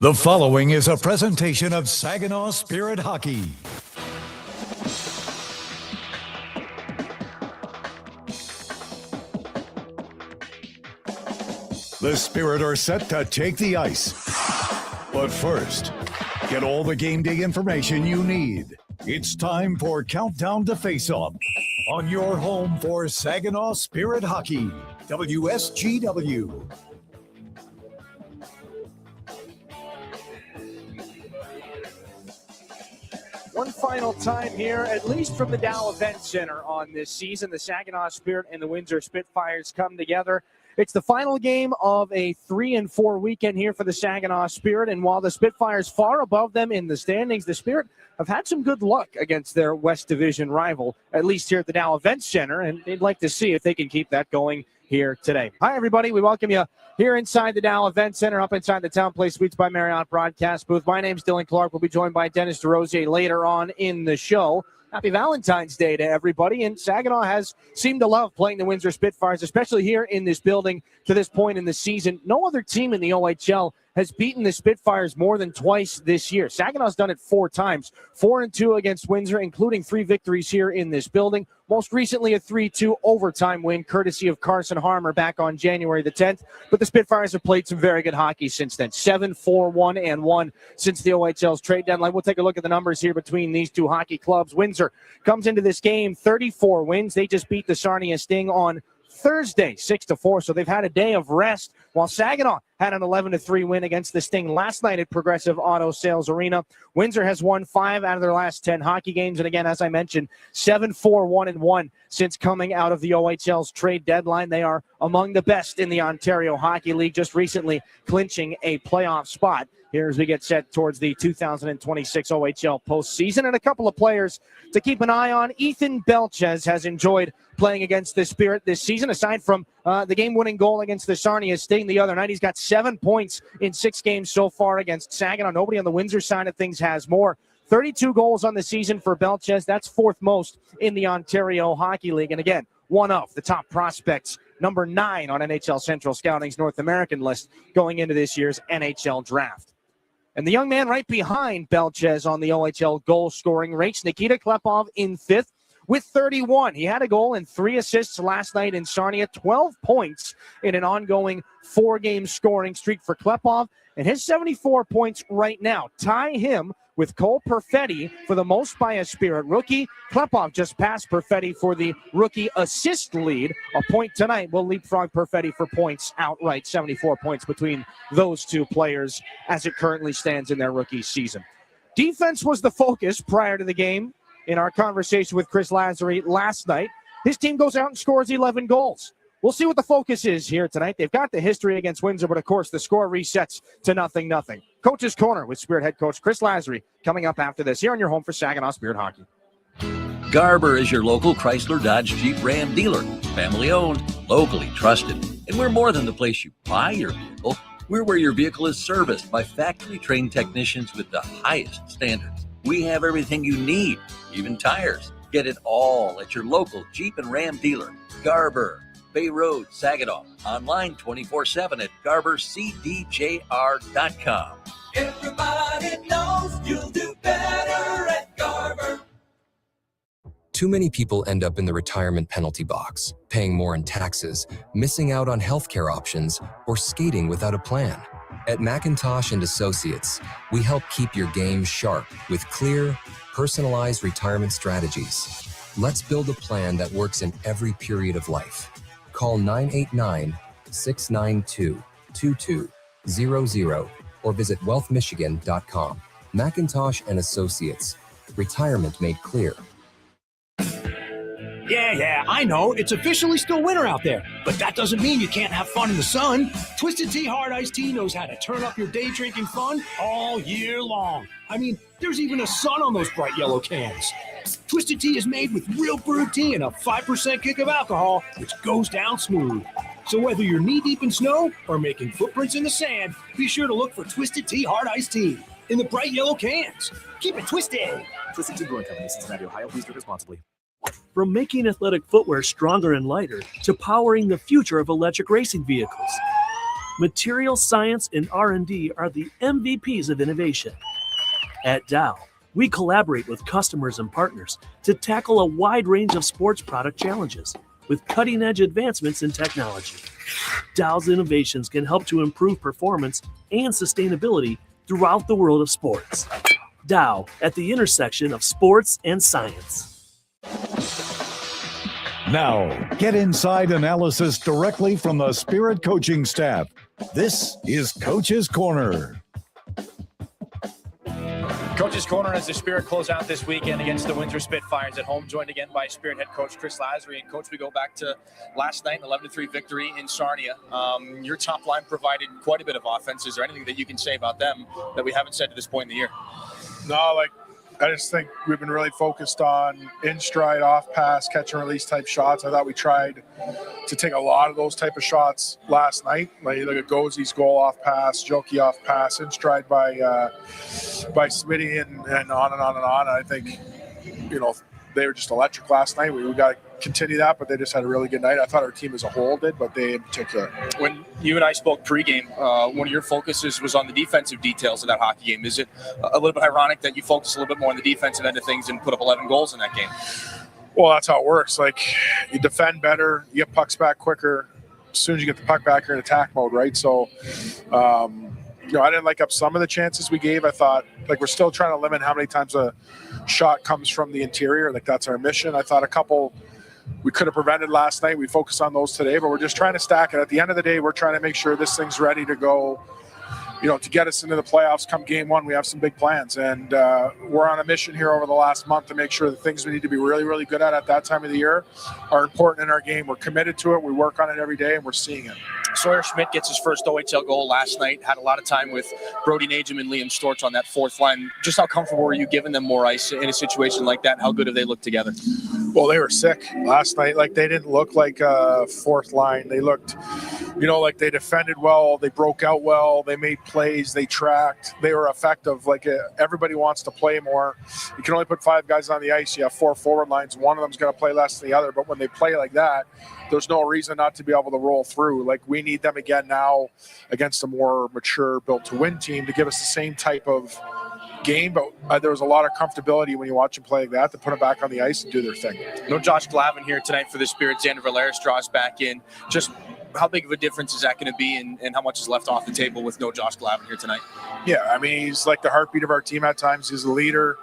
The following is a presentation of Saginaw Spirit Hockey. The Spirit are set to take the ice. But first, get all the game day information you need. It's time for Countdown to Face-Off on your home for Saginaw Spirit Hockey, WSGW. One final time here, at least from the Dow Event Center on this season. The Saginaw Spirit and the Windosr Spitfires come together. It's the final game of a 3-4 weekend here for the Saginaw Spirit. And while the Spitfires far above them in the standings, the Spirit have had some good luck against their West Division rival, at least here at the Dow Event Center. And they'd like to see if they can keep that going here today. Hi, everybody. We welcome you here inside the Dow Event Center, up inside the Town Place Suites by Marriott broadcast booth. My name's Dylan Clark. We'll be joined by Dennis DeRosier later on in the show. Happy Valentine's Day to everybody. And Saginaw has seemed to love playing the Windosr Spitfires, especially here in this building to this point in the season. No other team in the OHL has beaten the Spitfires more than twice this year. Saginaw's done it 4 times, 4-2 against Windsor, including 3 victories here in this building. Most recently, a 3-2 overtime win, courtesy of Carson Harmer back on January the 10th. But the Spitfires have played some very good hockey since then. 7-4-1-1 since the OHL's trade deadline. We'll take a look at the numbers here between these two hockey clubs. Windsor comes into this game 34 wins. They just beat the Sarnia Sting on Thursday, 6-4, so they've had a day of rest, while Saginaw had an 11-3 win against the Sting last night at Progressive Auto Sales Arena. Windsor has won 5 out of their last 10 hockey games, and again, as I mentioned, 7-4-1-1 since coming out of the OHL's trade deadline. They are among the best in the Ontario Hockey League, just recently clinching a playoff spot here as we get set towards the 2026 OHL postseason. And a couple of players to keep an eye on. Ethan Belchez has enjoyed playing against the Spirit this season. Aside from the game-winning goal against the Sarnia Sting the other night, he's got 7 points in 6 games so far against Saginaw. Nobody on the Windsor side of things has more. 32 goals on the season for Belchez. That's 4th most in the Ontario Hockey League. And again, one of the top prospects, number 9 on NHL Central Scouting's North American list going into this year's NHL draft. And the young man right behind Belchez on the OHL goal-scoring race, Nikita Klepov in 5th with 31. He had a goal and 3 assists last night in Sarnia, 12 points in an ongoing 4-game scoring streak for Klepov. And his 74 points right now tie him with Cole Perfetti for the most by a Spirit rookie. Klepov just passed Perfetti for the rookie assist lead. A point tonight will leapfrog Perfetti for points outright. 74 points between those two players as it currently stands in their rookie season. Defense was the focus prior to the game. In our conversation with Chris Lazary last night, his team goes out and scores 11 goals. We'll see what the focus is here tonight. They've got the history against Windsor, but of course the score resets to 0-0. Coach's Corner with Spirit head coach Chris Lazary coming up after this here on your home for Saginaw Spirit Hockey. Garber is your local Chrysler Dodge Jeep Ram dealer. Family owned, locally trusted. And we're more than the place you buy your vehicle. We're where your vehicle is serviced by factory trained technicians with the highest standards. We have everything you need, even tires. Get it all at your local Jeep and Ram dealer. Garber, Bay Road, Saginaw. Online 24/7 at GarberCDJR.com. Everybody knows you'll do better at Garber. Too many people end up in the retirement penalty box, paying more in taxes, missing out on healthcare options, or skating without a plan. At McIntosh & Associates, we help keep your game sharp with clear, personalized retirement strategies. Let's build a plan that works in every period of life. Call 989-692-2200 or visit wealthmichigan.com. McIntosh & Associates. Retirement made clear. Yeah, I know. It's officially still winter out there. But that doesn't mean you can't have fun in the sun. Twisted Tea Hard Iced Tea knows how to turn up your day drinking fun all year long. I mean, there's even a sun on those bright yellow cans. Twisted Tea is made with real brewed tea and a 5% kick of alcohol, which goes down smooth. So whether you're knee-deep in snow or making footprints in the sand, be sure to look for Twisted Tea Hard Iced Tea in the bright yellow cans. Keep it twisted. Twisted Tea Brewing Company, Cincinnati, Ohio. Please drink responsibly. From making athletic footwear stronger and lighter to powering the future of electric racing vehicles, Material science and R&D are the MVPs of innovation. At Dow, we collaborate with customers and partners to tackle a wide range of sports product challenges with cutting-edge advancements in technology. Dow's innovations can help to improve performance and sustainability throughout the world of sports. Dow, at the intersection of sports and science. Now, get inside analysis directly from the Spirit coaching staff. This is Coach's Corner. Coach's Corner as the Spirit close out this weekend against the Windosr Spitfires at home, joined again by Spirit head coach Chris Lasry. And Coach, we go back to last night, an 11-3 victory in Sarnia. Your top line provided quite a bit of offense. Is there anything that you can say about them that we haven't said to this point in the year? No, I just think we've been really focused on in stride, off pass, catch and release type shots. I thought we tried to take a lot of those type of shots last night. Like you look at Gozy's goal off pass, Jokey off pass, in stride by Smitty and on and on and on. And I think, they were just electric last night. We got to continue that, but they just had a really good night. I thought our team as a whole did, but they in particular. When you and I spoke pregame, one of your focuses was on the defensive details of that hockey game. Is it a little bit ironic that you focus a little bit more on the defensive end of things and put up 11 goals in that game? Well, that's how it works. Like, you defend better, you get pucks back quicker. As soon as you get the puck back, you're in attack mode, right? So, I didn't like up some of the chances we gave. I thought, we're still trying to limit how many times a shot comes from the interior. That's our mission. I thought a couple we could have prevented last night. We focused on those today, but we're just trying to stack it. At the end of the day, we're trying to make sure this thing's ready to go, to get us into the playoffs come game one. We have some big plans, and we're on a mission here over the last month to make sure the things we need to be really, really good at that time of the year are important in our game. We're committed to it. We work on it every day, and we're seeing it. Sawyer Schmidt gets his first OHL goal last night, had a lot of time with Brody Najum and Liam Storch on that fourth line. Just how comfortable were you giving them more ice in a situation like that? How good have they looked together? Well, they were sick last night. They didn't look like a fourth line. They looked, like they defended well. They broke out well. They made plays. They tracked. They were effective. Everybody wants to play more. You can only put 5 guys on the ice. You have 4 forward lines. One of them's going to play less than the other. But when they play like that, there's no reason not to be able to roll through. We need them again now against a more mature, built-to-win team to give us the same type of game, but there was a lot of comfortability when you watch them play like that to put them back on the ice and do their thing. No Josh Glavin here tonight for the Spirit. Xander Valeris draws back in. Just how big of a difference is that going to be, and how much is left off the table with no Josh Glavin here tonight? Yeah, he's like the heartbeat of our team at times. He's a leader.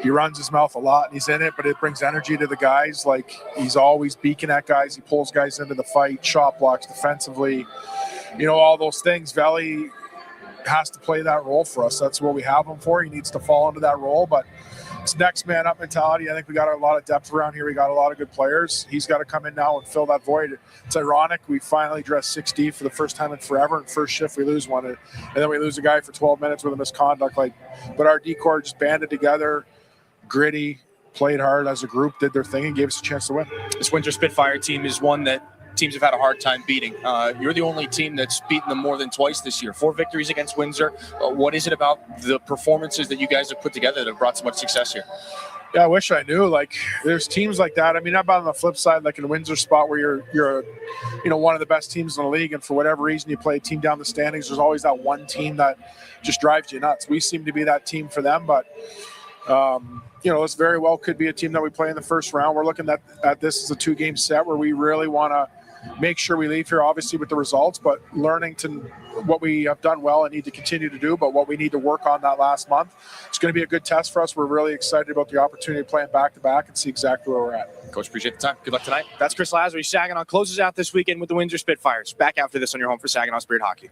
He runs his mouth a lot, and he's in it, but it brings energy to the guys. He's always beaking at guys. He pulls guys into the fight, shot blocks defensively. All those things. Valley has to play that role for us. That's what we have him for. He needs to fall into that role, but it's next man up mentality. I think we got a lot of depth around here. We got a lot of good players. He's got to come in now and fill that void. It's ironic. We finally dressed 6D for the first time in forever. And first shift, we lose one. And then we lose a guy for 12 minutes with a misconduct. But our D-corps just banded together, gritty, played hard as a group, did their thing, and gave us a chance to win. This Windosr Spitfire team is one that teams have had a hard time beating. You're the only team that's beaten them more than twice this year. 4 victories against Windsor. What is it about the performances that you guys have put together that have brought so much success here? Yeah, I wish I knew. There's teams like that. How about on the flip side, in a Windsor spot where you're one of the best teams in the league, and for whatever reason you play a team down the standings, there's always that one team that just drives you nuts. We seem to be that team for them, but this very well could be a team that we play in the first round. We're looking at this as a 2-game set where we really want to make sure we leave here, obviously, with the results, but learning to what we have done well and need to continue to do, but what we need to work on that last month. It's going to be a good test for us. We're really excited about the opportunity to play it back-to-back and see exactly where we're at. Coach, appreciate the time. Good luck tonight. That's Chris Lasry. Saginaw closes out this weekend with the Windosr Spitfires. Back after this on your home for Saginaw Spirit Hockey.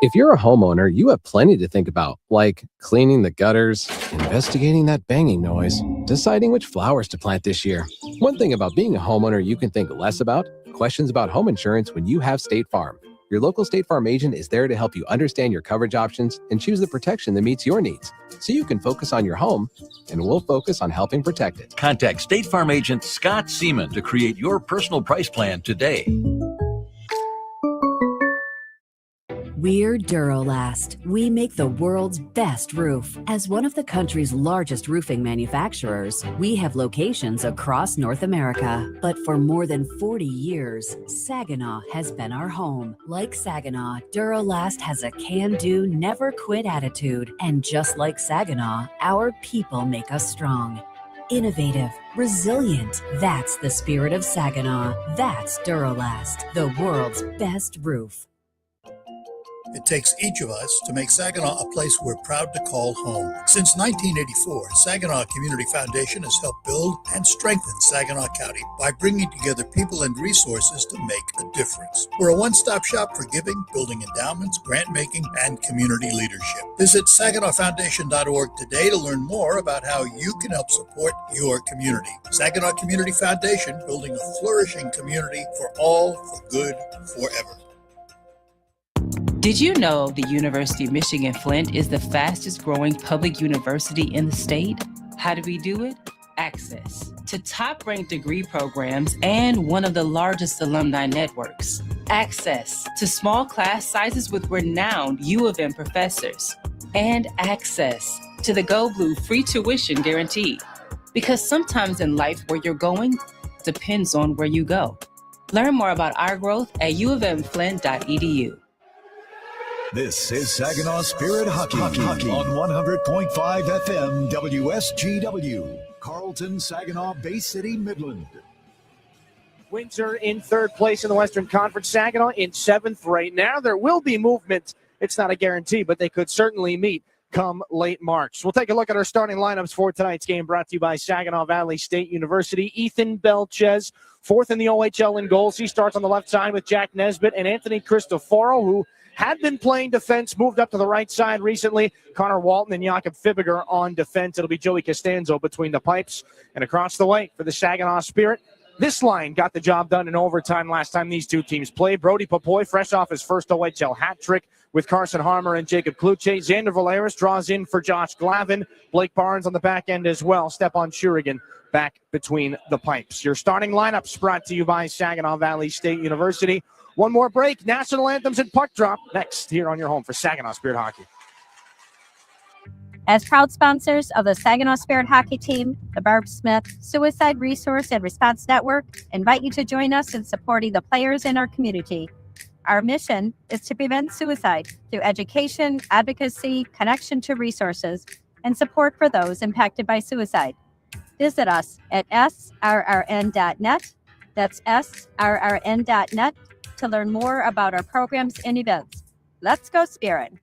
If you're a homeowner, you have plenty to think about, like cleaning the gutters, investigating that banging noise, deciding which flowers to plant this year. One thing about being a homeowner you can think less about: questions about home insurance when you have State Farm. Your local State Farm agent is there to help you understand your coverage options and choose the protection that meets your needs, so you can focus on your home, and we'll focus on helping protect it. Contact State Farm agent Scott Seaman to create your personal price plan today. We're Duralast. We make the world's best roof. As one of the country's largest roofing manufacturers, we have locations across North America. But for more than 40 years, Saginaw has been our home. Like Saginaw, Duralast has a can-do, never-quit attitude. And just like Saginaw, our people make us strong. Innovative, resilient. That's the spirit of Saginaw. That's Duralast, the world's best roof. It takes each of us to make Saginaw a place we're proud to call home. Since 1984, Saginaw Community Foundation has helped build and strengthen Saginaw County by bringing together people and resources to make a difference. We're a one-stop shop for giving, building endowments, grant-making, and community leadership. Visit SaginawFoundation.org today to learn more about how you can help support your community. Saginaw Community Foundation, building a flourishing community for all, for good, forever. Did you know the University of Michigan Flint is the fastest growing public university in the state? How do we do it? Access to top-ranked degree programs and one of the largest alumni networks. Access to small class sizes with renowned U of M professors. And access to the Go Blue free tuition guarantee. Because sometimes in life where you're going depends on where you go. Learn more about our growth at uofmflint.edu. This is Saginaw Spirit Hockey on 100.5 FM WSGW. Carlton, Saginaw, Bay City, Midland. Windsor in third place in the Western Conference. Saginaw in seventh right now. There will be movement. It's not a guarantee, but they could certainly meet come late March. We'll take a look at our starting lineups for tonight's game, brought to you by Saginaw Valley State University. Ethan Belchez, fourth in the OHL in goals. He starts on the left side with Jack Nesbitt and Anthony Cristoforo, who had been playing defense, moved up to the right side recently. Connor Walton and Jakob Fibiger on defense. It'll be Joey Costanzo between the pipes. And across the way for the Saginaw Spirit, this line got the job done in overtime last time these two teams played. Brody Popoy, fresh off his first OHL hat trick with Carson Harmer and Jacob Kluche. Xander Valeris draws in for Josh Glavin. Blake Barnes on the back end as well. Stepan Shurigan back between the pipes. Your starting lineups brought to you by Saginaw Valley State University. One more break. National anthems and puck drop next here on your home for Saginaw Spirit Hockey. As proud sponsors of the Saginaw Spirit Hockey Team, the Barb Smith Suicide Resource and Response Network invite you to join us in supporting the players in our community. Our mission is to prevent suicide through education, advocacy, connection to resources, and support for those impacted by suicide. Visit us at srrn.net. That's srrn.net to learn more about our programs and events. Let's go Spirit.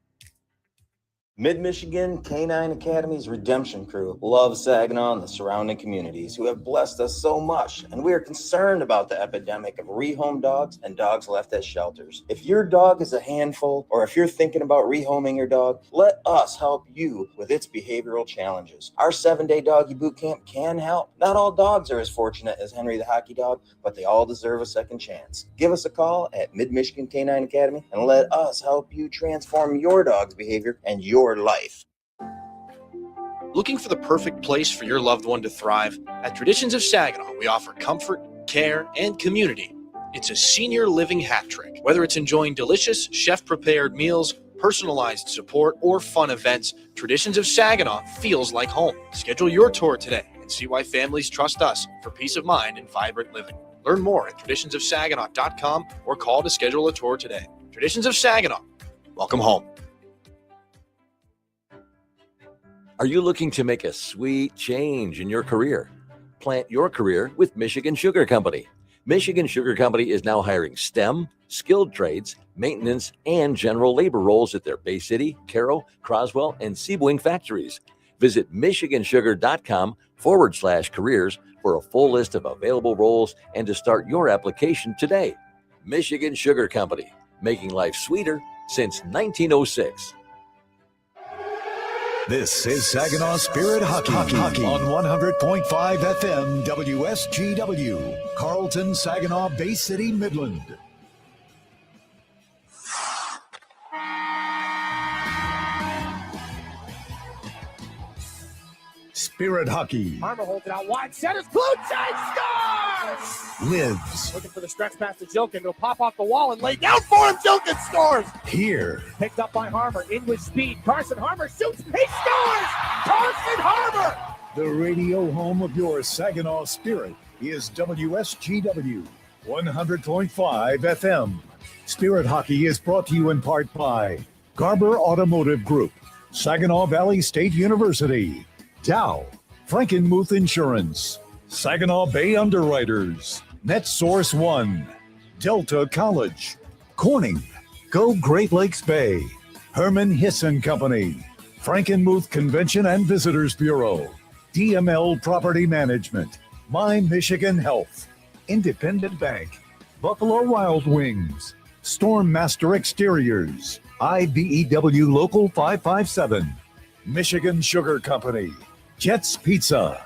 Mid-Michigan Canine Academy's Redemption Crew loves Saginaw and the surrounding communities who have blessed us so much, and we are concerned about the epidemic of rehome dogs and dogs left at shelters. If your dog is a handful, or if you're thinking about rehoming your dog, let us help you with its behavioral challenges. Our 7-day doggy boot camp can help. Not all dogs are as fortunate as Henry the Hockey Dog, but they all deserve a second chance. Give us a call at Mid-Michigan Canine Academy and let us help you transform your dog's behavior and your life. Looking for the perfect place for your loved one to thrive? At Traditions of Saginaw, we offer comfort, care, and community. It's a senior living hat trick. Whether it's enjoying delicious, chef-prepared meals, personalized support, or fun events, Traditions of Saginaw feels like home. Schedule your tour today and see why families trust us for peace of mind and vibrant living. Learn more at traditionsofsaginaw.com or call to schedule a tour today. Traditions of Saginaw. Welcome home. Are you looking to make a sweet change in your career? Plant your career with Michigan Sugar Company. Michigan Sugar Company is now hiring STEM, skilled trades, maintenance, and general labor roles at their Bay City, Caro, Croswell, and Sebring factories. Visit michigansugar.com/careers for a full list of available roles and to start your application today. Michigan Sugar Company, making life sweeter since 1906. This is Saginaw Spirit Hockey on 100.5 FM WSGW. Carlton, Saginaw, Bay City, Midland. Spirit Hockey. Harmer holds it out wide. Centers. Blue side score! lives Looking for the stretch pass to Jilkin. He'll pop off the wall and lay down for him. Jilkin scores. here. Picked up by Harmer. In with speed. Carson Harmer shoots. He scores. Carson Harmer. The radio home of your Saginaw Spirit is WSGW 100.5 FM. Spirit Hockey is brought to you in part by Garber Automotive Group, Saginaw Valley State University, Dow, Frankenmuth Insurance, Saginaw Bay Underwriters, NetSource One, Delta College, Corning, Go Great Lakes Bay, Herman Hisson Company, Frankenmuth Convention and Visitors Bureau, DML Property Management, My Michigan Health, Independent Bank, Buffalo Wild Wings, Stormmaster Exteriors, IBEW Local 557, Michigan Sugar Company, Jets Pizza,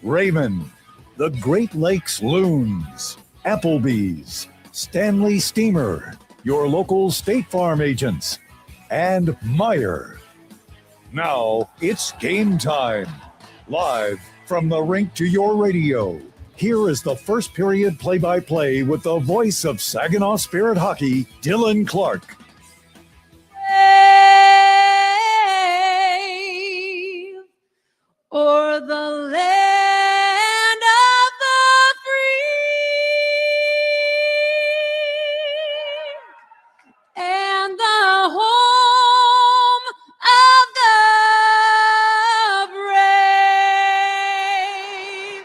Raymond, the Great Lakes Loons, Applebee's, Stanley Steamer, your local State Farm agents, and Meyer. Now it's game time. Live from the rink to your radio. Here is the first period play-by-play with the voice of Saginaw Spirit Hockey, Dylan Clark. Or the land of the free and the home of the brave.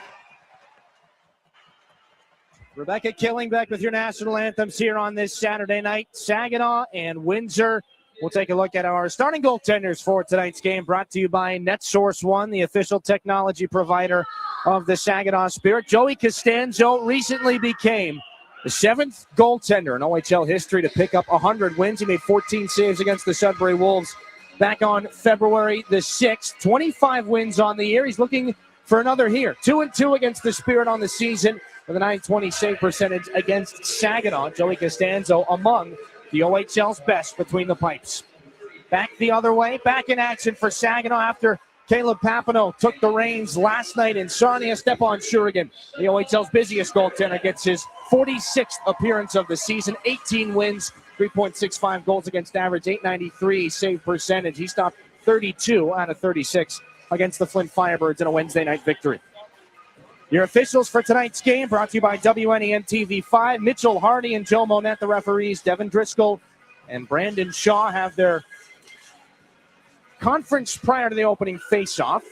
Rebecca Killingbeck with your national anthems here on this Saturday night. Saginaw and Windsor. We'll take a look at our starting goaltenders for tonight's game, brought to you by NetSource One, the official technology provider of the Saginaw Spirit. Joey Costanzo recently became the 7th goaltender in OHL history to pick up 100 wins. He made 14 saves against the Sudbury Wolves back on February the 6th. 25 wins on the year. He's looking for another here. 2-2 against the Spirit on the season with a .920 save percentage against Saginaw. Joey Costanzo among the OHL's best between the pipes. Back the other way, back in action for Saginaw after Caleb Papineau took the reins last night in Sarnia. Stepan Shurigan, the OHL's busiest goaltender, gets his 46th appearance of the season, 18 wins, 3.65 goals against average, .893 save percentage. He stopped 32 out of 36 against the Flint Firebirds in a Wednesday night victory. Your officials for tonight's game brought to you by WNEN TV5. Mitchell Hardy and Joe Monette, the referees. Devin Driscoll and Brandon Shaw have their conference prior to the opening face-off.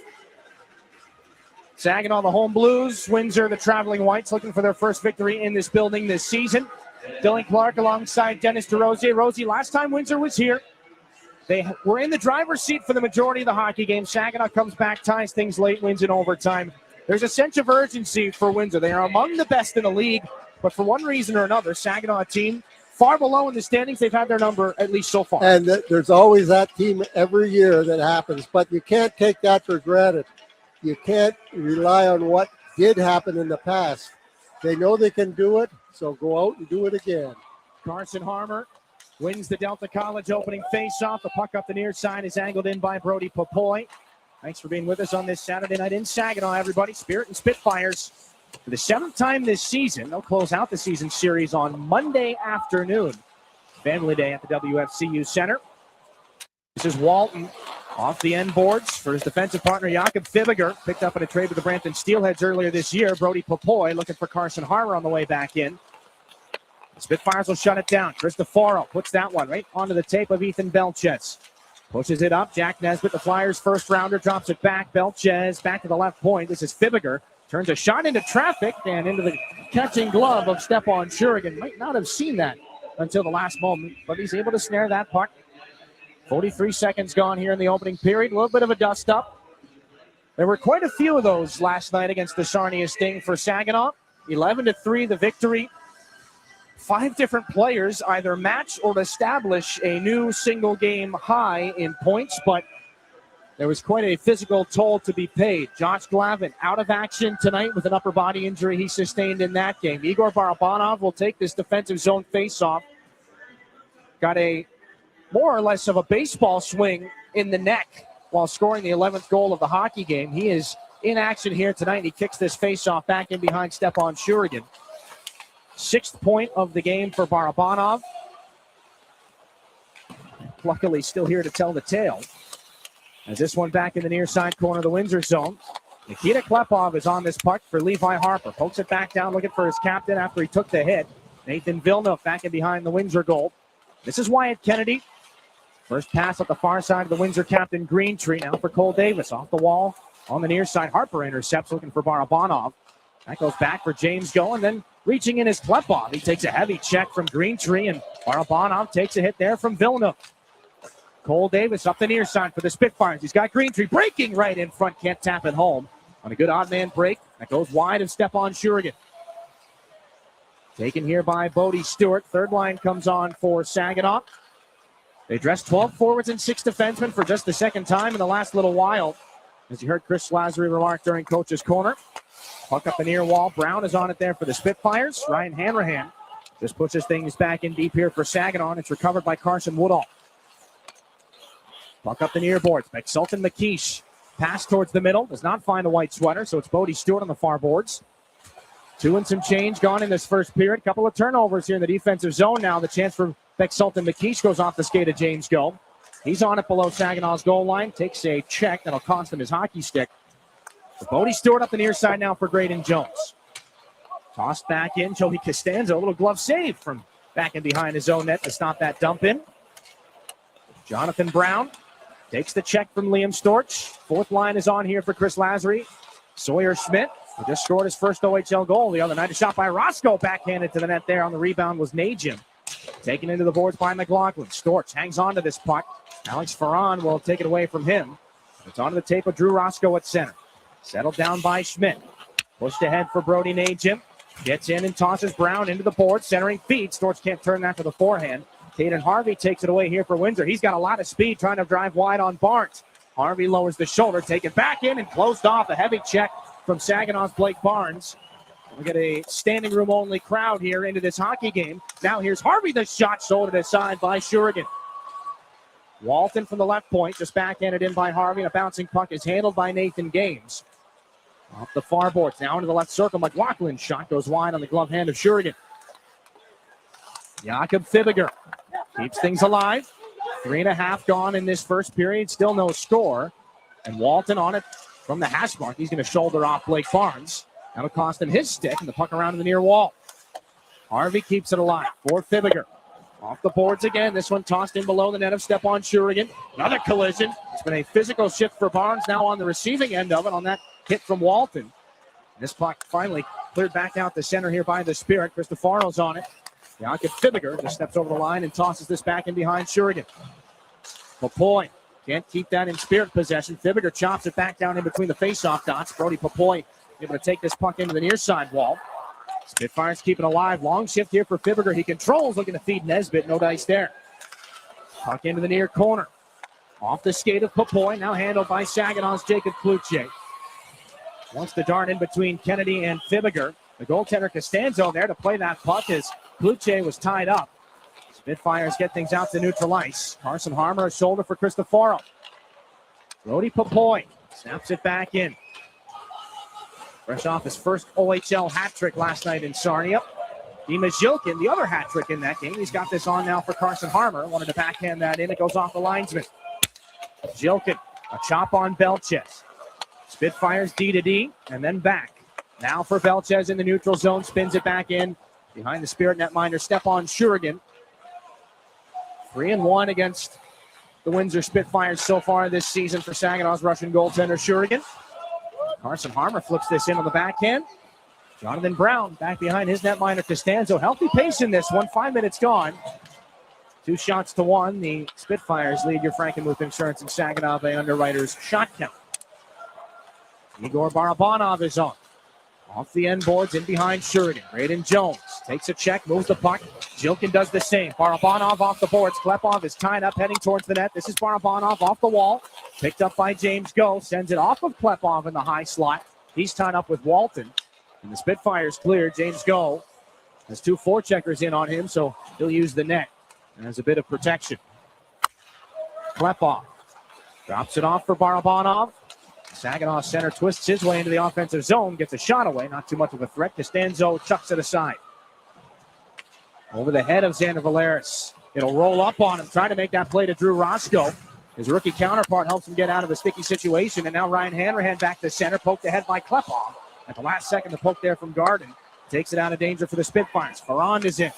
Saginaw, the home Blues. Windsor, the traveling Whites, looking for their first victory in this building this season. Dylan Clark alongside Dennis DeRosier. Rosie, last time Windsor was here, they were in the driver's seat for the majority of the hockey game. Saginaw comes back, ties things late, wins in overtime. There's a sense of urgency for Windsor. They are among the best in the league, but for one reason or another, Saginaw, a team far below in the standings. They've had their number at least so far. And there's always that team every year that happens, but you can't take that for granted. You can't rely on what did happen in the past. They know they can do it, so go out and do it again. Carson Harmer wins the Delta College opening faceoff. The puck up the near side is angled in by Brody Popoy. Thanks for being with us on this Saturday night in Saginaw, everybody. Spirit and Spitfires for the 7th time this season. They'll close out the season series on Monday afternoon. Family Day at the WFCU Center. This is Walton off the end boards for his defensive partner, Jakob Fibiger. Picked up in a trade with the Brampton Steelheads earlier this year. Brody Popoy looking for Carson Harmer on the way back in. The Spitfires will shut it down. Cristoforo puts that one right onto the tape of Ethan Belchez. Pushes it up. Jack Nesbitt, the Flyers' first rounder, drops it back. Belchez back to the left point. This is Fibiger. Turns a shot into traffic and into the catching glove of Stepan Shurigan. Might not have seen that until the last moment, but he's able to snare that puck. 43 seconds gone here in the opening period. A little bit of a dust up. There were quite a few of those last night against the Sarnia Sting for Saginaw. 11-3 the victory. 5 different players either match or establish a new single game high in points, but there was quite a physical toll to be paid. Josh Glavin out of action tonight with an upper body injury he sustained in that game. Igor Barabanov will take this defensive zone faceoff. Got a more or less of a baseball swing in the neck while scoring the 11th goal of the hockey game. He is in action here tonight. He kicks this face-off back in behind Stepan Shurigan. 6th point of the game for Barabanov. Luckily still here to tell the tale. As this one back in the near side corner of the Windsor zone. Nikita Klepov is on this puck for Levi Harper. Pokes it back down, looking for his captain after he took the hit. Nathan Villeneuve back in behind the Windsor goal. This is Wyatt Kennedy. First pass at the far side of the Windsor captain, Greentree. Now for Cole Davis. Off the wall on the near side. Harper intercepts, looking for Barabanov. That goes back for James Go, and then reaching in is Klepov. He takes a heavy check from Greentree, and Barabanov takes a hit there from Villeneuve. Cole Davis up the near side for the Spitfires. He's got Greentree breaking right in front. Can't tap it home. On a good odd man break. That goes wide of Stepan Shurigan. Taken here by Bodie Stewart. Third line comes on for Saginaw. They dress 12 forwards and 6 defensemen for just the second time in the last little while. As you heard Chris Lazary remark during Coach's Corner. Puck up the near wall. Brown is on it there for the Spitfires. Ryan Hanrahan just pushes things back in deep here for Saginaw. It's recovered by Carson Woodall. Puck up the near boards. Sultan McKeish. Pass towards the middle. Does not find a white sweater, so it's Bodie Stewart on the far boards. 2 and some change gone in this first period. Couple of turnovers here in the defensive zone now. The chance for Sultan McKeish goes off the skate of James Go. He's on it below Saginaw's goal line. Takes a check that'll cost him his hockey stick. But Bodie Stewart up the near side now for Graydon Jones. Tossed back in. Joey Costanzo. A little glove save from back in behind his own net to stop that dump in. Jonathan Brown takes the check from Liam Storch. Fourth line is on here for Chris Lazary. Sawyer Schmidt, who just scored his first OHL goal the other night. A shot by Roscoe, backhanded to the net there. On the rebound was Najim. Taken into the boards by McLaughlin. Storch hangs on to this puck. Alex Ferran will take it away from him. It's onto the tape of Drew Roscoe at center. Settled down by Schmidt. Pushed ahead for Brody Najim. Gets in and tosses Brown into the board. Centering feed. Storch can't turn that to the forehand. Caden Harvey takes it away here for Windsor. He's got a lot of speed trying to drive wide on Barnes. Harvey lowers the shoulder, take it back in and closed off. A heavy check from Saginaw's Blake Barnes. We get a standing room only crowd here into this hockey game. Now here's Harvey, the shot shouldered aside by Shurigan. Walton from the left point, just backhanded in by Harvey. And a bouncing puck is handled by Nathan Games. Off the far boards, now into the left circle. McLaughlin's shot goes wide on the glove hand of Shurigan. Jakob Fibiger keeps things alive. 3.5 gone in this first period. Still no score. And Walton on it from the hash mark. He's going to shoulder off Blake Barnes. That'll cost him his stick and the puck around to the near wall. Harvey keeps it alive for Fibiger. Off the boards again. This one tossed in below the net of Stepan Shurigan. Another collision. It's been a physical shift for Barnes. Now on the receiving end of it on that hit from Walton. This puck finally cleared back out the center here by the Spirit. Cristofaro's on it. Jakob Fibiger just steps over the line and tosses this back in behind Shurigan. Papoy can't keep that in Spirit possession. Fibiger chops it back down in between the face-off dots. Brody Papoy able to take this puck into the near side wall. Spitfires keep it alive. Long shift here for Fibiger. He controls, looking to feed Nesbitt. No dice there. Puck into the near corner. Off the skate of Papoy. Now handled by Saginaw's Jacob Kluche. Wants to dart in between Kennedy and Fibiger. The goaltender Costanzo there to play that puck as Kluche was tied up. Spitfires get things out to neutral ice. Carson Harmer, a shoulder for Cristoforo. Brody Papoy snaps it back in. Fresh off his first OHL hat trick last night in Sarnia. Dima Zilkin, the other hat trick in that game. He's got this on now for Carson Harmer. Wanted to backhand that in. It goes off the linesman. Zilkin, a chop on Belchez. Spitfires D to D and then back. Now for Belchez in the neutral zone. Spins it back in. Behind the Spirit netminder, Stepan Shurigan. 3-1 against the Windosr Spitfires so far this season for Saginaw's Russian goaltender Shurigan. Carson Harmer flips this in on the backhand. Jonathan Brown back behind his netminder Costanzo. Healthy pace in this one. 5 minutes gone. 2 shots to 1. The Spitfires lead your Frankenmuth Insurance and Saginaw Bay Underwriters shot count. Igor Barabanov is on. Off the end boards, in behind Shurigan. Graydon Jones takes a check, moves the puck. Jilkin does the same. Barabanov off the boards. Klepov is tied up, heading towards the net. This is Barabanov off the wall. Picked up by James Go. Sends it off of Klepov in the high slot. He's tied up with Walton. And the Spitfires clear. James Go has 2 forecheckers in on him, so he'll use the net. And has a bit of protection. Klepov drops it off for Barabanov. Saginaw center twists his way into the offensive zone, gets a shot away, not too much of a threat. Costanzo chucks it aside. Over the head of Xander Valeris. It'll roll up on him, trying to make that play to Drew Roscoe. His rookie counterpart helps him get out of a sticky situation, and now Ryan Hanrahan back to center, poked ahead by Klepov. At the last second, the poke there from Garden takes it out of danger for the Spitfires. Ferrand is in.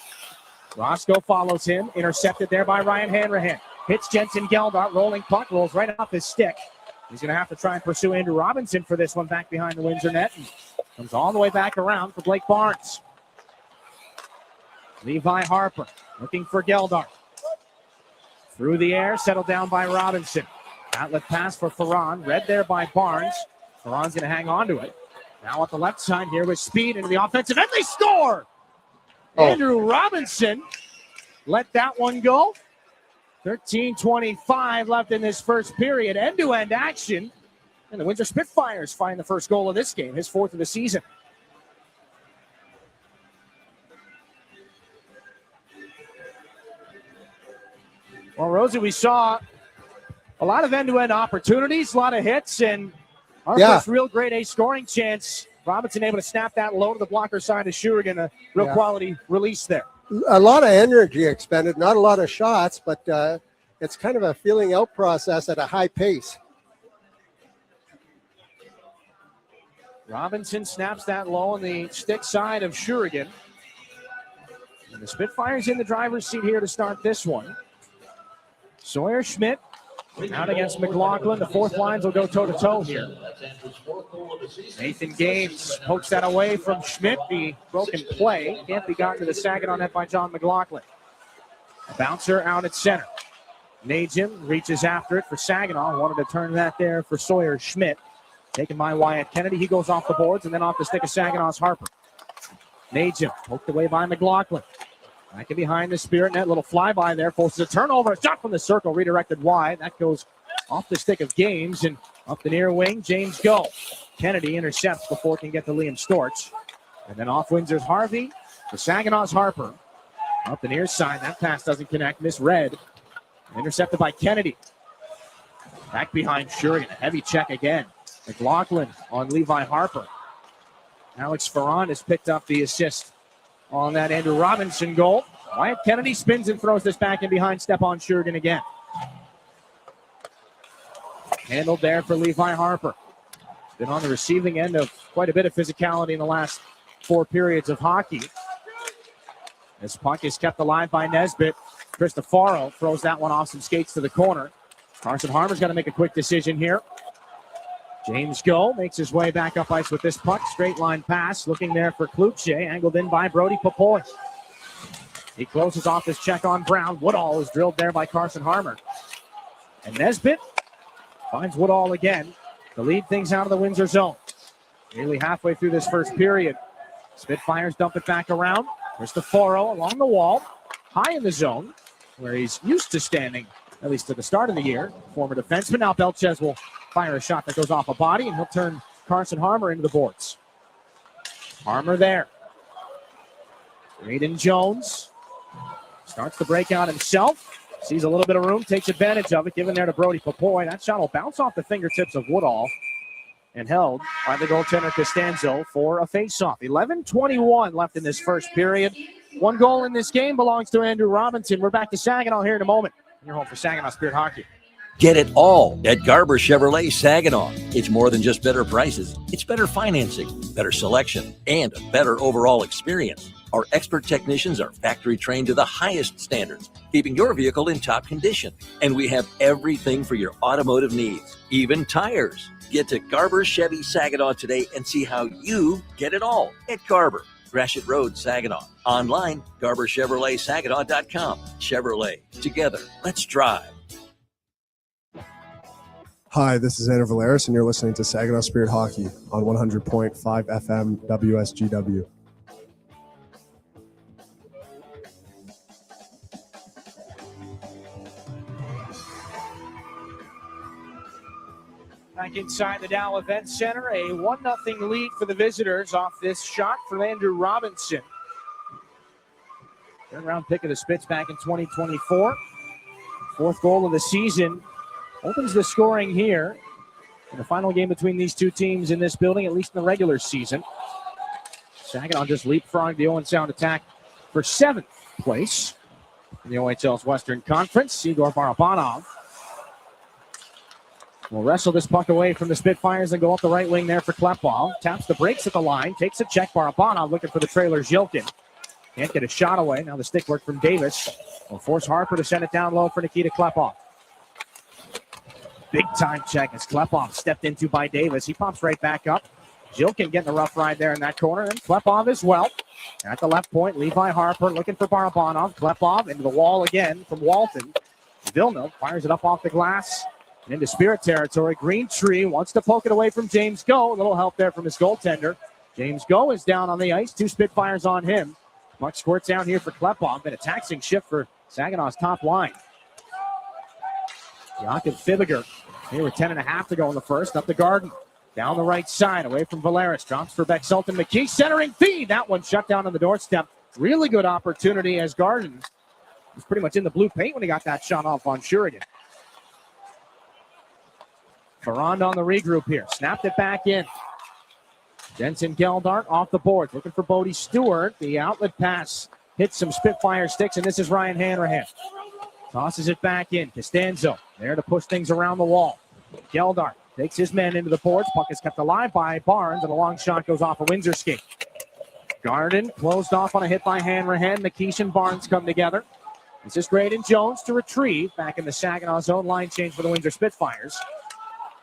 Roscoe follows him, intercepted there by Ryan Hanrahan. Hits Jensen Geldart, rolling puck, rolls right off his stick. He's going to have to try and pursue Andrew Robinson for this one back behind the Windsor net. And comes all the way back around for Blake Barnes. Levi Harper looking for Geldart. Through the air, settled down by Robinson. Outlet pass for Ferrand, read there by Barnes. Ferrand's going to hang on to it. Now at the left side here with speed into the offensive end. They score! Andrew Robinson let that one go. 13:25 left in this first period. End-to-end action. And the Windosr Spitfires find the first goal of this game, his fourth of the season. Well, Rosie, we saw a lot of end-to-end opportunities, a lot of hits, and our first real grade A scoring chance. Robinson able to snap that low to the blocker side of Shurigan. A real quality release there. A lot of energy expended, not a lot of shots, but it's kind of a feeling out process at a high pace. Robinson snaps that low on the stick side of Shurigan. And the Spitfires in the driver's seat here to start this one. Sawyer Schmidt out against McLaughlin. The fourth lines will go toe-to-toe here. Nathan Gaines pokes that away from Schmidt. The broken play can't be gotten to the Saginaw net by John McLaughlin. A bouncer out at center. Najim reaches after it for Saginaw. Wanted to turn that there for Sawyer Schmidt. Taken by Wyatt Kennedy. He goes off the boards and then off the stick of Saginaw's Harper. Najim poked away by McLaughlin. Back in behind the Spirit net. Little flyby there. Forces a turnover. A shot from the circle. Redirected wide. That goes off the stick of Gaines. And up the near wing, James Go. Kennedy intercepts before it can get to Liam Storch. And then off Windsor's Harvey. To Saginaw's Harper. Up the near side. That pass doesn't connect. Misread. Intercepted by Kennedy. Back behind Shurigan. A heavy check again. McLaughlin on Levi Harper. Alex Ferrand has picked up the assist on that Andrew Robinson goal. Wyatt Kennedy spins and throws this back in behind Stepan Shurigan again. Handled there for Levi Harper. Been on the receiving end of quite a bit of physicality in the last 4 periods of hockey. This puck is kept alive by Nesbitt. Cristofaro throws that one off some skates to the corner. Carson Harmer's got to make a quick decision here. James Go makes his way back up ice with this puck. Straight line pass. Looking there for Kluche. Angled in by Brody Popoy. He closes off his check on Brown. Woodall is drilled there by Carson Harmer. And Nesbitt finds Woodall again to lead things out of the Windsor zone. Nearly halfway through this first period. Spitfires dump it back around. Cristofaro along the wall. High in the zone where he's used to standing, at least at the start of the year. Former defenseman. Now Belchez will fire a shot that goes off a body, and he'll turn Carson Harmer into the boards. Harmer there. Braden Jones starts the breakout himself. Sees a little bit of room, takes advantage of it, given there to Brody Popoy. That shot will bounce off the fingertips of Woodall and held by the goaltender Costanzo for a faceoff. 11:21 left in this first period. 1 goal in this game belongs to Andrew Robinson. We're back to Saginaw here in a moment. You're home for Saginaw Spirit Hockey. Get it all at Garber Chevrolet Saginaw. It's more than just better prices. It's better financing, better selection, and a better overall experience. Our expert technicians are factory trained to the highest standards, keeping your vehicle in top condition. And we have everything for your automotive needs, even tires. Get to Garber Chevy Saginaw today and see how you get it all at Garber. Gratiot Road, Saginaw. Online, GarberChevroletSaginaw.com. Chevrolet. Together, let's drive. Hi, this is Xander Valeris, and you're listening to Saginaw Spirit Hockey on 100.5 FM WSGW. Back inside the Dow Event Center, a 1-0 lead for the visitors off this shot from Andrew Robinson. Third-round pick of the Spits back in 2024. 4th goal of the season. Opens the scoring here in the final game between these two teams in this building, at least in the regular season. Saginaw just leapfrogged the Owen Sound attack for 7th place in the OHL's Western Conference. Igor Barabanov will wrestle this puck away from the Spitfires and go up the right wing there for Klepov. Taps the brakes at the line, takes a check. Barabanov looking for the trailer Zhilkin. Can't get a shot away. Now the stick work from Davis will force Harper to send it down low for Nikita Klepov. Big time check as Klepov stepped into by Davis. He pops right back up. Zhilkin getting a rough ride there in that corner, and Klepov as well. At the left point, Levi Harper looking for Barabanov. Klepov into the wall again from Walton. Vilna fires it up off the glass and into Spirit territory. Green Tree wants to poke it away from James Go. A little help there from his goaltender. James Go is down on the ice. 2 Spitfires on him. Puck squirts down here for Klepov, and a taxing shift for Saginaw's top line. Jakob Fibiger here with 10.5 to go in the first. Up the Garden. Down the right side, away from Valeris. Drops for Beck-Sultan. McKee centering feed. That one shut down on the doorstep. Really good opportunity as Garden was pretty much in the blue paint when he got that shot off on Shurigan. Ferrand on the regroup here. Snapped it back in. Jensen Geldart off the boards. Looking for Bodie Stewart. The outlet pass hits some Spitfire sticks, and this is Ryan Hanrahan. Tosses it back in. Costanzo there to push things around the wall. Geldart takes his men into the boards. Puck is kept alive by Barnes, and a long shot goes off a Windsor skate. Garden closed off on a hit by Hanrahan. McKeish and Barnes come together. This is Graydon Jones to retrieve back in the Saginaw zone. Line change for the Windsor Spitfires.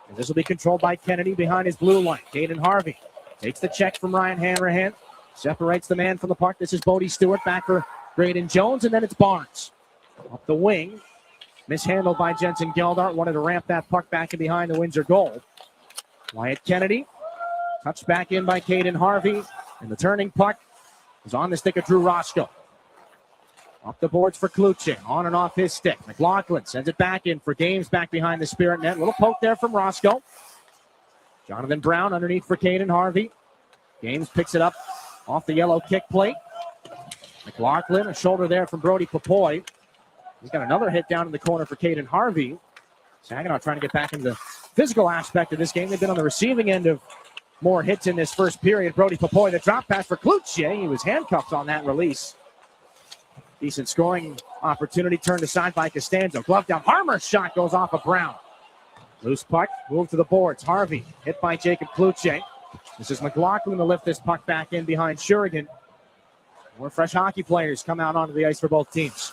And this will be controlled by Kennedy behind his blue line. Caden Harvey takes the check from Ryan Hanrahan. Separates the man from the puck. This is Bodie Stewart back for Graydon Jones, and then it's Barnes. Up the wing. Mishandled by Jensen Geldart. Wanted to ramp that puck back in behind the Windsor goal. Wyatt Kennedy. Touched back in by Caden Harvey. And the turning puck is on the stick of Drew Roscoe. Up the boards for Kluche. On and off his stick. McLaughlin sends it back in for Games back behind the Spirit net. Little poke there from Roscoe. Jonathan Brown underneath for Caden Harvey. Games picks it up off the yellow kick plate. McLaughlin, a shoulder there from Brody Papoy. He's got another hit down in the corner for Caden Harvey. Saginaw trying to get back into the physical aspect of this game. They've been on the receiving end of more hits in this first period. Brody Papoy, the drop pass for Kluche. He was handcuffed on that release. Decent scoring opportunity turned aside by Costanzo. Glove down. Harmer's shot goes off of Brown. Loose puck, moved to the boards. Harvey hit by Jacob Kluche. This is McLaughlin to lift this puck back in behind Shurigan. More fresh hockey players come out onto the ice for both teams.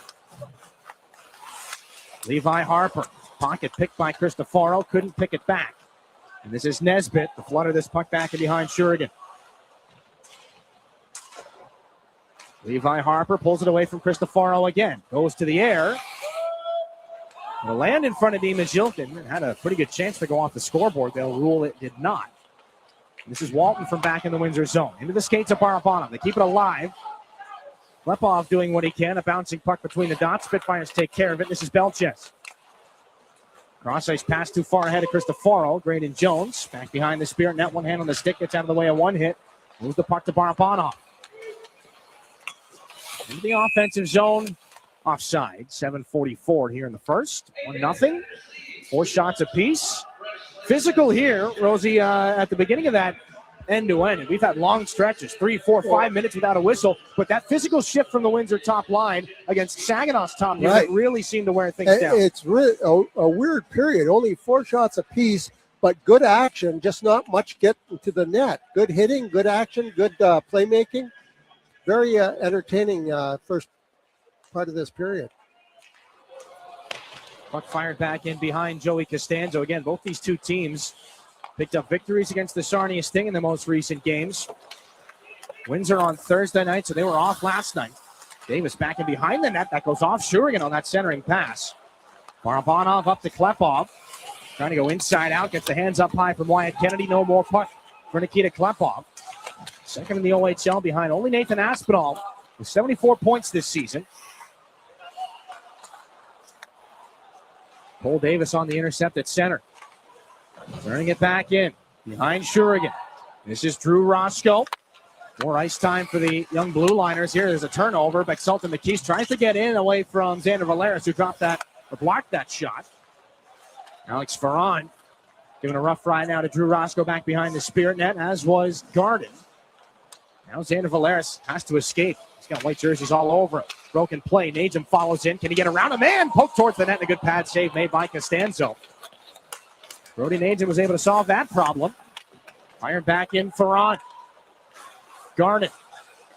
Levi Harper, pocket picked by Cristoforo, couldn't pick it back. And this is Nesbitt to flutter this puck back in behind Shurigan. Levi Harper pulls it away from Cristoforo again. Goes to the air. It'll land in front of Dima Zhilkin. It had a pretty good chance to go off the scoreboard. They'll rule it did not. This is Walton from back in the Windsor zone. Into the skates of Barabanov. They keep it alive. Klepov doing what he can. A bouncing puck between the dots. Spitfires take care of it. This is Belches. Cross ice pass too far ahead of Cristoforo. Graydon Jones back behind the Spirit net. One hand on the stick. Gets out of the way of one hit. Moves the puck to Barabanov. Into the offensive zone. Offside. 7:44 here in the first. 1-0. 4 shots apiece. Physical here, Rosie, at the beginning of that end-to-end. We've had long stretches, 3, 4, 5 minutes without a whistle. But that physical shift from the Windsor top line against Saginaw's top unit really seemed to wear things down. It's really a weird period. Only 4 shots apiece, but good action, just not much get to the net. Good hitting, good action, good playmaking. Very entertaining first part of this period. Puck fired back in behind Joey Costanzo. Again, both these two teams picked up victories against the Sarnia Sting in the most recent games. Windsor on Thursday night, so they were off last night. Davis back in behind the net. That goes off Shurigan on that centering pass. Barabanov up to Klepov. Trying to go inside out. Gets the hands up high from Wyatt Kennedy. No more puck for Nikita Klepov. Second in the OHL behind only Nathan Aspinall with 74 points this season. Cole Davis on the intercept at center. Turning it back in behind Shurigan. This is Drew Roscoe. More ice time for the young blue liners here. There's a turnover. Beck-Sultan McKees tries to get in away from Xander Valeris, who dropped that or blocked that shot. Alex Ferrand Giving a rough ride now to Drew Roscoe back behind the Spirit net, as was Garden. Now Xander Valeris has to escape. He's got white jerseys all over him. Broken play. Najum follows in. Can he get around a man? Poke towards the net and a good pad save made by Costanzo. Brody Najum was able to solve that problem. Fired back in Ferran. Garden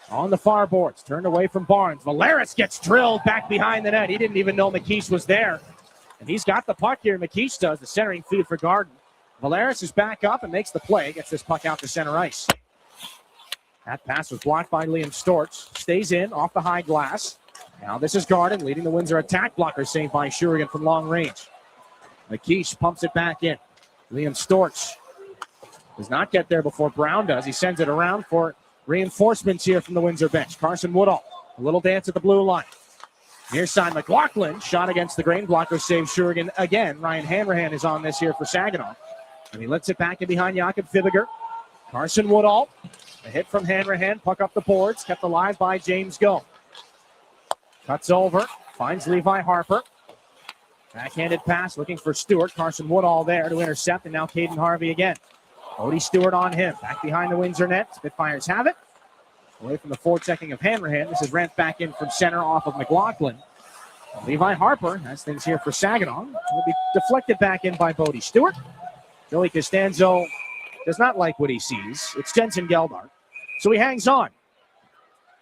on the far boards. Turned away from Barnes. Valeris gets drilled back behind the net. He didn't even know McKeish was there. And he's got the puck here. McKeish does the centering feed for Garden. Valeris is back up and makes the play. Gets this puck out to center ice. That pass was blocked by Liam Storch. Stays in off the high glass. Now this is Garden leading the Windsor attack. Blocker saved by Shurigan from long range. McKeish pumps it back in. Liam Storch does not get there before Brown does. He sends it around for reinforcements here from the Windsor bench. Carson Woodall, a little dance at the blue line. Near side, McLaughlin, shot against the grain. Blocker saves Shurigan again. Ryan Hanrahan is on this here for Saginaw. And he lets it back in behind Jakob Fibiger. Carson Woodall, a hit from Hanrahan, puck up the boards, kept alive by James Go. Cuts over, finds Levi Harper. Backhanded pass, looking for Stewart. Carson Woodall there to intercept, and now Caden Harvey again. Odie Stewart on him, back behind the Windsor net. Spitfires have it. Away from the forward-checking of Hanrahan. This is Rent back in from center off of McLaughlin. Levi Harper has things here for Saginaw. Will be deflected back in by Bodie Stewart. Joey Costanzo does not like what he sees. It's Jensen Geldart. So he hangs on.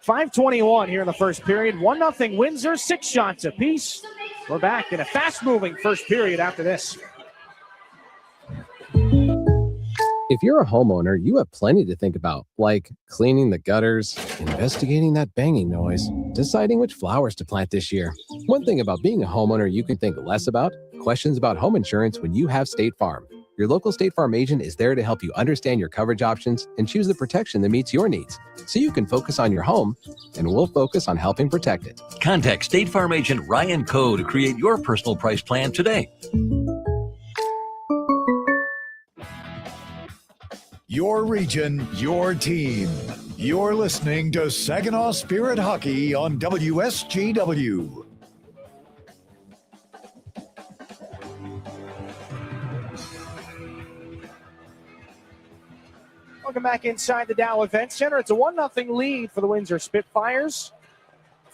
5:21 here in the first period. 1-0 Windsor, 6 shots apiece. We're back in a fast-moving first period after this. If you're a homeowner, you have plenty to think about, like cleaning the gutters, investigating that banging noise, deciding which flowers to plant this year. One thing about being a homeowner you can think less about, questions about home insurance when you have State Farm. Your local State Farm agent is there to help you understand your coverage options and choose the protection that meets your needs, so you can focus on your home, and we'll focus on helping protect it. Contact State Farm agent Ryan Coe to create your personal price plan today. Your region, your team. You're listening to Saginaw Spirit Hockey on WSGW. Welcome back inside the Dow Event Center. It's a 1-0 lead for the Windosr Spitfires.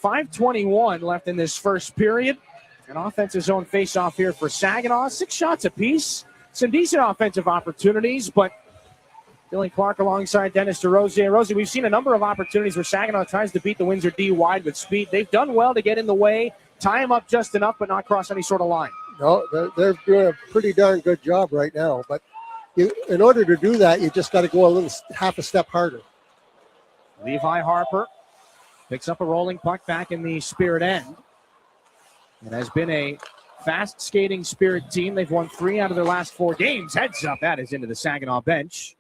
5:21 left in this first period. An offensive zone face-off here for Saginaw. 6 shots apiece. Some decent offensive opportunities, but Dylan Clark alongside Dennis DeRosier. Rosie, we've seen a number of opportunities where Saginaw tries to beat the Windsor D wide with speed. They've done well to get in the way, tie them up just enough, but not cross any sort of line. No, they're doing a pretty darn good job right now, but in order to do that, you just got to go half a step harder. Levi Harper picks up a rolling puck back in the Spirit end. It has been a fast skating Spirit team. They've won 3 out of their last 4 games. Heads up, that is into the Saginaw bench.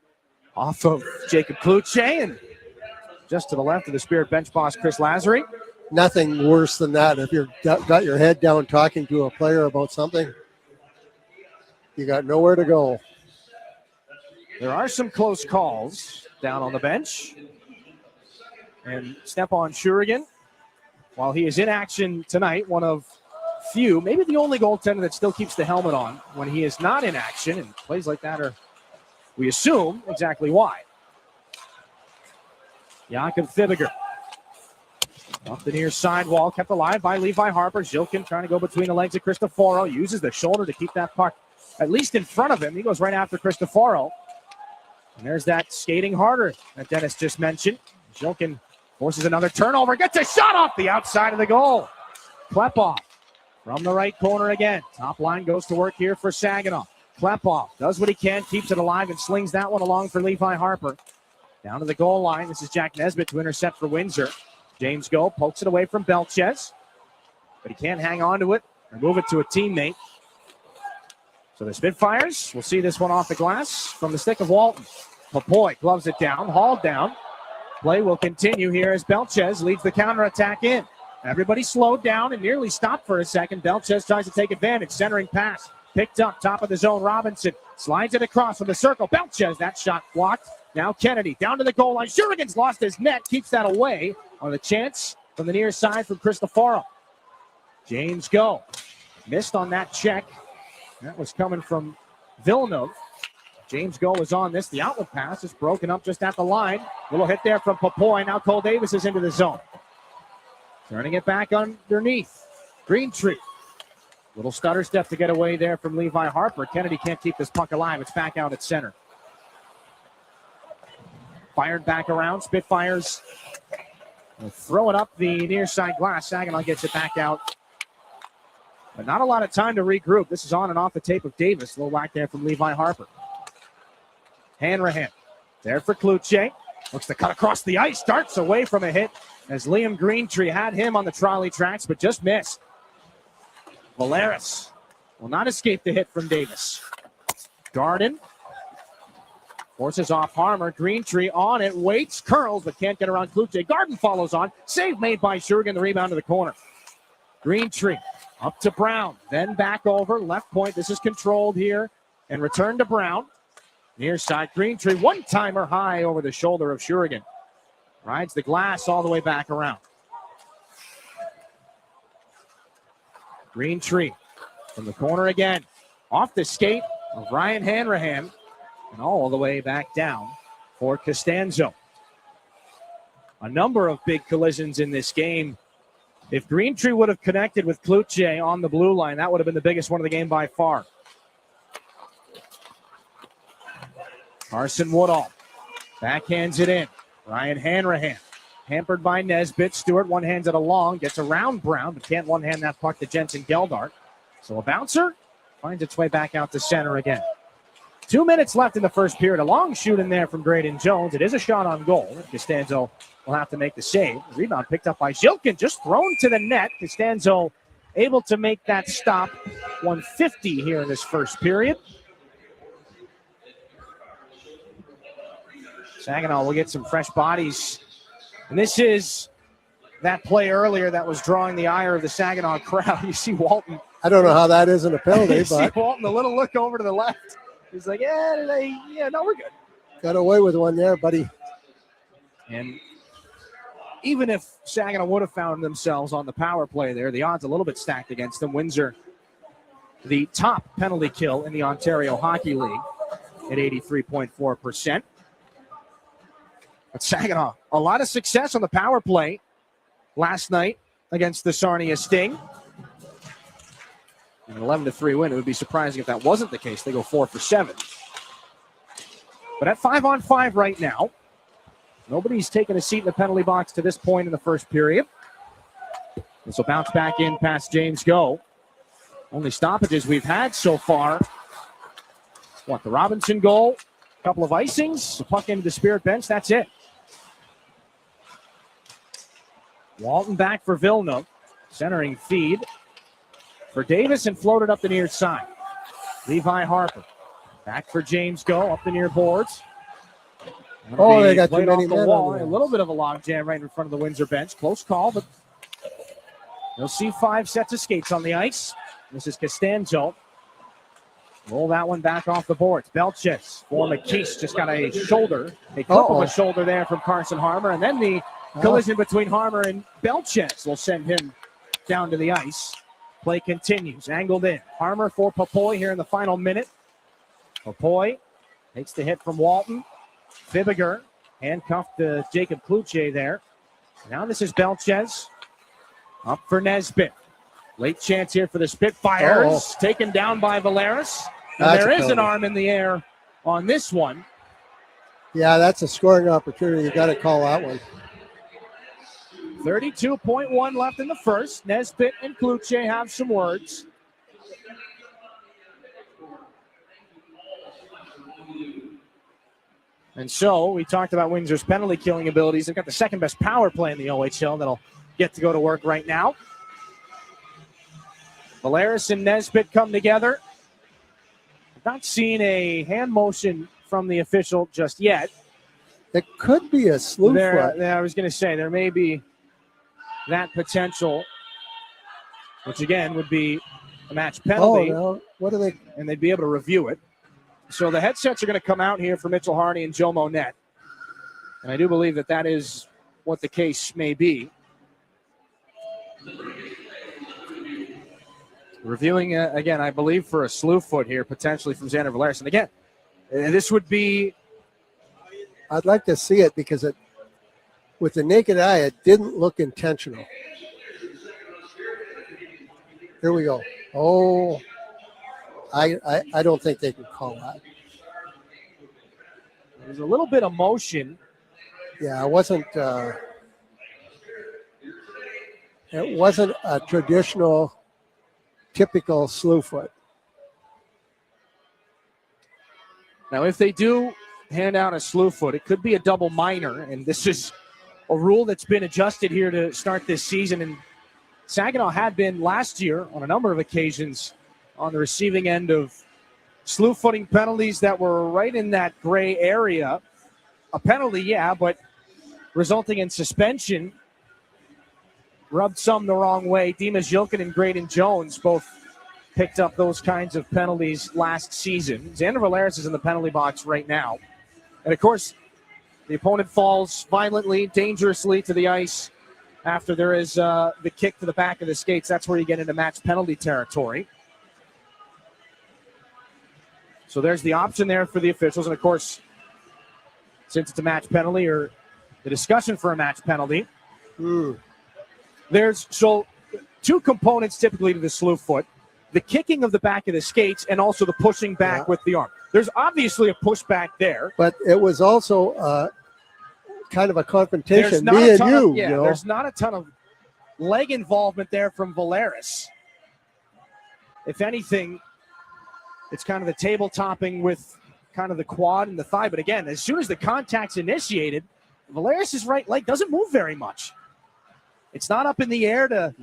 Off of Jacob Kluche, and just to the left of the Spirit bench boss, Chris Lazary. Nothing worse than that. If you've got your head down talking to a player about something, you got nowhere to go. There are some close calls down on the bench. And Stepan Shurigan, while he is in action tonight, one of few, maybe the only goaltender that still keeps the helmet on when he is not in action, and plays like that are, we assume, exactly why. Jakob Fibiger. Off the near sidewall, kept alive by Levi Harper. Zilkin trying to go between the legs of Cristoforo. Uses the shoulder to keep that puck at least in front of him. He goes right after Cristoforo. And there's that skating harder that Dennis just mentioned. Zilkin forces another turnover. Gets a shot off the outside of the goal. Klepov from the right corner again. Top line goes to work here for Saginaw. Klepov does what he can, keeps it alive, and slings that one along for Levi Harper. Down to the goal line. This is Jack Nesbitt to intercept for Windsor. James Go pokes it away from Belchez, but he can't hang on to it or move it to a teammate. So the Spitfires will see this one off the glass from the stick of Walton. Papoy gloves it down, hauled down. Play will continue here as Belchez leads the counterattack in. Everybody slowed down and nearly stopped for a second. Belchez tries to take advantage. Centering pass. Picked up, top of the zone. Robinson slides it across from the circle. Belchez, that shot blocked. Now Kennedy down to the goal line. Shurigan's lost his net. Keeps that away on the chance from the near side from Cristoforo. James Go missed on that check. That was coming from Villeneuve. James Go is on this. The outlet pass is broken up just at the line. Little hit there from Papoy. Now Cole Davis is into the zone. Turning it back underneath. Greentree. Little stutter step to get away there from Levi Harper. Kennedy can't keep this puck alive. It's back out at center. Fired back around. Spitfires will throw it up the near side glass. Saginaw gets it back out. But not a lot of time to regroup. This is on and off the tape of Davis. Little whack there from Levi Harper. Hanrahan there for Cloutier. Looks to cut across the ice. Darts away from a hit as Liam Greentree had him on the trolley tracks, but just missed. Valeris will not escape the hit from Davis. Garden forces off Harmer. Greentree on it. Waits. Curls, but can't get around Cloutier. Garden follows on. Save made by Shurigan. The rebound to the corner. Greentree up to Brown. Then back over. Left point. This is controlled here. And return to Brown. Near side, Greentree, one-timer high over the shoulder of Shurigan. Rides the glass all the way back around. Greentree from the corner again. Off the skate of Ryan Hanrahan. And all the way back down for Costanzo. A number of big collisions in this game. If Greentree would have connected with Cloutier on the blue line, that would have been the biggest one of the game by far. Carson Woodall backhands it in. Ryan Hanrahan hampered by Nesbitt. Stewart one-hands it along, gets around Brown, but can't one-hand that puck to Jensen Geldart. So a bouncer finds its way back out to center again. 2 minutes left in the first period. A long shoot in there from Graydon Jones. It is a shot on goal. Costanzo will have to make the save. Rebound picked up by Zhilkin, just thrown to the net. Costanzo able to make that stop. 150 here in this first period. Saginaw will get some fresh bodies. And this is that play earlier that was drawing the ire of the Saginaw crowd. You see Walton. I don't know how that isn't a penalty, you but see Walton, a little look over to the left. He's like, no, we're good. Got away with one there, buddy. And even if Saginaw would have found themselves on the power play there, the odds a little bit stacked against them. Windsor, the top penalty kill in the Ontario Hockey League at 83.4%. But Saginaw, a lot of success on the power play last night against the Sarnia Sting. An 11-3 win. It would be surprising if that wasn't the case. They go 4 for 7. But at 5-on-5 right now, nobody's taken a seat in the penalty box to this point in the first period. This will bounce back in past James Go. Only stoppages we've had so far. The Robinson goal, a couple of icings, a puck into the Spirit bench, that's it. Walton back for Villeneuve. Centering feed for Davis and floated up the near side. Levi Harper back for James Go up the near boards. Oh, they got too many off the men wall. on there. A little bit of a log jam right in front of the Windsor bench. Close call, but you'll see 5 sets of skates on the ice. This is Costanzo. Roll that one back off the boards. Belches for McKees. Just got a shoulder. A clip of a shoulder there from Carson Harmer. And then the collision between Harmer and Belches will send him down to the ice. Play continues. Angled in. Harmer for Papoy here in the final minute. Papoy takes the hit from Walton. Fibiger handcuffed to Jacob Cloutier there. Now this is Belches. Up for Nesbitt. Late chance here for the Spitfires. Taken down by Valeris. And there is an arm in the air on this one. Yeah, that's a scoring opportunity. You got to call that one. 32.1 left in the first. Nesbitt and Cloutier have some words. And so we talked about Windsor's penalty killing abilities. They've got the second best power play in the OHL that'll get to go to work right now. Valeris and Nesbitt come together. I've not seen a hand motion from the official just yet. It could be a slew foot. I was going to say, there may be that potential, which again would be a match penalty. Oh, no. What are they? And they'd be able to review it. So the headsets are going to come out here for Mitchell Harney and Joe Monette. And I do believe that that is what the case may be. Reviewing, again, I believe for a slew foot here, potentially from Xander Valeris. And again, And this would be. I'd like to see it because with the naked eye, it didn't look intentional. Here we go. Oh, I don't think they can call that. There's a little bit of motion. Yeah, it wasn't a traditional, typical slew foot. Now, if they do hand out a slew foot, it could be a double minor, and this is a rule that's been adjusted here to start this season. And Saginaw had been last year on a number of occasions on the receiving end of slew footing penalties that were right in that gray area. A penalty, yeah, but resulting in suspension. Rubbed some the wrong way. Dimas Yilkin and Graydon Jones both picked up those kinds of penalties last season. Xander Valeris is in the penalty box right now. And, of course, the opponent falls violently, dangerously to the ice after there is the kick to the back of the skates. That's where you get into match penalty territory. So there's the option there for the officials. And, of course, since it's a match penalty or the discussion for a match penalty, there's two components typically to the slew foot. The kicking of the back of the skates and also the pushing back with the arm. There's obviously a pushback there. But it was also kind of a confrontation, me and you. Yeah, you know? There's not a ton of leg involvement there from Valeris. If anything, it's kind of the table topping with kind of the quad and the thigh. But again, as soon as the contact's initiated, Valeris' right leg doesn't move very much. It's not up in the air to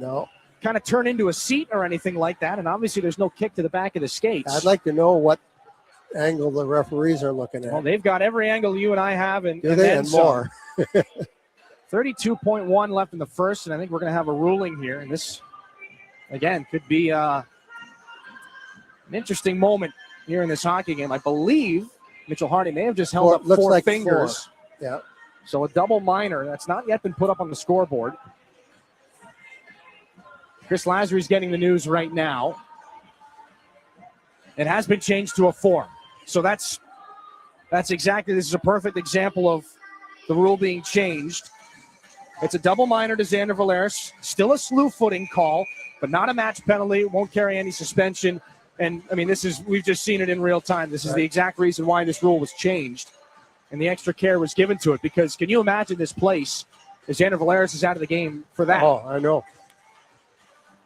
kind of turn into a seat or anything like that. And obviously there's no kick to the back of the skates. I'd like to know what angle the referees are looking at. Well, they've got every angle you and I have. And more. 32.1 left in the first, and I think we're going to have a ruling here. And this, again, could be an interesting moment here in this hockey game. I believe Mitchell Hardy may have just held up four fingers. Yeah. So a double minor. That's not yet been put up on the scoreboard. Chris Lazary's getting the news right now. It has been changed to a 4. So that's exactly, this is a perfect example of the rule being changed. It's a double minor to Xander Valeris. Still a slew footing call, but not a match penalty. It won't carry any suspension. And, I mean, we've just seen it in real time. This is the exact reason why this rule was changed. And the extra care was given to it. Because can you imagine this place if Xander Valeris is out of the game for that? Oh, I know.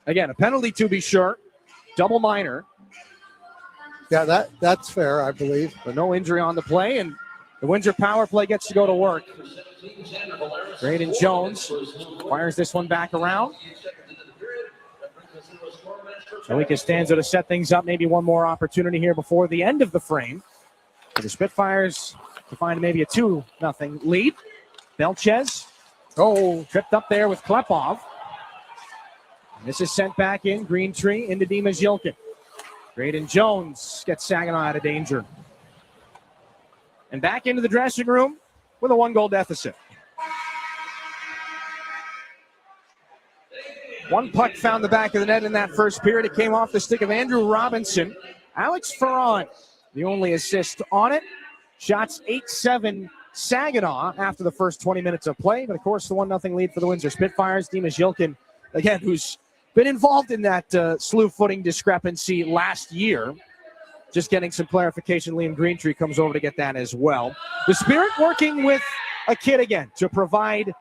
Again, a penalty to be sure. Double minor. Yeah, that's fair, I believe. But no injury on the play, and the Windsor power play gets to go to work. Graydon Jones fires this one back around. Joey Costanzo to set things up. Maybe one more opportunity here before the end of the frame. For the Spitfires to find maybe a 2-0 lead. Belchez. Tripped up there with Klepov. This is sent back in. Green Tree into Dimas Yilkin. Graydon Jones gets Saginaw out of danger. And back into the dressing room with a 1-goal deficit. One puck found the back of the net in that first period. It came off the stick of Andrew Robinson. Alex Ferron, the only assist on it. Shots 8-7 Saginaw after the first 20 minutes of play. But, of course, the 1-0 lead for the Windosr Spitfires. Dimas Yilkin, again, who's been involved in that slew footing discrepancy last year. Just getting some clarification. Liam Greentree comes over to get that as well. The Spirit working with a kid again to provide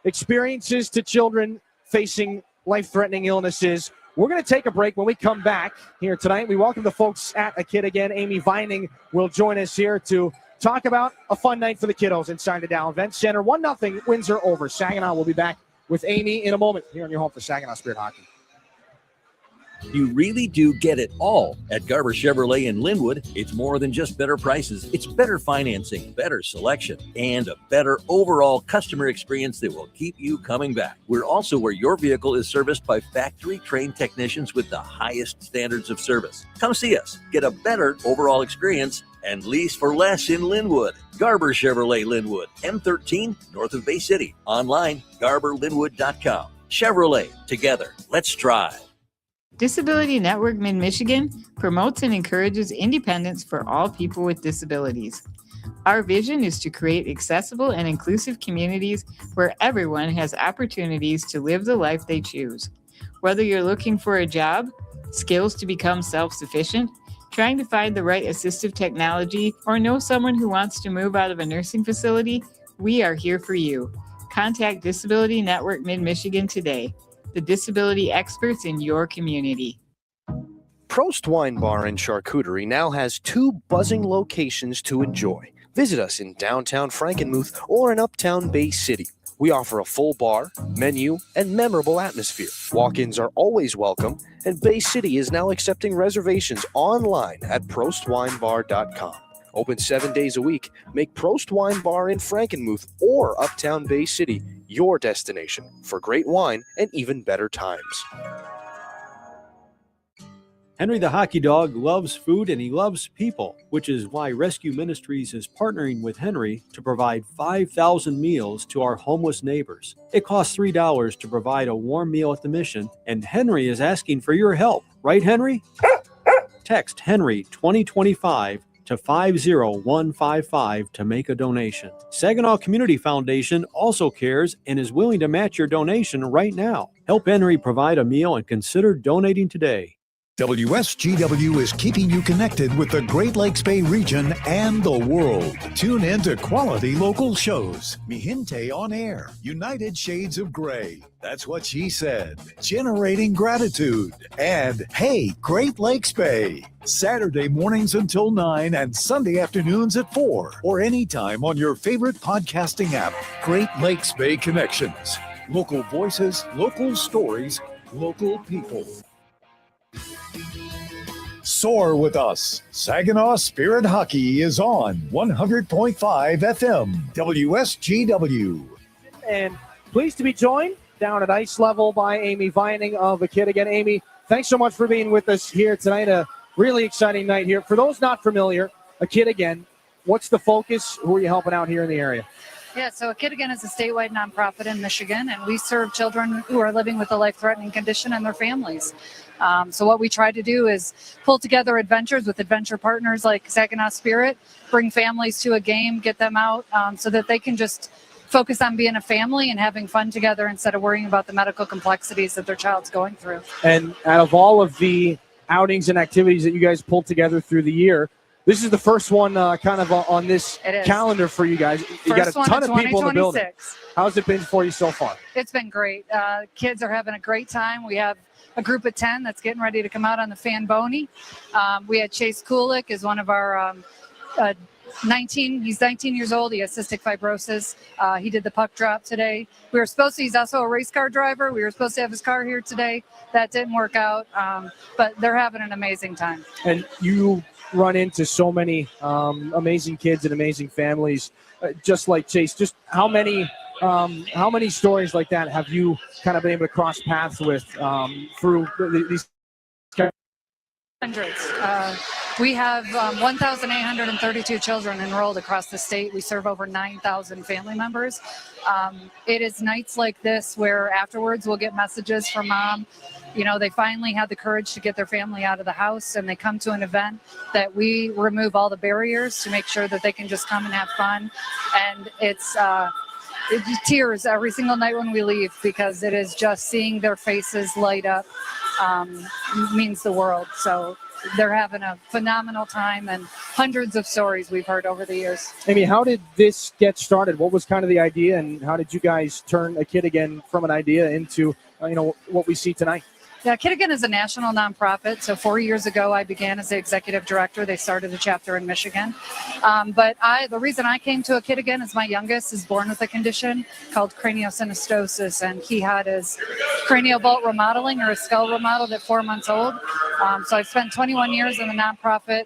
experiences to children facing life-threatening illnesses. We're going to take a break. When we come back here tonight, we welcome the folks at A Kid Again. Amy Vining will join us here to talk about a fun night for the kiddos inside the Dow Event Center. 1-0 Windsor over Saginaw. We'll be back with Amy in a moment here on your home for Saginaw Spirit Hockey. You really do get it all at Garber Chevrolet in Linwood. It's more than just better prices. It's better financing, better selection, and a better overall customer experience that will keep you coming back. We're also where your vehicle is serviced by factory-trained technicians with the highest standards of service. Come see us. Get a better overall experience and lease for less in Linwood. Garber Chevrolet Linwood, M13, north of Bay City. Online, garberlinwood.com. Chevrolet, together. Let's drive. Disability Network Mid-Michigan promotes and encourages independence for all people with disabilities. Our vision is to create accessible and inclusive communities where everyone has opportunities to live the life they choose. Whether you're looking for a job, skills to become self-sufficient, trying to find the right assistive technology, or know someone who wants to move out of a nursing facility, we are here for you. Contact Disability Network Mid-Michigan today, the disability experts in your community. Prost Wine Bar and Charcuterie now has 2 buzzing locations to enjoy. Visit us in downtown Frankenmuth or in uptown Bay City. We offer a full bar, menu, and memorable atmosphere. Walk-ins are always welcome, and Bay City is now accepting reservations online at prostwinebar.com. Open 7 days a week. Make Prost Wine Bar in Frankenmuth or uptown Bay City your destination for great wine and even better times. Henry the Hockey Dog loves food and he loves people, which is why Rescue Ministries is partnering with Henry to provide 5,000 meals to our homeless neighbors. It costs $3 to provide a warm meal at the mission, and Henry is asking for your help. Right, Henry? Text Henry 2025 to 50155 to make a donation. Saginaw Community Foundation also cares and is willing to match your donation right now. Help Henry provide a meal and consider donating today. WSGW is keeping you connected with the Great Lakes Bay region and the world. Tune in to quality local shows. Mihinte on Air, United Shades of Gray, That's What She Said, Generating Gratitude, and Hey, Great Lakes Bay. Saturday mornings until 9 and Sunday afternoons at 4, or anytime on your favorite podcasting app. Great Lakes Bay Connections. Local voices, local stories, local people. Soar with us. Saginaw Spirit Hockey is on 100.5 FM, WSGW. And pleased to be joined down at ice level by Amy Vining of A Kid Again. Amy, thanks so much for being with us here tonight. A really exciting night here. For those not familiar, A Kid Again, what's the focus? Who are you helping out here in the area? Yeah, so A Kid Again is a statewide nonprofit in Michigan, and we serve children who are living with a life-threatening condition and their families. So what we try to do is pull together adventures with adventure partners like Saginaw Spirit, bring families to a game, get them out so that they can just focus on being a family and having fun together instead of worrying about the medical complexities that their child's going through. And out of all of the outings and activities that you guys pulled together through the year, this is the first one kind of on this calendar for you guys. You got a ton of people in the building. How's it been for you so far? It's been great. Kids are having a great time. We have a group of 10 that's getting ready to come out on the Fanboni. We had Chase Kulik is one of our 19. He's 19 years old. He has cystic fibrosis. He did the puck drop today. He's also a race car driver. We were supposed to have his car here today. That didn't work out, but they're having an amazing time. And you run into so many amazing kids and amazing families, just like Chase. Just how many stories like that have you kind of been able to cross paths with through these? Hundreds. We have 1,832 children enrolled across the state. We serve over 9,000 family members. It is nights like this where afterwards we'll get messages from mom. You know, they finally had the courage to get their family out of the house, and they come to an event that we remove all the barriers to make sure that they can just come and have fun. And it's tears every single night when we leave, because it is just seeing their faces light up means the world. So they're having a phenomenal time, and hundreds of stories we've heard over the years. Amy, how did this get started? What was kind of the idea, and how did you guys turn A Kid Again from an idea into what we see tonight? Yeah, Kid Again is a national nonprofit. So 4 years ago, I began as the executive director. They started a chapter in Michigan. But the reason I came to A Kid Again is my youngest is born with a condition called craniosynostosis, and he had his cranial vault remodeling, or his skull remodeled at 4 months old. So I've spent 21 years in the nonprofit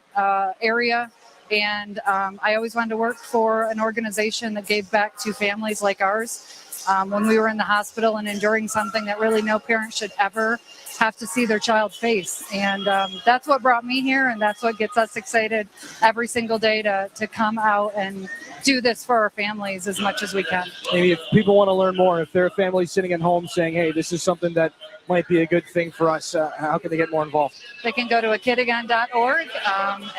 area. And I always wanted to work for an organization that gave back to families like ours. When we were in the hospital and enduring something that really no parent should ever have to see their child face. And that's what brought me here, and that's what gets us excited every single day to come out and do this for our families as much as we can. Maybe if people want to learn more, if there are families sitting at home saying, hey, this is something that might be a good thing for us. How can they get more involved? They can go to akidagain.org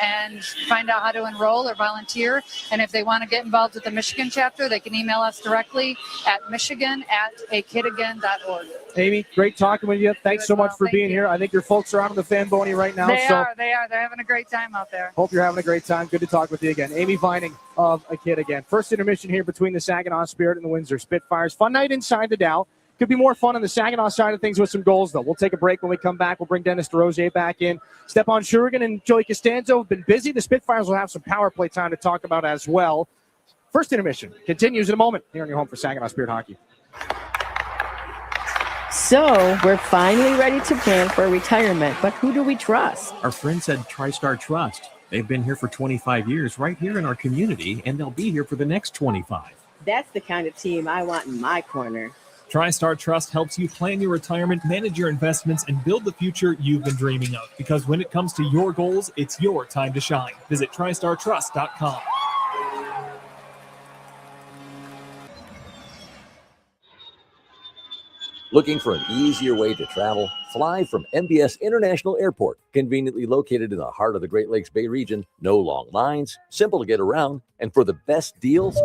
and find out how to enroll or volunteer. And if they want to get involved with the Michigan chapter, they can email us directly at michigan@akidagain.org. Amy, great talking with you. Thanks so much for being here. I think your folks are out on the Fanboni right now. They are. They're having a great time out there. Hope you're having a great time. Good to talk with you again. Amy Vining of A Kid Again. First intermission here between the Saginaw Spirit and the Windosr Spitfires. Fun night inside the Dow. Could be more fun on the Saginaw side of things with some goals, though. We'll take a break. When we come back, we'll bring Dennis DeRosier back in. Stepan Shurigan and Joey Costanzo have been busy. The Spitfires will have some power play time to talk about as well. First intermission continues in a moment here on your home for Saginaw Spirit Hockey. So, we're finally ready to plan for retirement, but who do we trust? Our friends said TriStar Trust. They've been here for 25 years right here in our community, and they'll be here for the next 25. That's the kind of team I want in my corner. TriStar Trust helps you plan your retirement, manage your investments, and build the future you've been dreaming of. Because when it comes to your goals, it's your time to shine. Visit TriStarTrust.com. Looking for an easier way to travel? Fly from MBS International Airport, conveniently located in the heart of the Great Lakes Bay region. No long lines, simple to get around, and for the best deals,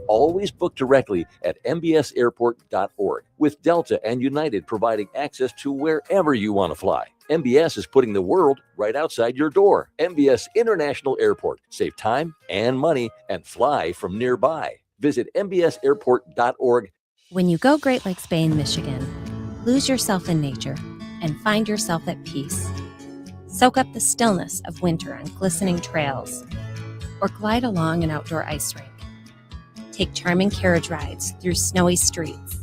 always book directly at mbsairport.org, with Delta and United providing access to wherever you want to fly. MBS is putting the world right outside your door. MBS International Airport. Save time and money and fly from nearby. Visit mbsairport.org. When you go Great Lakes Bay in Michigan, lose yourself in nature and find yourself at peace. Soak up the stillness of winter on glistening trails, or glide along an outdoor ice rink. Take charming carriage rides through snowy streets.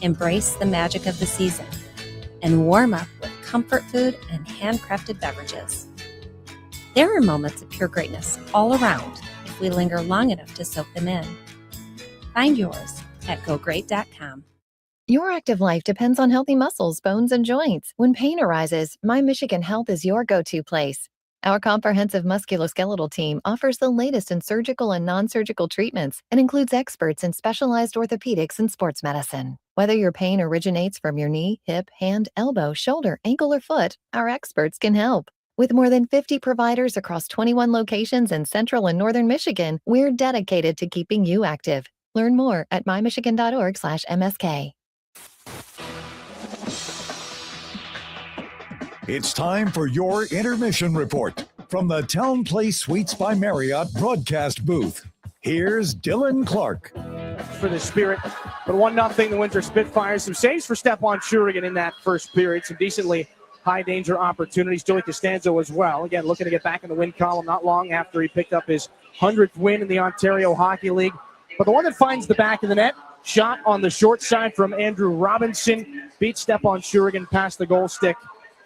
Embrace the magic of the season and warm up with comfort food and handcrafted beverages. There are moments of pure greatness all around if we linger long enough to soak them in. Find yours at gogreat.com. Your active life depends on healthy muscles, bones, and joints. When pain arises, My Michigan Health is your go-to place. Our comprehensive musculoskeletal team offers the latest in surgical and non-surgical treatments and includes experts in specialized orthopedics and sports medicine. Whether your pain originates from your knee, hip, hand, elbow, shoulder, ankle, or foot, our experts can help. With more than 50 providers across 21 locations in central and northern Michigan, we're dedicated to keeping you active. Learn more at mymichigan.org/MSK. It's time for your intermission report from the Town Place Suites by Marriott broadcast booth. Here's Dylan Clark. For the Spirit, but 1-0 the Windosr Spitfires. Some saves for Stepan Shurigan in that first period. Some decently high-danger opportunities. Joey Costanzo as well. Again, looking to get back in the win column not long after he picked up his 100th win in the Ontario Hockey League. But the one that finds the back of the net, shot on the short side from Andrew Robinson, beats Stepan Shurigan past the goal stick,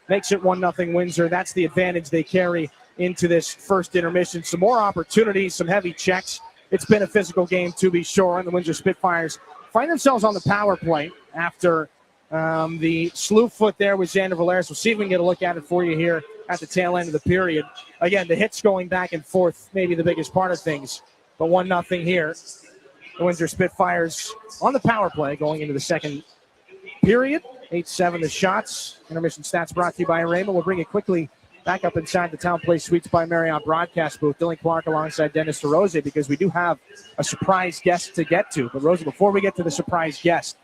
makes it 1-0 Windosr. That's the advantage they carry into this first intermission. Some more opportunities, some heavy checks. It's been a physical game to be sure, and the Windosr Spitfires find themselves on the power play after the slew foot there with Xander Valeris. We'll see if we can get a look at it for you here at the tail end of the period. Again, the hits going back and forth, maybe the biggest part of things, but 1-0 here. The Windosr Spitfires on the power play going into the second period. 8-7 the shots. Intermission stats brought to you by Raymond. We'll bring it quickly back up inside the Town Place Suites by Marriott broadcast booth. Dylan Clark alongside Dennis DeRosier, because we do have a surprise guest to get to. But Rosa, before we get to the surprise guest,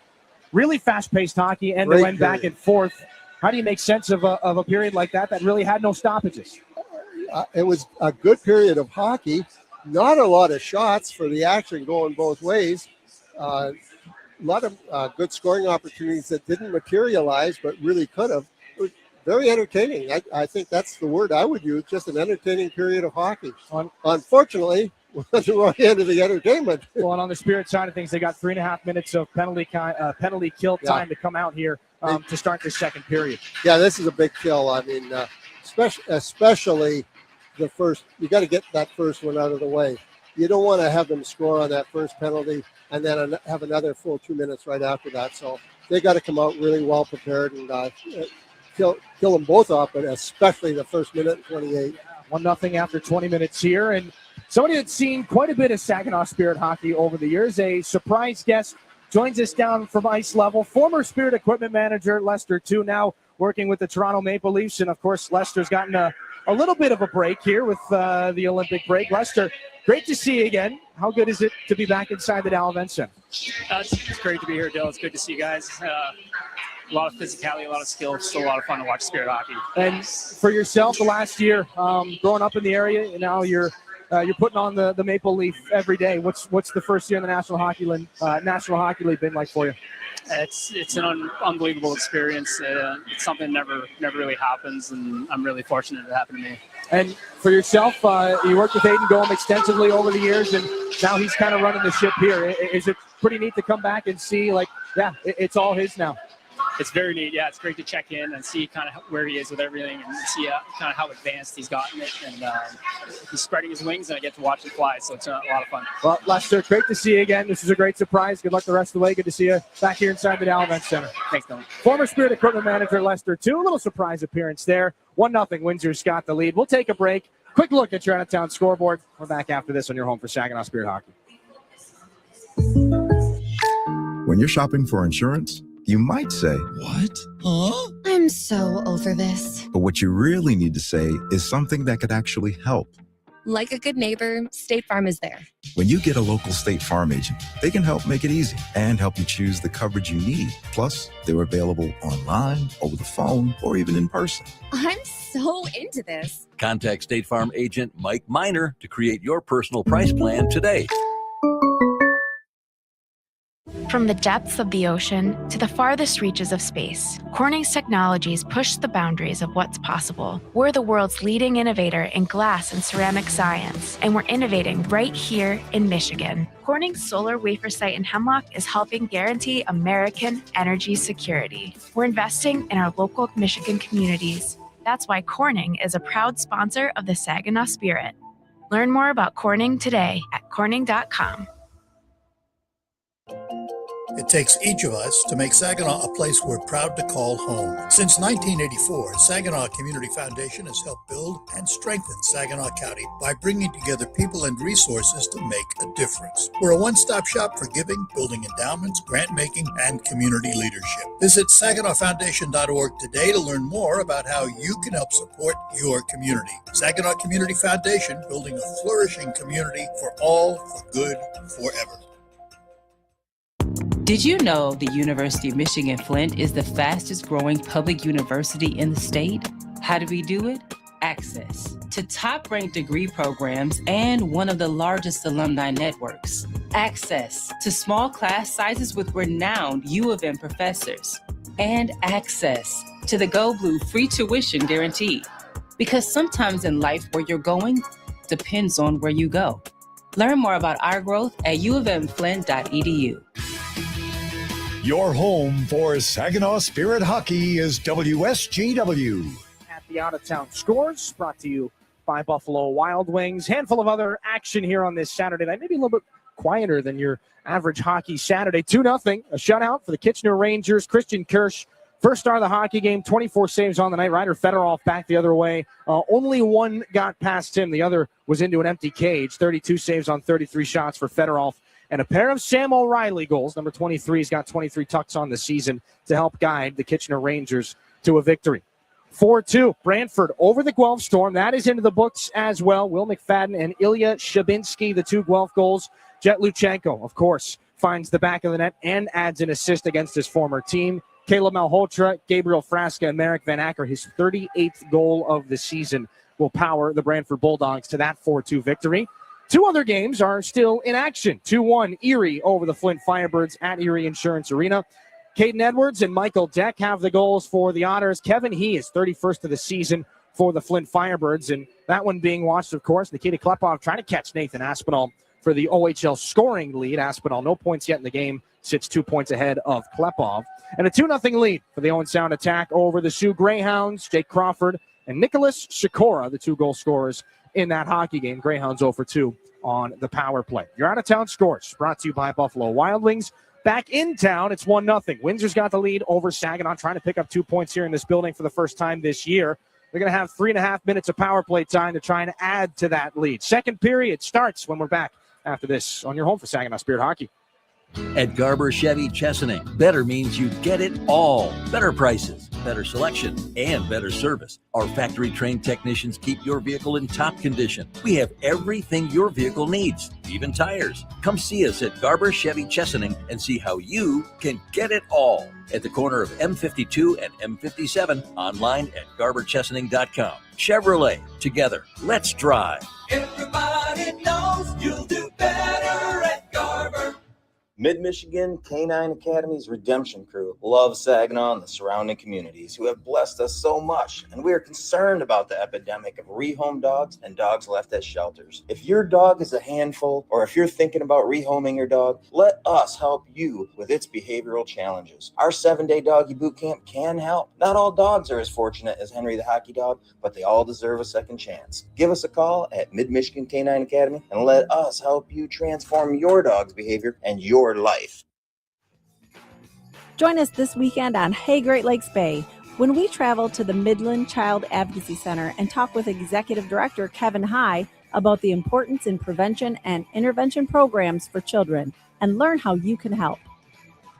really fast-paced hockey, end-to-end back and forth. How do you make sense of a period like that really had no stoppages? It was a good period of hockey. Not a lot of shots for the action going both ways. A lot of good scoring opportunities that didn't materialize, but really could have. It was very entertaining. I think that's the word I would use, just an entertaining period of hockey. Unfortunately, we're at the wrong end of the entertainment. Well, and on the Spirit side of things, they got 3.5 minutes of penalty kill time to come out here to start the second period. Yeah, this is a big kill. I mean, especially the first. You got to get that first one out of the way. You don't want to have them score on that first penalty and then have another full 2 minutes right after that. So they got to come out really well prepared and kill them both off, but especially the first minute and 28. 1-0 after 20 minutes here. And somebody that's seen quite a bit of Saginaw Spirit hockey over the years, a surprise guest joins us down from ice level. Former Spirit equipment manager Lester too, now working with the Toronto Maple Leafs. And, of course, Lester's gotten a little bit of a break here with the Olympic break. Lester, great to see you again. How good is it to be back inside the Dow Event Center? It's great to be here, Dill. It's good to see you guys. A lot of physicality, a lot of skill. It's still a lot of fun to watch Spirit hockey. And for yourself, the last year, growing up in the area, and now you're putting on the Maple Leaf every day. What's the first year in the National Hockey League been like for you? It's an unbelievable experience. It's something that never really happens, and I'm really fortunate it happened to me. And for yourself, you worked with Aiden Gomes extensively over the years, and now he's kind of running the ship here. Is it pretty neat to come back and see, it's all his now? It's very neat. Yeah, it's great to check in and see kind of where he is with everything and see kind of how advanced he's gotten it. And he's spreading his wings, and I get to watch him fly, so it's a lot of fun. Well, Lester, great to see you again. This is a great surprise. Good luck the rest of the way. Good to see you back here inside the Dow Event Center. Thanks, Dylan. Former Spirit equipment manager Lester too. A little surprise appearance there. 1-0. Windsor's got the lead. We'll take a break. Quick look at your out-of-town scoreboard. We're back after this on your home for Saginaw Spirit Hockey. When you're shopping for insurance, you might say, "What? Huh?" I'm so over this. But what you really need to say is something that could actually help. Like a good neighbor, State Farm is there. When you get a local State Farm agent, they can help make it easy and help you choose the coverage you need. Plus, they're available online, over the phone, or even in person. I'm so into this. Contact State Farm agent Mike Miner to create your personal price plan today. From the depths of the ocean to the farthest reaches of space, Corning's technologies push the boundaries of what's possible. We're the world's leading innovator in glass and ceramic science, and we're innovating right here in Michigan. Corning's solar wafer site in Hemlock is helping guarantee American energy security. We're investing in our local Michigan communities. That's why Corning is a proud sponsor of the Saginaw Spirit. Learn more about Corning today at corning.com. It takes each of us to make Saginaw a place we're proud to call home. Since 1984, Saginaw Community Foundation has helped build and strengthen Saginaw County by bringing together people and resources to make a difference. We're a one-stop shop for giving, building endowments, grant-making, and community leadership. Visit SaginawFoundation.org today to learn more about how you can help support your community. Saginaw Community Foundation, building a flourishing community for all, for good, forever. Did you know the University of Michigan Flint is the fastest growing public university in the state? How do we do it? Access to top-ranked degree programs and one of the largest alumni networks. Access to small class sizes with renowned U of M professors. And access to the Go Blue free tuition guarantee. Because sometimes in life where you're going depends on where you go. Learn more about our growth at uofmflint.edu. Your home for Saginaw Spirit Hockey is WSGW. At the out-of-town scores, brought to you by Buffalo Wild Wings. Handful of other action here on this Saturday night. Maybe a little bit quieter than your average hockey Saturday. 2-0, a shutout for the Kitchener Rangers. Christian Kirsch, first star of the hockey game, 24 saves on the night. Ryder Fedorov back the other way. Only one got past him. The other was into an empty cage. 32 saves on 33 shots for Fedorov. And a pair of Sam O'Reilly goals. Number 23's got 23 tucks on the season to help guide the Kitchener Rangers to a victory. 4-2, Brantford over the Guelph Storm. That is into the books as well. Will McFadden and Ilya Shabinsky, the two Guelph goals. Jet Luchenko, of course, finds the back of the net and adds an assist against his former team. Caleb Malhotra, Gabriel Frasca, and Marek Van Acker, his 38th goal of the season, will power the Brantford Bulldogs to that 4-2 victory. Two other games are still in action. 2-1, Erie over the Flint Firebirds at Erie Insurance Arena. Caden Edwards and Michael Deck have the goals for the Otters. Kevin He is 31st of the season for the Flint Firebirds. And that one being watched, of course, Nikita Klepov trying to catch Nathan Aspinall for the OHL scoring lead. Aspinall, no points yet in the game, sits 2 points ahead of Klepov. And a 2-0 lead for the Owen Sound attack over the Sioux Greyhounds. Jake Crawford and Nicholas Shikora, the two goal scorers in that hockey game. Greyhounds 0-2 on the power play. Your out-of-town scores brought to you by Buffalo Wild Wings. Back in town, it's 1-0. Windsor's got the lead over Saginaw, trying to pick up 2 points here in this building for the first time this year. They're going to have 3.5 minutes of power play time to try and add to that lead. Second period starts when we're back after this on your home for Saginaw Spirit Hockey. At Garber Chevy Chesaning, better means you get it all. Better prices, better selection, and better service. Our factory-trained technicians keep your vehicle in top condition. We have everything your vehicle needs, even tires. Come see us at Garber Chevy Chesaning and see how you can get it all. At the corner of M52 and M57, online at garberchesaning.com. Chevrolet, together, let's drive. Everybody knows you'll do better at Garber. Mid-Michigan Canine Academy's Redemption Crew loves Saginaw and the surrounding communities who have blessed us so much, and we are concerned about the epidemic of rehome dogs and dogs left at shelters. If your dog is a handful, or if you're thinking about rehoming your dog, let us help you with its behavioral challenges. Our 7-day doggy boot camp can help. Not all dogs are as fortunate as Henry the Hockey Dog, but they all deserve a second chance. Give us a call at Mid-Michigan Canine Academy and let us help you transform your dog's behavior and your life. Join us this weekend on Hey Great Lakes Bay when we travel to the Midland Child Advocacy Center and talk with Executive Director Kevin High about the importance in prevention and intervention programs for children and learn how you can help.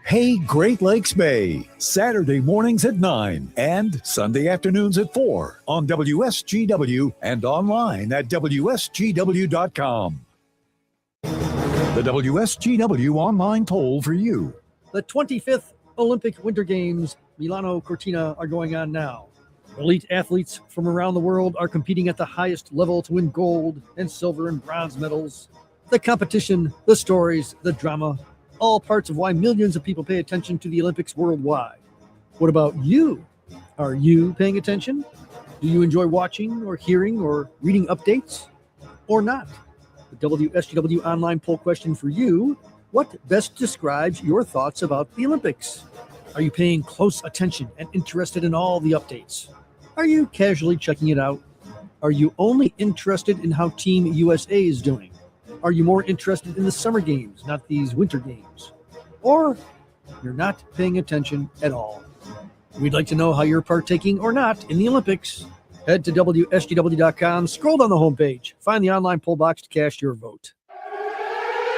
Hey Great Lakes Bay, Saturday mornings at 9 and Sunday afternoons at 4 on WSGW and online at WSGW.com. The WSGW online poll for you. The 25th Olympic Winter Games, Milano Cortina, are going on now. Elite athletes from around the world are competing at the highest level to win gold and silver and bronze medals. The competition, the stories, the drama, all parts of why millions of people pay attention to the Olympics worldwide. What about you? Are you paying attention? Do you enjoy watching or hearing or reading updates? Or not? The WSGW online poll question for you: what best describes your thoughts about the Olympics? Are you paying close attention and interested in all the updates? Are you casually checking it out? Are you only interested in how Team USA is doing? Are you more interested in the summer games, not these winter games? Or you're not paying attention at all? We'd like to know how you're partaking or not in the Olympics. Head to WSGW.com, scroll down the homepage, find the online poll box to cast your vote.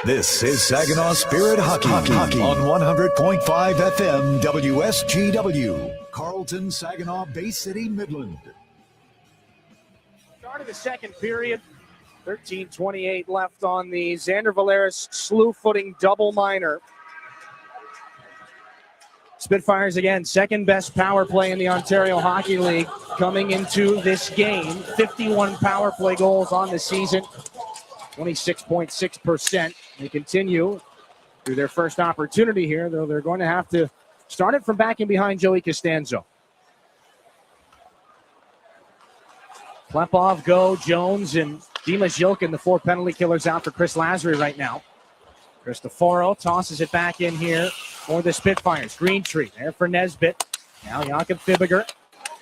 This is Saginaw Spirit Hockey on 100.5 FM WSGW. Carlton, Saginaw, Bay City, Midland. Start of the second period. 13:28 left on the Xander Valeris slew footing double minor. Spitfires again, second best power play in the Ontario Hockey League coming into this game. 51 power play goals on the season, 26.6%. They continue through their first opportunity here, though they're going to have to start it from back in behind Joey Costanzo. Klepov, Go, Jones, and Dimas Yilkin, the 4 penalty killers, out for Chris Lazary right now. Cristoforo tosses it back in here for the Spitfires. Greentree there for Nesbitt. Now Jakob Fibiger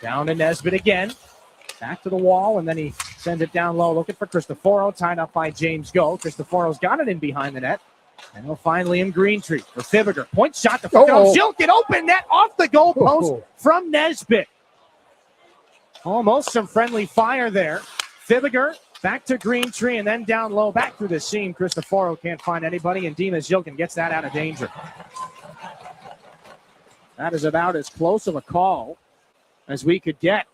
down to Nesbitt again. Back to the wall, and then he sends it down low, looking for Cristoforo, tied up by James Go. Cristoforo's got it in behind the net. And he'll find Liam Greentree for Fibiger. Point shot to Yilkin, open net off the goal post from Nesbitt. Almost some friendly fire there. Fibiger back to Greentree and then down low, back through the seam. Cristoforo can't find anybody, and Dimas Yilkin gets that out of danger. That is about as close of a call as we could get.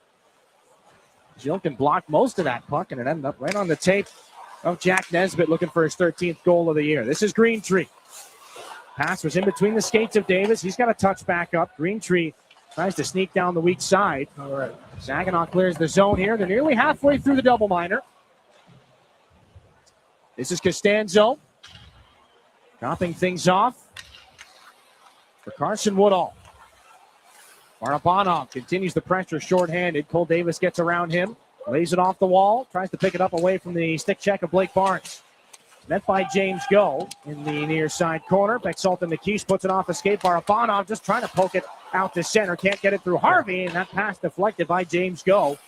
Yilkin blocked most of that puck, and it ended up right on the tape of Jack Nesbitt looking for his 13th goal of the year. This is Greentree. Pass was in between the skates of Davis. He's got a touch back up. Greentree tries to sneak down the weak side. All right. Saginaw clears the zone here. They're nearly halfway through the double minor. This is Costanzo. Dropping things off for Carson Woodall. Barabanov continues the pressure shorthanded. Cole Davis gets around him. Lays it off the wall. Tries to pick it up away from the stick check of Blake Barnes. Met by James Go in the near side corner. Bexalta McKees puts it off escape. Barabanov just trying to poke it out to center. Can't get it through Harvey, and that pass deflected by James Go.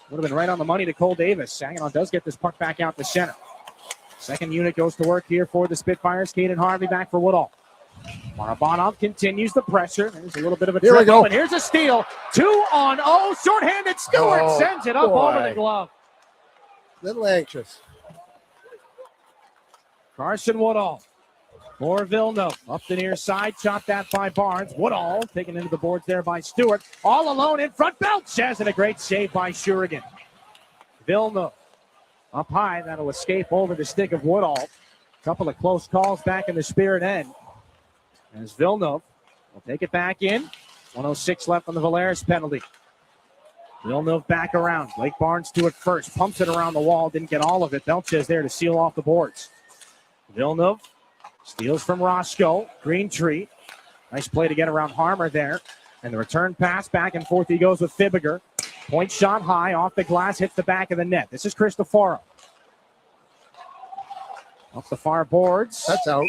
Would have been right on the money to Cole Davis. Saginaw does get this puck back out to center. Second unit goes to work here for the Spitfires. Caden Harvey back for Woodall. Barabanov continues the pressure. There's a little bit of a trip up, and here's a steal. 2-on-0. Shorthanded Stewart sends it up over the glove. Little anxious. Carson Woodall For Villeneuve, up the near side, chopped that by Barnes. Woodall taken into the boards there by Stewart. All alone in front, Belches, and a great save by Shurigan. Villeneuve up high, that'll escape over the stick of Woodall. Couple of close calls back in the Spirit end. As Villeneuve will take it back in. 1:06 left on the Valeris penalty. Villeneuve back around. Blake Barnes to it first. Pumps it around the wall. Didn't get all of it. Belches there to seal off the boards. Villeneuve steals from Roscoe. Greentree. Nice play to get around Harmer there. And the return pass back and forth he goes with Fibiger. Point shot high off the glass. Hits the back of the net. This is Cristoforo. Up the far boards. That's out.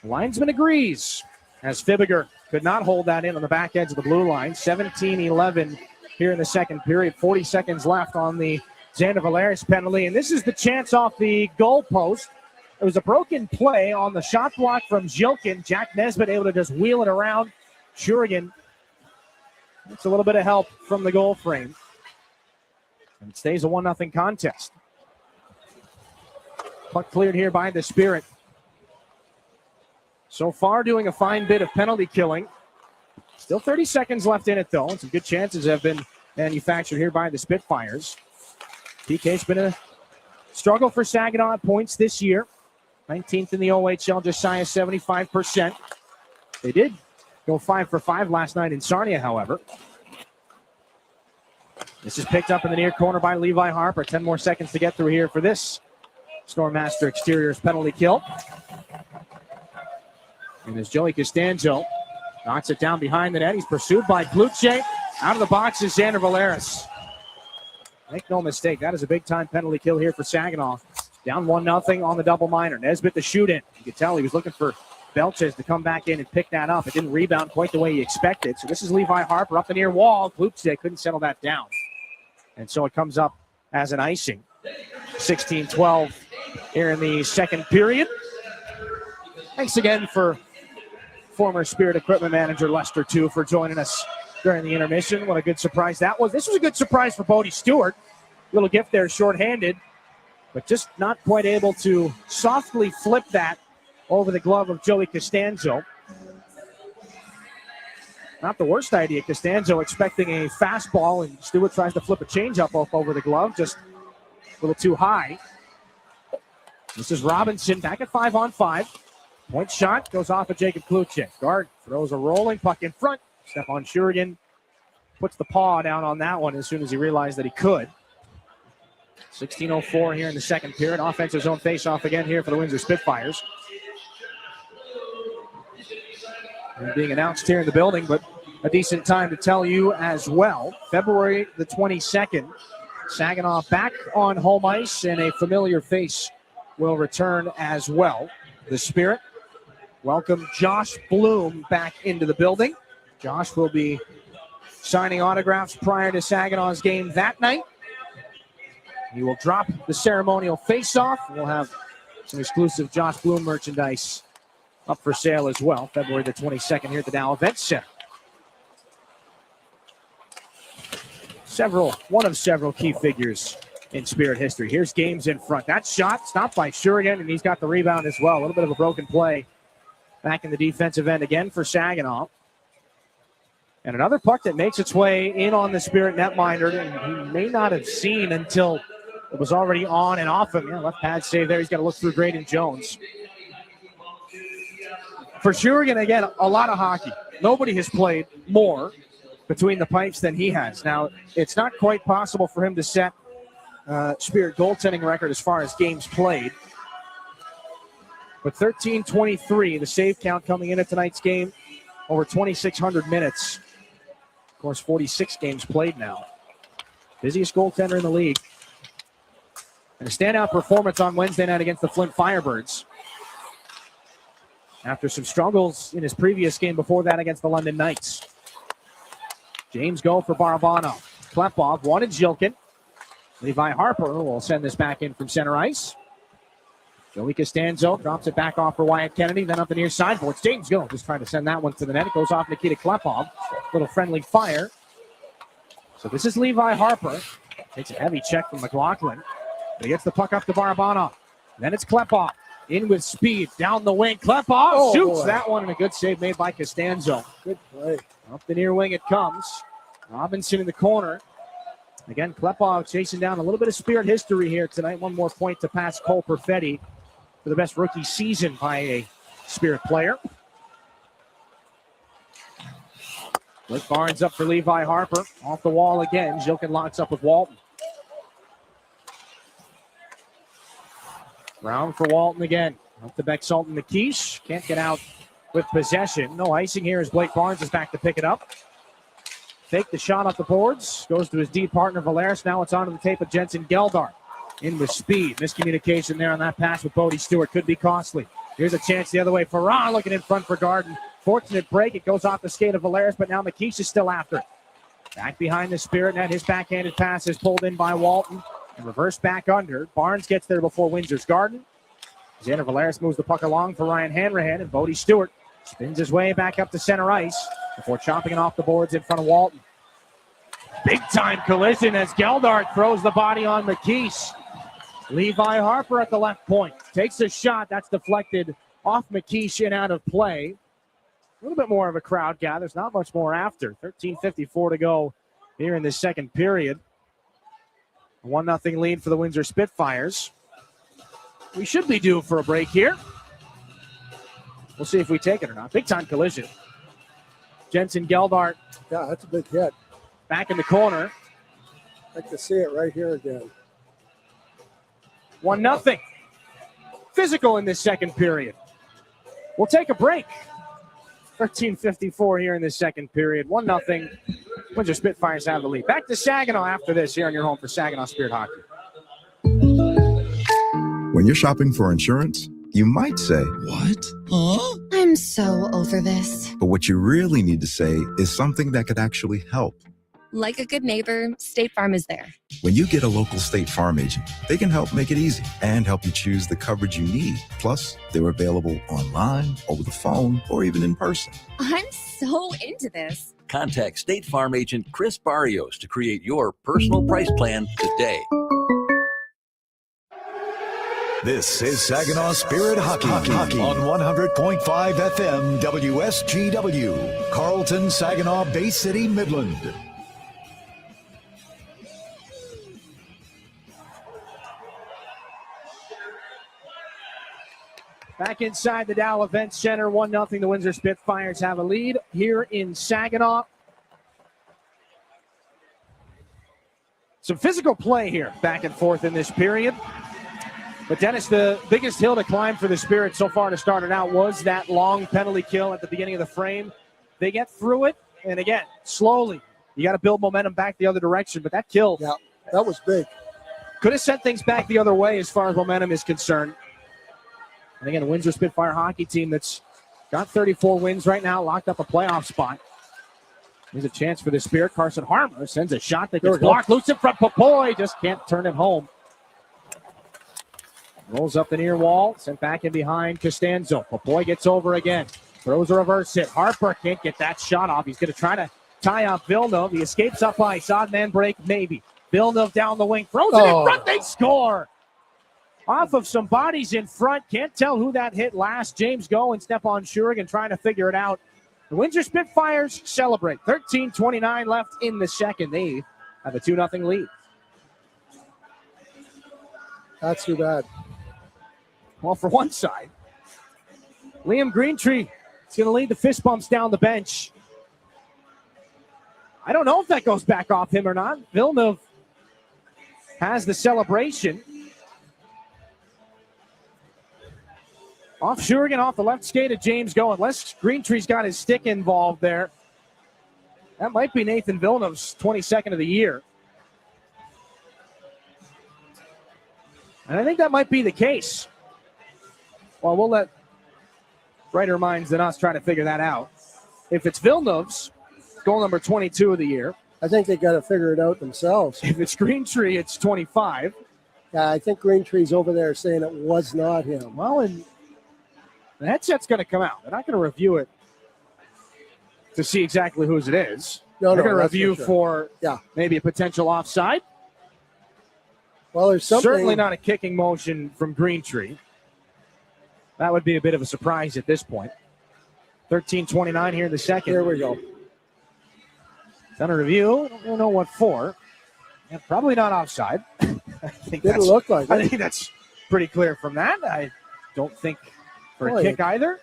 Linesman agrees. As Fibiger could not hold that in on the back edge of the blue line. 17-11 here in the second period. 40 seconds left on the Xander Valeris penalty. And this is the chance off the goal post. It was a broken play on the shot block from Zhilkin. Jack Nesbitt able to just wheel it around. Shurigan gets a little bit of help from the goal frame. And it stays a 1-0 contest. Puck cleared here by the Spirit. So far doing a fine bit of penalty killing. Still 30 seconds left in it, though. And some good chances have been manufactured here by the Spitfires. PK's been a struggle for Saginaw at points this year. 19th in the OHL, just shy of 75%. They did go 5 for 5 last night in Sarnia, however. This is picked up in the near corner by Levi Harper. 10 more seconds to get through here for this Stormmaster Exteriors penalty kill. And as Joey Costanzo knocks it down behind the net, he's pursued by Kluche. Out of the box is Xander Valeris. Make no mistake, that is a big-time penalty kill here for Saginaw. Down 1-0 on the double minor. Nesbitt the shoot-in. You could tell he was looking for Belches to come back in and pick that up. It didn't rebound quite the way he expected. So this is Levi Harper up the near wall. Kluche couldn't settle that down. And so it comes up as an icing. 16-12 here in the second period. Thanks again for former Spirit equipment manager Lester, too, for joining us during the intermission. What a good surprise that was. This was a good surprise for Bodie Stewart. Little gift there, shorthanded, but just not quite able to softly flip that over the glove of Joey Costanzo. Not the worst idea. Costanzo expecting a fastball, and Stewart tries to flip a changeup up over the glove, just a little too high. This is Robinson back at 5-on-5. Point shot goes off of Jacob Kluche. Guard throws a rolling puck in front. Stefan Shurigan puts the paw down on that one as soon as he realized that he could. 16:04 here in the second period. Offensive zone face-off again here for the Windosr Spitfires. And being announced here in the building, but a decent time to tell you as well. February the 22nd, Saginaw back on home ice, and a familiar face will return as well. The Spirit welcome Josh Bloom back into the building. Josh will be signing autographs prior to Saginaw's game that night. He will drop the ceremonial face-off. We'll have some exclusive Josh Bloom merchandise up for sale as well. February the 22nd here at the Dow Event Center. One of several key figures in Spirit history. Here's Games in front. That shot stopped by Shurigan, and he's got the rebound as well. A little bit of a broken play back in the defensive end again for Saginaw. And another puck that makes its way in on the Spirit netminder, and he may not have seen until it was already on and off him. Yeah, left pad save there. He's got to look through Graydon Jones. For Shurigan, again, a lot of hockey. Nobody has played more between the pipes than he has. Now, it's not quite possible for him to set Spirit goaltending record as far as games played. But 13-23, the save count coming into tonight's game, over 2,600 minutes. Of course, 46 games played now. Busiest goaltender in the league. And a standout performance on Wednesday night against the Flint Firebirds. After some struggles in his previous game before that against the London Knights. James go for Barabanov. Klepov wanted Zhilkin. Levi Harper will send this back in from center ice. Joey Costanzo drops it back off for Wyatt Kennedy, then up the near side boards. James Gill just trying to send that one to the net. It goes off Nikita Klepov. Little friendly fire. So this is Levi Harper. Takes a heavy check from McLaughlin. But he gets the puck up to Barabanov. Then it's Klepov. In with speed, down the wing. Klepov shoots boy. that one, and a good save made by Costanzo. Good play. Up the near wing it comes. Robinson in the corner. Again, Klepov chasing down a little bit of Spirit history here tonight. One more point to pass Cole Perfetti for the best rookie season by a Spirit player. Blake Barnes up for Levi Harper. Off the wall again. Jilkin locks up with Walton. Brown for Walton again. Up to Beck-Salton McKeish. Can't get out with possession. No icing here as Blake Barnes is back to pick it up. Fake the shot off the boards. Goes to his D partner Valeris. Now it's onto the tape of Jensen Geldart. In with speed. Miscommunication there on that pass with Bodie Stewart. Could be costly. Here's a chance the other way. Farrar looking in front for Garden. Fortunate break. It goes off the skate of Valeris, but now McKeish is still after it. Back behind the Spirit net. His backhanded pass is pulled in by Walton. And reverse back under. Barnes gets there before Windsor's Garden. Xander Valeris moves the puck along for Ryan Hanrahan, and Bodie Stewart spins his way back up to center ice before chopping it off the boards in front of Walton. Big time collision as Geldart throws the body on McKeish. Levi Harper at the left point. Takes a shot. That's deflected off McKeish and out of play. A little bit more of a crowd gathers. Not much more after. 13:54 to go here in the second period. A 1-0 lead for the Windosr Spitfires. We should be due for a break here. We'll see if we take it or not. Big time collision. Jensen Geldart. Yeah, that's a big hit. Back in the corner. I'd like to see it right here again. 1-0. Physical in this second period. We'll take a break. 13:54 here in the second period. 1-0. Windosr Spitfires have the lead. Back to Saginaw after this here on your home for Saginaw Spirit Hockey. When you're shopping for insurance, you might say, "What? Huh?" I'm so over this. But what you really need to say is something that could actually help. Like a good neighbor, State Farm is there. When you get a local State Farm agent, they can help make it easy and help you choose the coverage you need. Plus, they're available online, over the phone, or even in person. I'm so into this. Contact State Farm agent Chris Barrios to create your personal price plan today. This is Saginaw Spirit Hockey on 100.5 FM WSGW, Carlton, Saginaw, Bay City, Midland. Back inside the Dow Event Center, 1-0. The Windosr Spitfires have a lead here in Saginaw. Some physical play here, back and forth in this period. But Dennis, the biggest hill to climb for the Spirit so far to start it out was that long penalty kill at the beginning of the frame. They get through it, and again, slowly. You got to build momentum back the other direction, but that kill. Yeah, that was big. Could have sent things back the other way as far as momentum is concerned. And again, a Windosr Spitfire hockey team that's got 34 wins right now, locked up a playoff spot. There's a chance for the Spirit. Carson Harmer sends a shot that gets blocked. Loose in front. Popoy just can't turn it home. Rolls up the near wall, sent back in behind Costanzo. Popoy gets over again. Throws a reverse hit. Harper can't get that shot off. He's going to try to tie up Villeneuve. He escapes up ice. Odd man break, maybe. Villeneuve down the wing. Throws it in front. They score. Off of some bodies in front. Can't tell who that hit last. James Go and Stepan Shurigan trying to figure it out. The Windosr Spitfires celebrate. 13:29 left in the second. They have a 2-0 lead. That's too bad. Well, for one side, Liam Greentree is going to lead the fist bumps down the bench. I don't know if that goes back off him or not. Villeneuve has the celebration. Off Shurigan, off the left skate of James Go. Unless Greentree's got his stick involved there. That might be Nathan Villeneuve's 22nd of the year. And I think that might be the case. Well, we'll let brighter minds than us try to figure that out. If it's Villeneuve's, goal number 22 of the year. I think they got to figure it out themselves. If it's Greentree, it's 25. Yeah, I think Greentree's over there saying it was not him. Well, and the headset's going to come out. They're not going to review it to see exactly whose it is. They're going to review for maybe a potential offside. Well, there's something. Certainly not a kicking motion from Greentree. That would be a bit of a surprise at this point. 13:29 here in the second. Here we go. It's under review. I don't know what for. Yeah, probably not offside. I think Didn't look like I it. think that's pretty clear from that. I don't think for a Boy, kick either.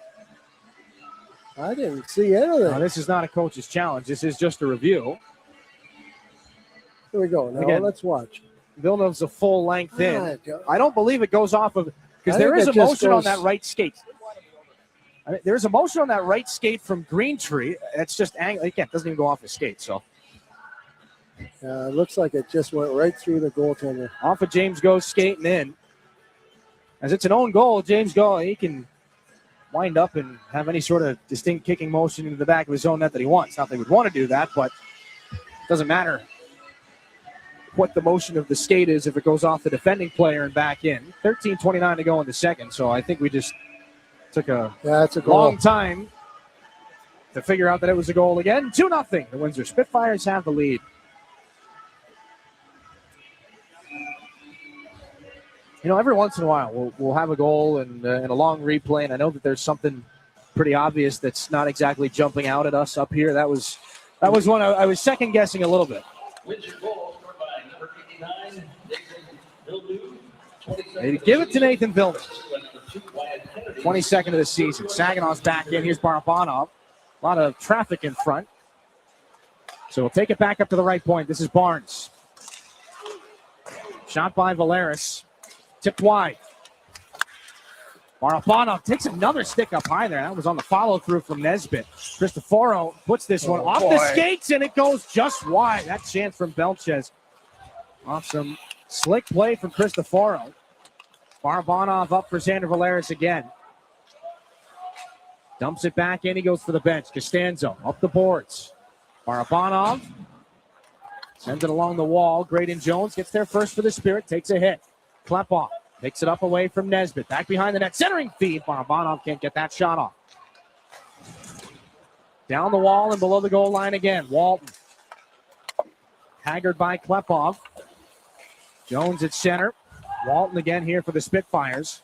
I didn't see anything. No, this is not a coach's challenge. This is just a review. Here we go. Now Again, let's watch. Villeneuve's a full length in. Ah, God. I don't believe it goes off of, because I there think is it just emotion on goes- that right skate. There's emotion on that right skate from Greentree. It's just angle. Again, it doesn't even go off his skate. So It looks like it just went right through the goaltender. off of James Go's skating in. As it's an own goal, James Go, he can wind up and have any sort of distinct kicking motion into the back of his own net that he wants. Not that he would want to do that, but it doesn't matter what the motion of the skate is if it goes off the defending player and back in. 13:29 to go in the second, so I think we just took a That's a goal. long time to figure out that it was a goal again. 2-0. The Windosr Spitfires have the lead. You know, every once in a while we'll have a goal and a long replay, and I know that there's something pretty obvious that's not exactly jumping out at us up here. That was one I was second guessing a little bit. They give it to Nathan Villeneuve. 22nd of the season. Saginaw's back in. Here's Barabanov. A lot of traffic in front. So we'll take it back up to the right point. This is Barnes. Shot by Valeris. Tipped wide. Barabanov takes another stick up high there. That was on the follow-through from Nesbitt. Cristoforo puts this one off the skates, and it goes just wide. That chance from Belchez. Off some slick play from Cristoforo. Barabanov up for Xander Valeris again. Dumps it back in. He goes for the bench. Costanzo up the boards. Barabanov sends it along the wall. Graydon Jones gets there first for the Spirit. Takes a hit. Klepov picks it up away from Nesbitt. Back behind the net. Centering feed. Barabanov can't get that shot off. Down the wall and below the goal line again. Walton. Haggard by Klepov. Jones at center. Walton again here for the Spitfires.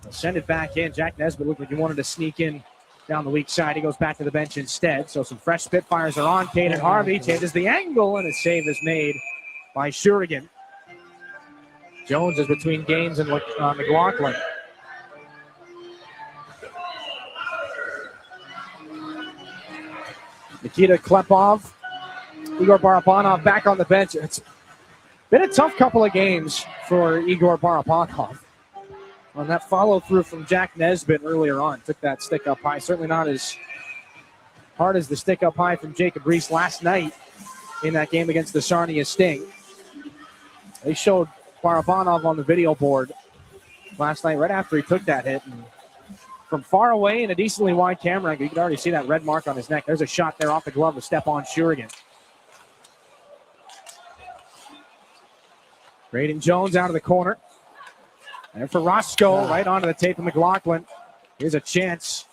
They'll send it back in. Jack Nesbitt looked like he wanted to sneak in down the weak side. He goes back to the bench instead. So some fresh Spitfires are on. Caden Harvey changes the angle, and a save is made by Shurigan. Jones is between Gaines and McLaughlin. Nikita Klepov, Igor Barabanov back on the bench. It's been a tough couple of games for Igor Barabanov. On that follow-through from Jack Nesbitt earlier on. Took that stick up high. Certainly not as hard as the stick up high from Jacob Reese last night in that game against the Sarnia Sting. They showed Barabanov on the video board last night right after he took that hit. And from far away in a decently wide camera angle, you can already see that red mark on his neck. There's a shot there off the glove of Stepan Shurigan. Graydon Jones out of the corner. And for Roscoe, right onto the tape of McLaughlin. Here's a chance.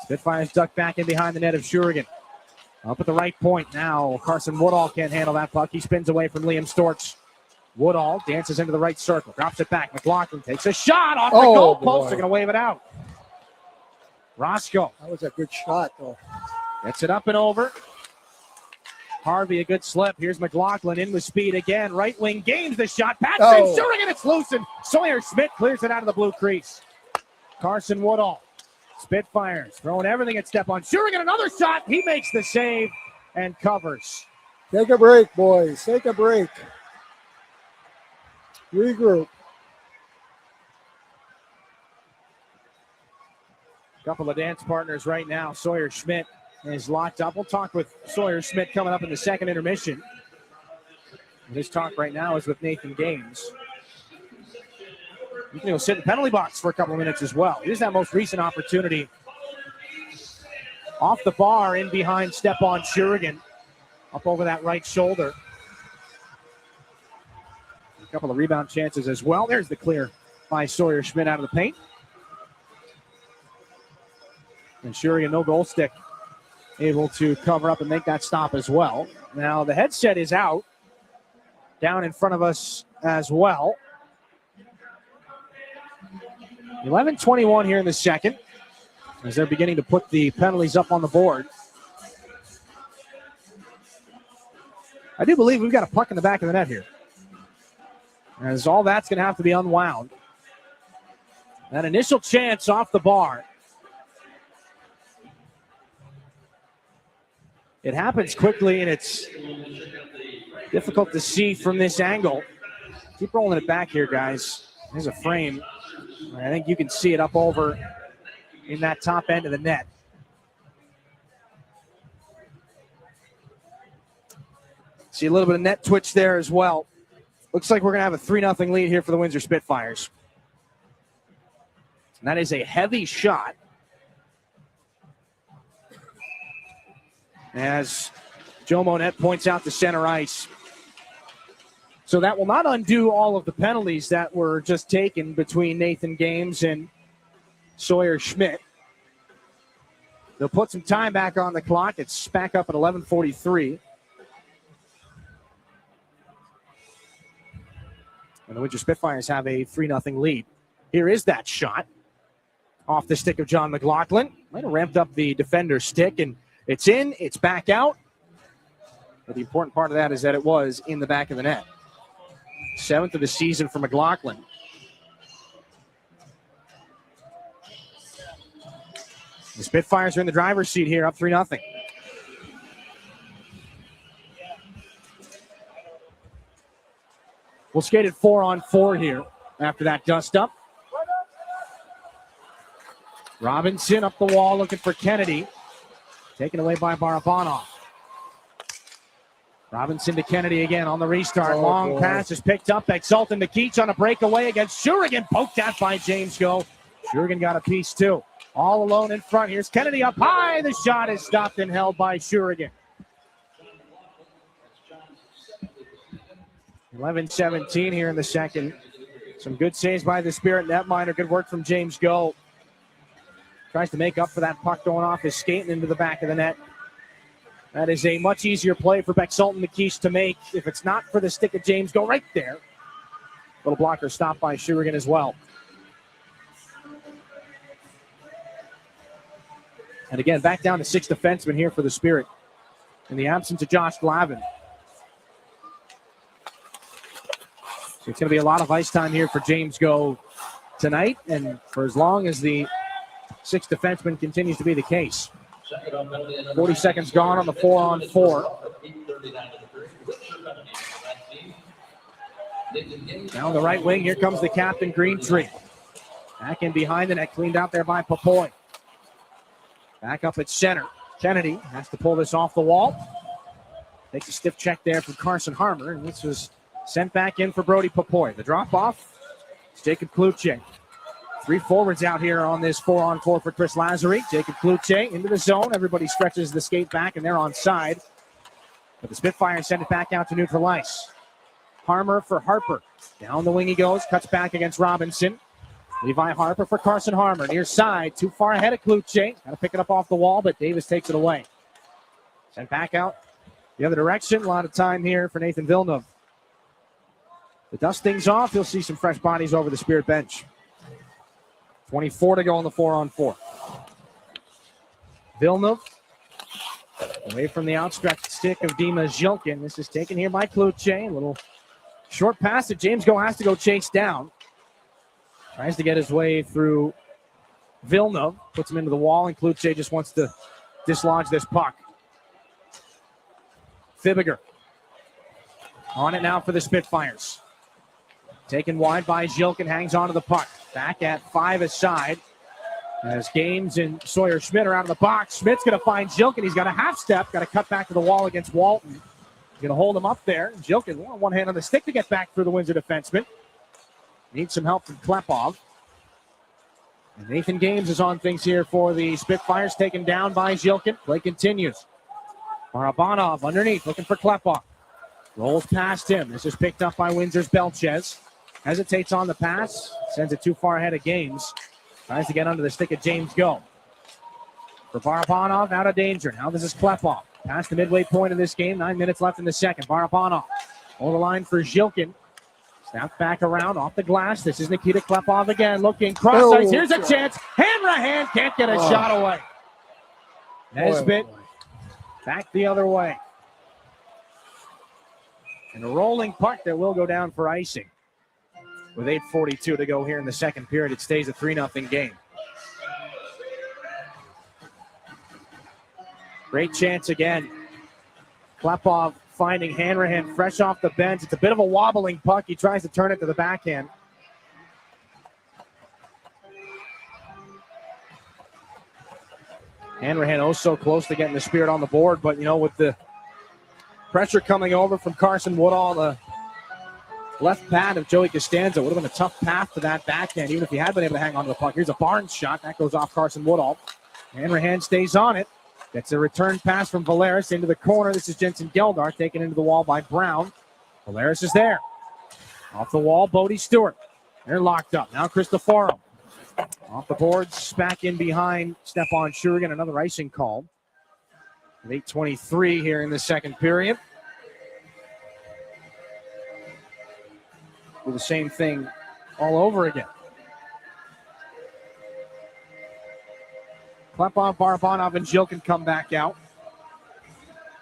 Spitfires duck back in behind the net of Shurigan. Up at the right point now. Carson Woodall can't handle that puck. He spins away from Liam Storch. Woodall dances into the right circle. Drops it back. McLaughlin takes a shot off the goal post. They're going to wave it out. Roscoe. That was a good shot, though. Gets it up and over. Harvey, a good slip. Here's McLaughlin in with speed again. Right wing gains the shot. Pat saves Shurigan. It's loose, and Sawyer Schmidt clears it out of the blue crease. Carson Woodall. Spitfires throwing everything at Stepan Shurigan. Another shot. He makes the save and covers. Take a break, boys. Take a break. Regroup. Couple of dance partners right now. Sawyer Schmidt is locked up. We'll talk with Sawyer Schmidt coming up in the second intermission. His talk right now is with Nathan Gaines. You can go sit in the penalty box for a couple of minutes as well. Here's that most recent opportunity. Off the bar, in behind Stepan Shurigan. Up over that right shoulder. A couple of rebound chances as well. There's the clear by Sawyer Schmidt out of the paint. And Shurigan, no goal stick, able to cover up and make that stop as well. Now the headset is out. Down in front of us as well. 11:21 here in the second, as they're beginning to put the penalties up on the board. I do believe we've got a puck in the back of the net here, as all that's going to have to be unwound. That initial chance off the bar. It happens quickly, and it's difficult to see from this angle. Keep rolling it back here, guys. There's a frame. I think you can see it up over in that top end of the net. See a little bit of net twitch there as well. Looks like we're going to have a 3-0 lead here for the Windosr Spitfires. And that is a heavy shot, as Joe Monette points out to center ice. So that will not undo all of the penalties that were just taken between Nathan Games and Sawyer Schmidt. They'll put some time back on the clock. It's back up at 11:43. And the Windosr Spitfires have a 3-0 lead. Here is that shot off the stick of John McLaughlin. Might have ramped up the defender's stick, and it's in, it's back out. But the important part of that is that it was in the back of the net. 7th of the season for McLaughlin. The Spitfires are in the driver's seat here, up 3-0. We'll skate it 4-on-4 here after that dust up. Robinson up the wall looking for Kennedy. Taken away by Barabanov. Robinson to Kennedy again on the restart. Long pass is picked up. Exultant to Keach on a breakaway against Shurigan. Poked out by James Go. Shurigan got a piece too. All alone in front. Here's Kennedy up high. The shot is stopped and held by Shurigan. 11:17 here in the second. Some good saves by the Spirit netminder. Good work from James Go. Tries to make up for that puck going off his skate and into the back of the net. That is a much easier play for Bexultan McKeesh to make if it's not for the stick of James Go right there. Little blocker stopped by Shurigan as well. And again, back down to 6 defensemen here for the Spirit in the absence of Josh Glavin. So it's going to be a lot of ice time here for James Go tonight, and for as long as the 6 defenseman continues to be the case. 40 seconds gone on the 4-on-4. Down the right wing, here comes the captain, Greentree. Back in behind the net, cleaned out there by Papoy. Back up at center. Kennedy has to pull this off the wall. Takes a stiff check there from Carson Harmer, and this was sent back in for Brody Papoy. The drop-off is Jacob Kluche. 3 forwards out here on this 4-on-4 for Chris Lazary. Jacob Kluche into the zone. Everybody stretches the skate back, and they're on side. But the Spitfires send it back out to neutral ice. Harmer for Harper. Down the wing he goes. Cuts back against Robinson. Levi Harper for Carson Harmer. Near side. Too far ahead of Kluche. Got to pick it up off the wall, but Davis takes it away. Sent back out the other direction. A lot of time here for Nathan Villeneuve. To dust things off, you'll see some fresh bodies over the Spirit bench. 24 to go on the 4-on-4. Villeneuve away from the outstretched stick of Dima Zhilkin. This is taken here by Kluche. A little short pass that James Go has to go chase down. Tries to get his way through Villeneuve. Puts him into the wall, and Kluche just wants to dislodge this puck. Fibiger on it now for the Spitfires. Taken wide by Zhilkin, hangs onto the puck. Back at 5 aside. As Games and Sawyer Schmidt are out of the box. Schmidt's going to find Zhilkin. He's got a half step. Got to cut back to the wall against Walton. He's going to hold him up there. Zhilkin, one hand on the stick to get back through the Windsor defenseman. Needs some help from Klepov. And Nathan Games is on things here for the Spitfires. Taken down by Zhilkin. Play continues. Barabanov underneath, looking for Klepov. Rolls past him. This is picked up by Windsor's Belchez. Hesitates on the pass. Sends it too far ahead of Games. Tries to get under the stick of James Go. For Barabanov, out of danger. Now this is Klepov. Past the midway point of this game. 9 minutes left in the second. Barabanov over the line for Zhilkin. Snap back around off the glass. This is Nikita Klepov again, looking cross ice. Here's a chance. Hand can't get a shot away. Nesbitt back the other way. And a rolling puck that will go down for icing. With 8:42 to go here in the second period, it stays a 3-0 game. Great chance again. Klepov finding Hanrahan fresh off the bench. It's a bit of a wobbling puck. He tries to turn it to the backhand. Hanrahan oh so close to getting the Spirit on the board, but with the pressure coming over from Carson Woodall, the left pad of Joey Costanza would have been a tough path to that backhand, even if he had been able to hang on to the puck. Here's a Barnes shot. That goes off Carson Woodall. Hanrahan stays on it. Gets a return pass from Valeris into the corner. This is Jensen Geldart taken into the wall by Brown. Valeris is there. Off the wall, Bodie Stewart. They're locked up. Now Cristoforo. Off the boards, back in behind Stepan Shurigan. Another icing call. With 8:23 here in the second period. Do the same thing all over again. Klepov, Barabanov, and Jilkin come back out.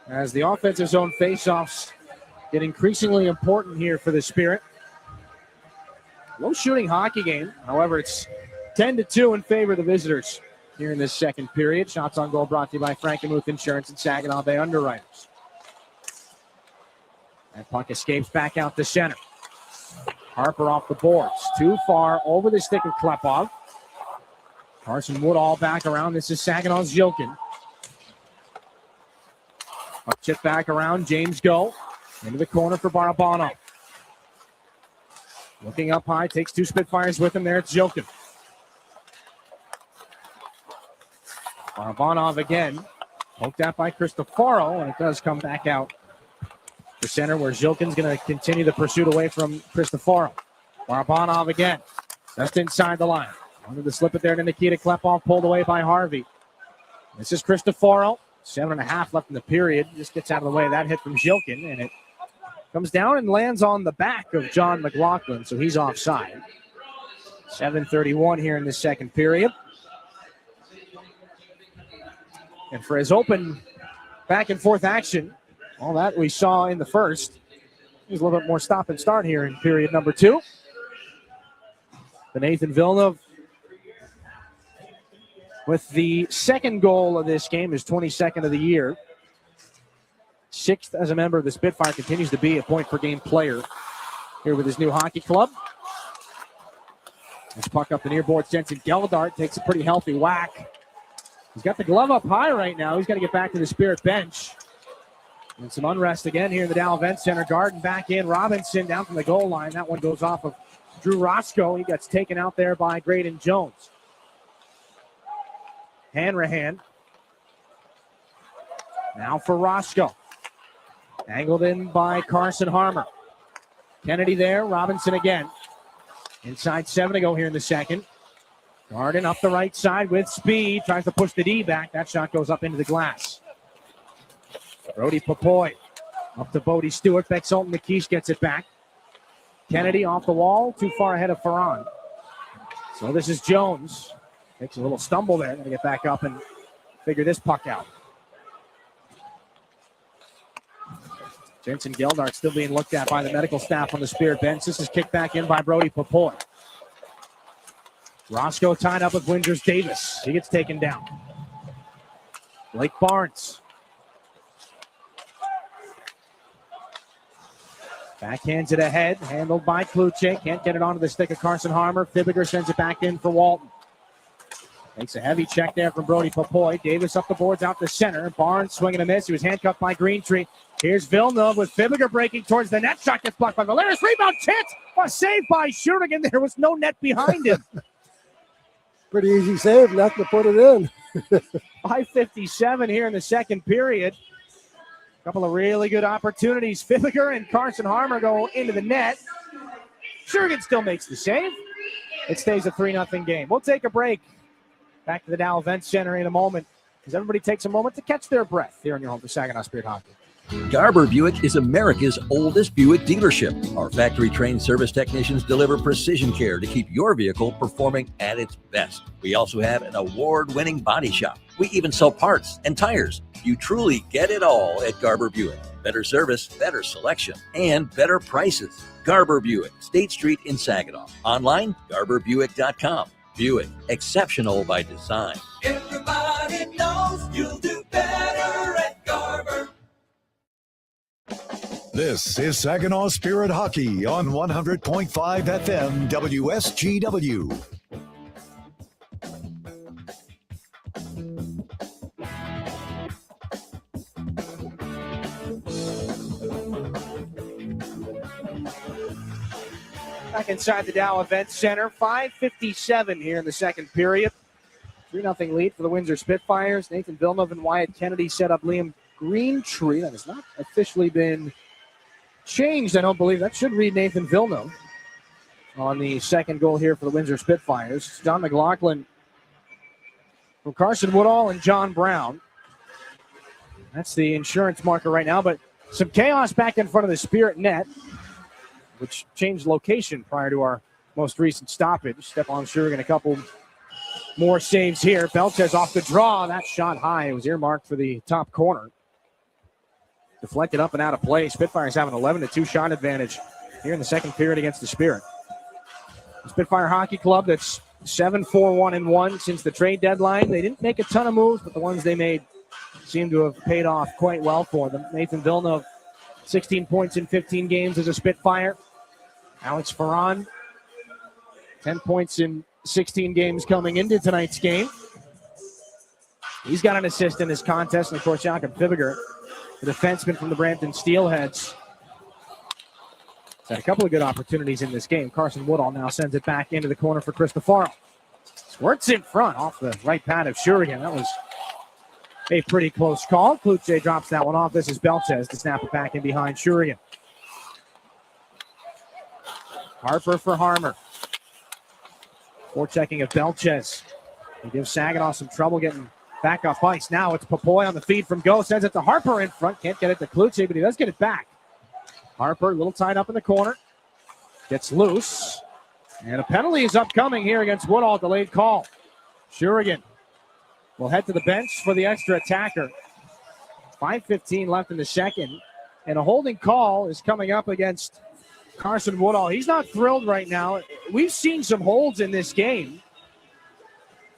As the offensive zone faceoffs get increasingly important here for the Spirit. Low shooting hockey game. However, it's 10-2 in favor of the visitors here in this second period. Shots on goal brought to you by Frankenmuth Insurance and Saginaw Bay Underwriters. That puck escapes back out to center. Harper off the boards. Too far over the stick of Klepov. Carson Woodall back around. This is Saginaw's Jilkin. Puck chip back around. James Go. Into the corner for Barabanov. Looking up high. Takes two Spitfires with him there. It's Jilkin. Barabanov again. Poked out by Cristoforo, and it does come back out to center where Jilkin's going to continue the pursuit away from Cristoforo. Barabanov again. Just inside the line. Wanted to slip it there to Nikita Klepov, pulled away by Harvey. This is Cristoforo. 7.5 left in the period. Just gets out of the way of that hit from Jilkin, and it comes down and lands on the back of John McLaughlin, so he's offside. 7:31 here in the second period. And for his open back and forth action, all that we saw in the first, there's a little bit more stop and start here in period number 2. The Nathan Villeneuve with the second goal of this game, is 22nd of the year. 6th as a member of the Spitfire, continues to be a point-per-game player here with his new hockey club. This puck up the near boards. Jensen Geldart takes a pretty healthy whack. He's got the glove up high right now. He's got to get back to the Spirit bench. And some unrest again here in the Dow Event Center. Garden back in. Robinson down from the goal line. That one goes off of Drew Roscoe. He gets taken out there by Graydon Jones. Hanrahan. Now for Roscoe. Angled in by Carson Harmer. Kennedy there. Robinson again. Inside 7 to go here in the second. Garden up the right side with speed. Tries to push the D back. That shot goes up into the glass. Brody Papoy. Up to Bodie Stewart. Beck-Sultan McKeish gets it back. Kennedy off the wall. Too far ahead of Ferran. So this is Jones. Takes a little stumble there. Going to get back up and figure this puck out. Jensen Geldart still being looked at by the medical staff on the Spirit bench. This is kicked back in by Brody Papoy. Roscoe tied up with Winders Davis. He gets taken down. Blake Barnes. Backhands it ahead. Handled by Kluche. Can't get it onto the stick of Carson Harmer. Fibiger sends it back in for Walton. Makes a heavy check there from Brody Papoy. Davis up the boards out the center. Barnes swinging a miss. He was handcuffed by Greentree. Here's Villeneuve with Fibiger breaking towards the net. Shot gets blocked by Valeris. Rebound chance. A save by Shurigan. There was no net behind him. Pretty easy save. Nothing to put it in. 5:57 here in the second period. A couple of really good opportunities. Fibiger and Carson Harmer go into the net. Shurigan still makes the save. It stays a 3-0 game. We'll take a break. Back to the Dow Event Center in a moment as everybody takes a moment to catch their breath here on your home for Saginaw Spirit Hockey. Garber Buick is America's oldest Buick dealership. Our factory-trained service technicians deliver precision care to keep your vehicle performing at its best. We also have an award-winning body shop. We even sell parts and tires. You truly get it all at Garber Buick. Better service, better selection, and better prices. Garber Buick, State Street in Saginaw. Online, garberbuick.com. Buick, exceptional by design. Everybody knows you'll do better at Garber. This is Saginaw Spirit Hockey on 100.5 FM WSGW. Back inside the Dow Event Center, 5:57 here in the second period. 3-0 lead for the Windosr Spitfires. Nathan Villeneuve and Wyatt Kennedy set up Liam Greentree. That has not officially been changed, I don't believe. That should read Nathan Villeneuve on the second goal here for the Windosr Spitfires. John McLaughlin from Carson Woodall and John Brown. That's the insurance marker right now, but some chaos back in front of the Spirit net, which changed location prior to our most recent stoppage. Stephon Shurigan, a couple more saves here. Belchez off the draw. That shot high. It was earmarked for the top corner. Deflected up and out of play. Spitfires have an 11-2 shot advantage here in the second period against the Spirit. The Spitfire Hockey Club that's 7-4-1-1 since the trade deadline. They didn't make a ton of moves, but the ones they made seem to have paid off quite well for them. Nathan Villeneuve, 16 points in 15 games as a Spitfire. Alex Ferran, 10 points in 16 games coming into tonight's game. He's got an assist in this contest, and of course, Jakob Fibiger, the defenseman from the Brampton Steelheads, had a couple of good opportunities in this game. Carson Woodall now sends it back into the corner for Cristofaro. Squirts in front off the right pad of Shurigan. That was a pretty close call. Kluche drops that one off. This is Belchez to snap it back in behind Shurigan. Harper for Harmer. Forechecking of Belchez. He gives Saginaw some trouble getting back off ice. Now it's Popoy on the feed from Go. Sends it to Harper in front. Can't get it to Kluche, but he does get it back. Harper, a little tied up in the corner. Gets loose. And a penalty is upcoming here against Woodall. Delayed call. Shurigan will head to the bench for the extra attacker. 5:15 left in the second. And a holding call is coming up against Carson Woodall. He's not thrilled right now. We've seen some holds in this game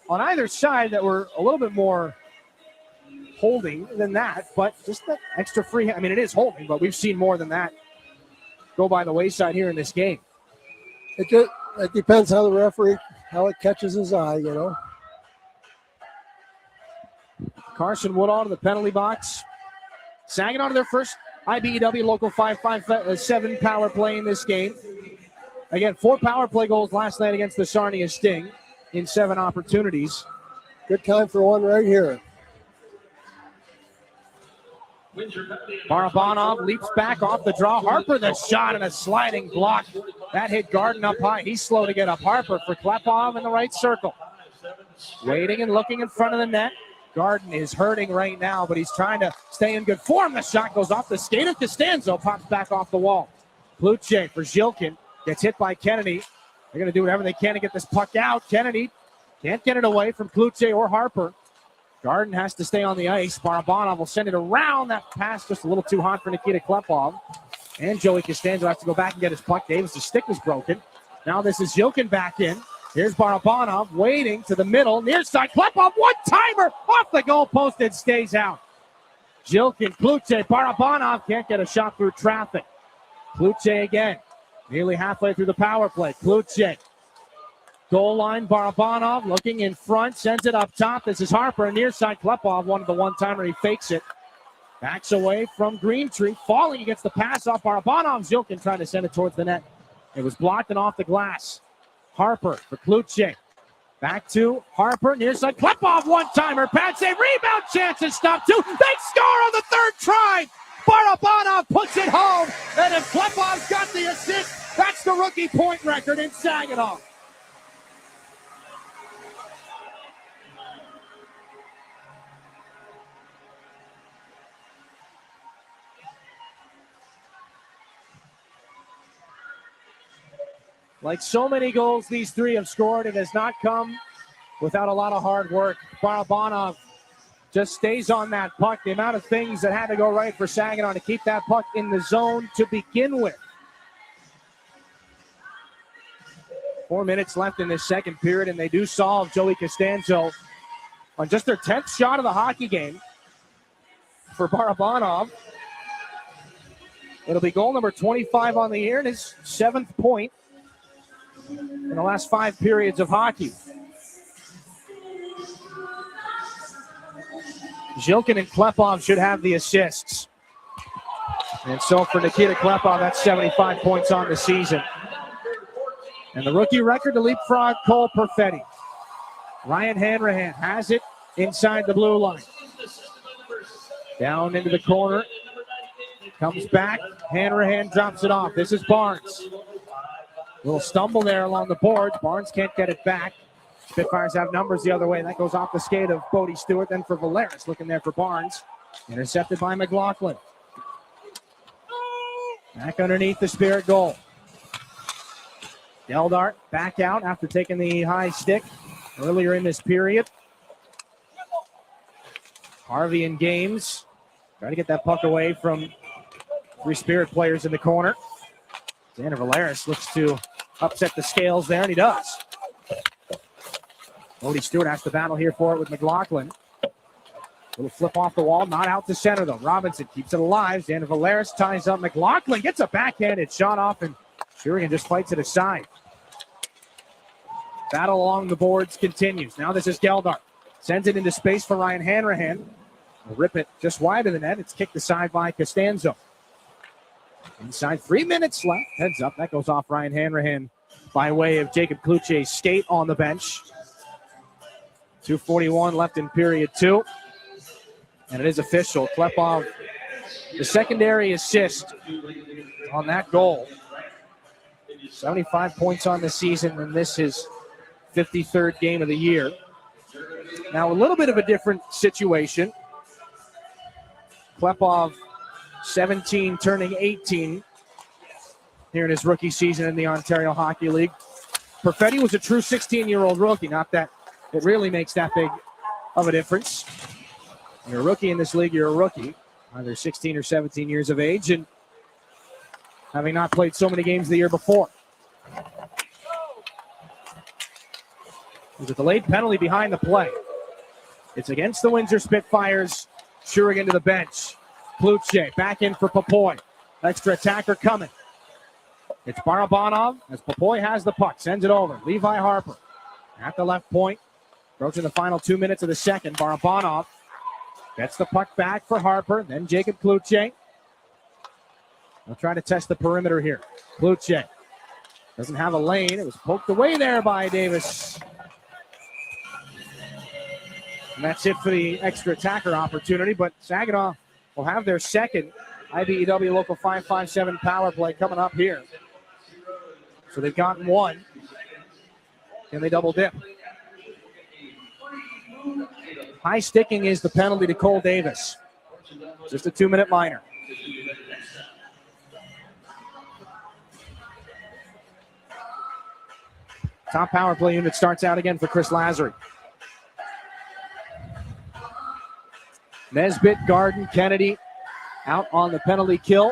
on either side that were a little bit more holding than that, but just that extra free. I mean, it is holding, but we've seen more than that go by the wayside here in this game. It depends how the referee, how it catches his eye, you know. Carson Woodall to the penalty box. Saginaw to their first IBEW Local 5-5-7 power play in this game. Again, 4 power play goals last night against the Sarnia Sting in 7 opportunities. Good time for one right here. Barabanov leaps back off the draw. Harper the shot and a sliding block. That hit Garden up high. He's slow to get up. Harper for Klepov in the right circle. Waiting and looking in front of the net. Garden is hurting right now, but he's trying to stay in good form. The shot goes off the skate of Costanzo, pops back off the wall. Kluche for Zhilkin. Gets hit by Kennedy. They're going to do whatever they can to get this puck out. Kennedy can't get it away from Kluche or Harper. Garden has to stay on the ice. Barabanov will send it around. That pass just a little too hot for Nikita Klepov. And Joey Costanzo has to go back and get his puck. Davis' stick was broken. Now this is Zhilkin back in. Here's Barabanov waiting to the middle. Near side. Klepov, one-timer off the goalpost and stays out. Zhilkin, Kluche, Barabanov can't get a shot through traffic. Kluche again. Nearly halfway through the power play. Kluche. Goal line, Barabanov looking in front, sends it up top. This is Harper, near side. Klepov wanted the one-timer. He fakes it. Backs away from Greentree, falling against the pass off Barabanov. Zhilkin trying to send it towards the net. It was blocked and off the glass. Harper for Kluche. Back to Harper, near side. Klepov, one-timer. Pad save, rebound chance and stop two. They score on the third try. Barabanov puts it home. And if Klepov's got the assist, that's the rookie point record in Saginaw. Like so many goals these three have scored, it has not come without a lot of hard work. Barabanov just stays on that puck. The amount of things that had to go right for Saginaw to keep that puck in the zone to begin with. 4 minutes left in this second period, and they do solve Joey Costanzo on just their 10th shot of the hockey game for Barabanov. It'll be goal number 25 on the year and his 7th point in the last 5 periods of hockey. Zhilkin and Klepov should have the assists. And so for Nikita Klepov, that's 75 points on the season. And the rookie record to leapfrog Cole Perfetti. Ryan Hanrahan has it inside the blue line. Down into the corner. Comes back. Hanrahan drops it off. This is Barnes. Little stumble there along the boards. Barnes can't get it back. Spitfires have numbers the other way. That goes off the skate of Bodie Stewart. Then for Valeris, looking there for Barnes. Intercepted by McLaughlin. Back underneath the Spirit goal. Geldart back out after taking the high stick earlier in this period. Harvey and Games try to get that puck away from 3 Spirit players in the corner. Xander Valeris looks to upset the scales there, and he does. Bodie Stewart has to battle here for it with McLaughlin. Little flip off the wall, not out to center though. Robinson keeps it alive. Xander Valeris ties up McLaughlin, gets a backhanded shot off, and Shurigan just fights it aside. Battle along the boards continues. Now this is Geldart. Sends it into space for Ryan Hanrahan. Will rip it just wide of the net. It's kicked aside by Costanzo. Inside 3 minutes left. Heads up. That goes off Ryan Hanrahan by way of Jacob Kluche's skate on the bench. 2:41 left in period 2. And it is official. Klepov, the secondary assist on that goal. 75 points on the season, and this is 53rd game of the year. Now, a little bit of a different situation. Klepov, 17, turning 18 here in his rookie season in the Ontario Hockey League. Perfetti was a true 16-year-old rookie. Not that it really makes that big of a difference. You're a rookie in this league, you're a rookie. Either 16 or 17 years of age, and having not played so many games the year before. There's a delayed penalty behind the play. It's against the Windosr Spitfires. Shurigan to the bench. Kluche back in for Popoy. Extra attacker coming. It's Barabanov as Popoy has the puck. Sends it over. Levi Harper at the left point. Approaching the final 2 minutes of the second. Barabanov gets the puck back for Harper. Then Jacob Kluche. They'll try to test the perimeter here. Kluche doesn't have a lane. It was poked away there by Davis. And that's it for the extra attacker opportunity. But Saginaw will have their second IBEW Local 557 power play coming up here. So they've gotten one. Can they double dip? High sticking is the penalty to Cole Davis. Just a 2-minute minor. Top power play unit starts out again for Chris Lazary. Nesbitt, Garden, Kennedy out on the penalty kill,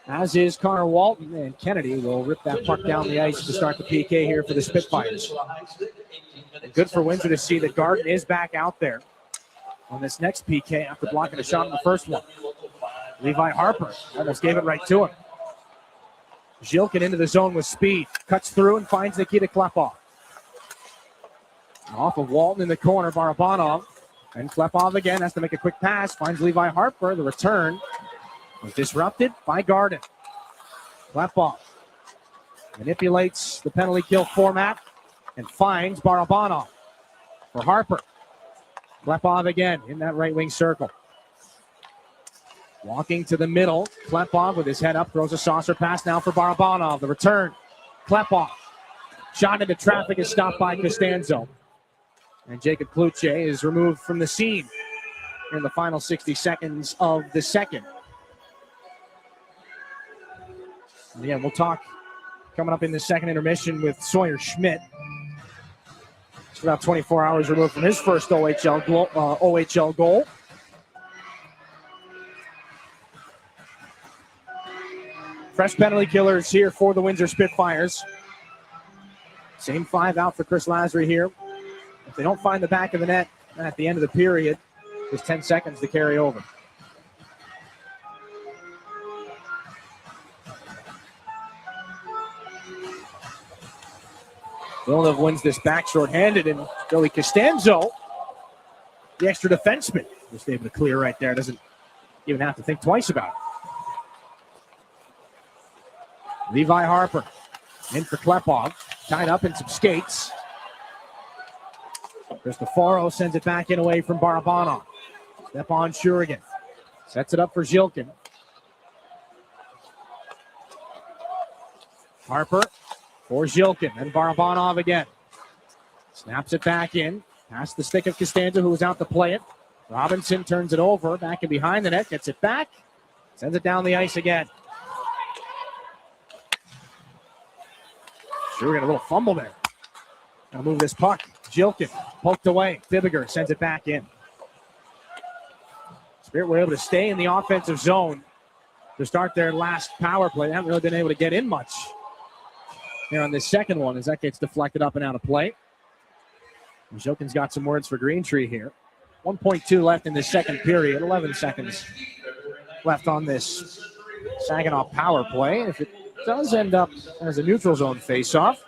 as is Connor Walton, and Kennedy will rip that puck down the ice to start the PK here for the Spitfires. And good for Windsor to see that Garden is back out there on this next PK after blocking a shot in the first one. Levi Harper almost gave it right to him. Zhilkin into the zone with speed, cuts through and finds Nikita Klepov. Off of Walton in the corner, Barabanov. And Klepov again has to make a quick pass, finds Levi Harper. The return was disrupted by Garden. Klepov manipulates the penalty kill format and finds Barabanov for Harper. Klepov again in that right wing circle. Walking to the middle, Klepov with his head up, throws a saucer pass now for Barabanov. The return, Klepov. Shot into traffic is stopped by Costanzo. And Jacob Kluche is removed from the scene in the final 60 seconds of the second. And again, we'll talk coming up in the second intermission with Sawyer Schmidt. It's about 24 hours removed from his first OHL goal. Fresh penalty killers here for the Windosr Spitfires. Same 5 out for Chris Lasry here. If they don't find the back of the net at the end of the period, there's 10 seconds to carry over. Villeneuve wins this back shorthanded, and Joey Costanzo, the extra defenseman, was able to clear right there. Doesn't even have to think twice about it. Levi Harper in for Klepov, tied up in some skates. Cristoforo sends it back in away from Barabanov. Stepan Shurigan sets it up for Zhilkin. Harper for Zhilkin, and Barabanov again. Snaps it back in, past the stick of Costanza, who was out to play it. Robinson turns it over, back and behind the net, gets it back, sends it down the ice again. Sure, got a little fumble there. Gonna move this puck. Zhilkin poked away. Fibiger sends it back in. Spirit were able to stay in the offensive zone to start their last power play. They haven't really been able to get in much here on this second one as that gets deflected up and out of play. Zhilkin's got some words for Greentree here. 1.2 left in the second period. 11 seconds left on this Saginaw power play. If it does end up as a neutral zone faceoff,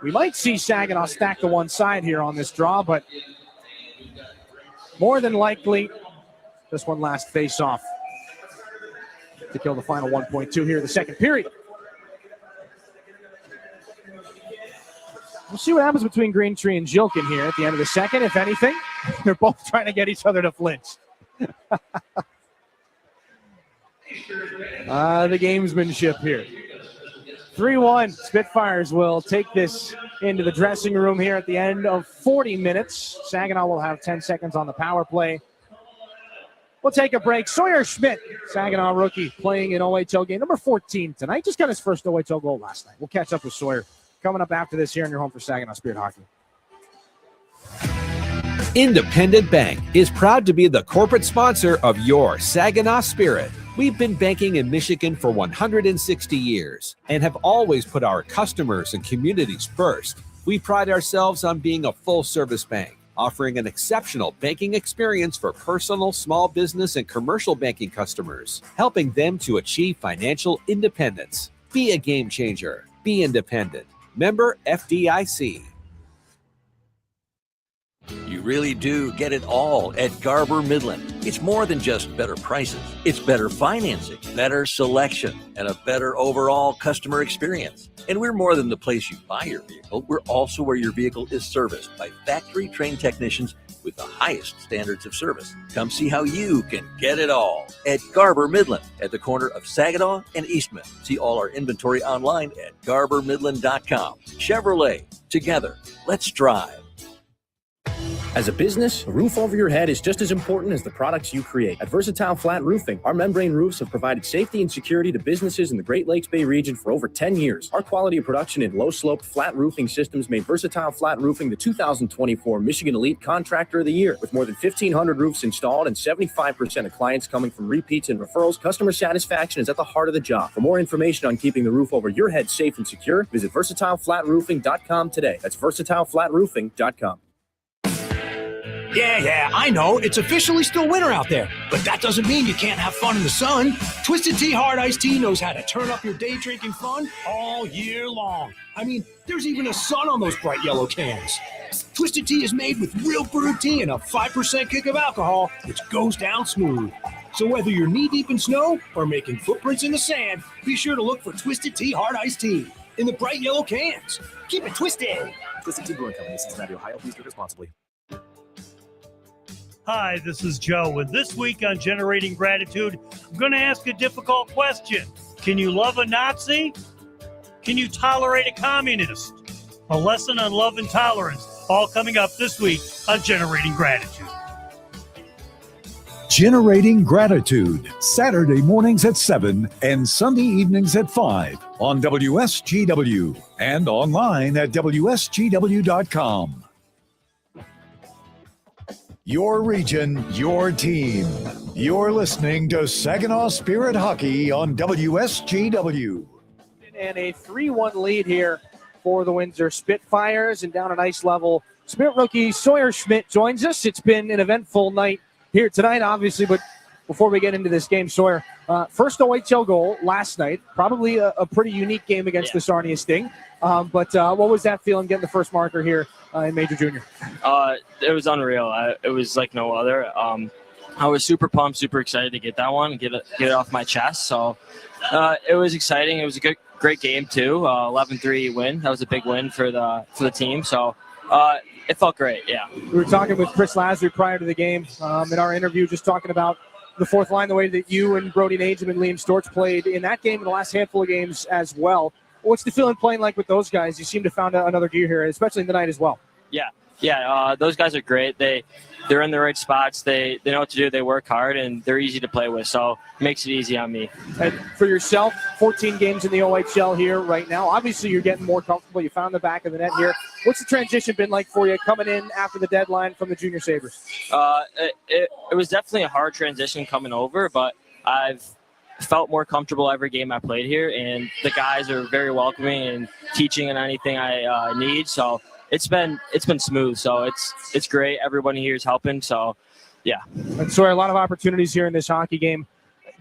we might see Saginaw stack to one side here on this draw, but more than likely, this one last faceoff to kill the final 1.2 here in the second period. We'll see what happens between Greentree and Zhilkin here at the end of the second. If anything, they're both trying to get each other to flinch. The gamesmanship here. 3-1. Spitfires will take this into the dressing room here at the end of 40 minutes. Saginaw will have 10 seconds on the power play. We'll take a break. Sawyer Schmidt, Saginaw rookie, playing in OHL game number 14 tonight. Just got his first OHL goal last night. We'll catch up with Sawyer coming up after this here in your home for Saginaw Spirit Hockey. Independent Bank is proud to be the corporate sponsor of your Saginaw Spirit. We've been banking in Michigan for 160 years and have always put our customers and communities first. We pride ourselves on being a full-service bank, offering an exceptional banking experience for personal, small business, and commercial banking customers, helping them to achieve financial independence. Be a game changer. Be independent. Member FDIC. You really do get it all at Garber Midland. It's more than just better prices. It's better financing, better selection, and a better overall customer experience. And we're more than the place you buy your vehicle. We're also where your vehicle is serviced by factory-trained technicians with the highest standards of service. Come see how you can get it all at Garber Midland at the corner of Saginaw and Eastman. See all our inventory online at garbermidland.com. Chevrolet, together, let's drive. As a business, a roof over your head is just as important as the products you create. At Versatile Flat Roofing, our membrane roofs have provided safety and security to businesses in the Great Lakes Bay region for over 10 years. Our quality of production in low-sloped flat roofing systems made Versatile Flat Roofing the 2024 Michigan Elite Contractor of the Year. With more than 1,500 roofs installed and 75% of clients coming from repeats and referrals, customer satisfaction is at the heart of the job. For more information on keeping the roof over your head safe and secure, visit VersatileFlatRoofing.com today. That's VersatileFlatRoofing.com. Yeah, I know. It's officially still winter out there, but that doesn't mean you can't have fun in the sun. Twisted Tea Hard Iced Tea knows how to turn up your day drinking fun all year long. I mean, there's even a sun on those bright yellow cans. Twisted Tea is made with real brewed tea and a 5% kick of alcohol, which goes down smooth. So whether you're knee-deep in snow or making footprints in the sand, be sure to look for Twisted Tea Hard Iced Tea in the bright yellow cans. Keep it twisted. Twisted Tea Brewing Company, Cincinnati, Ohio. Please drink responsibly. Hi, this is Joe, and this week on Generating Gratitude, I'm going to ask a difficult question. Can you love a Nazi? Can you tolerate a communist? A lesson on love and tolerance, all coming up this week on Generating Gratitude. Generating Gratitude, Saturday mornings at 7 and Sunday evenings at 5 on WSGW and online at WSGW.com. Your region, your team. You're listening to Saginaw Spirit Hockey on WSGW. And a 3-1 lead here for the Windosr Spitfires. And down an ice level, Spirit rookie Sawyer Schmidt joins us. It's been an eventful night here tonight, obviously, but before we get into this game, Sawyer, first OHL goal last night, probably a pretty unique game against the Sarnia Sting. But what was that feeling getting the first marker here in Major Junior? It was unreal. It was like no other. I was super pumped, super excited to get that one, get it off my chest. So it was exciting. It was a great game too. 11-3 win. That was a big win for the team. So it felt great. Yeah. We were talking with Chris Lazary prior to the game in our interview, just talking about the fourth line, the way that you and Brody Najum and Liam Storch played in that game and the last handful of games as well. What's the feeling playing like with those guys? You seem to have found another gear here, especially tonight as well. Yeah. Those guys are great. They're in the right spots. They know what to do. They work hard, and they're easy to play with. So it makes it easy on me. And for yourself, 14 games in the OHL here right now. Obviously, you're getting more comfortable. You found the back of the net here. What's the transition been like for you coming in after the deadline from the Junior Sabres? It was definitely a hard transition coming over, but I've felt more comfortable every game I played here, and the guys are very welcoming and teaching on anything I need. So it's been smooth. So it's great. Everybody here is helping. So yeah. And so a lot of opportunities here in this hockey game.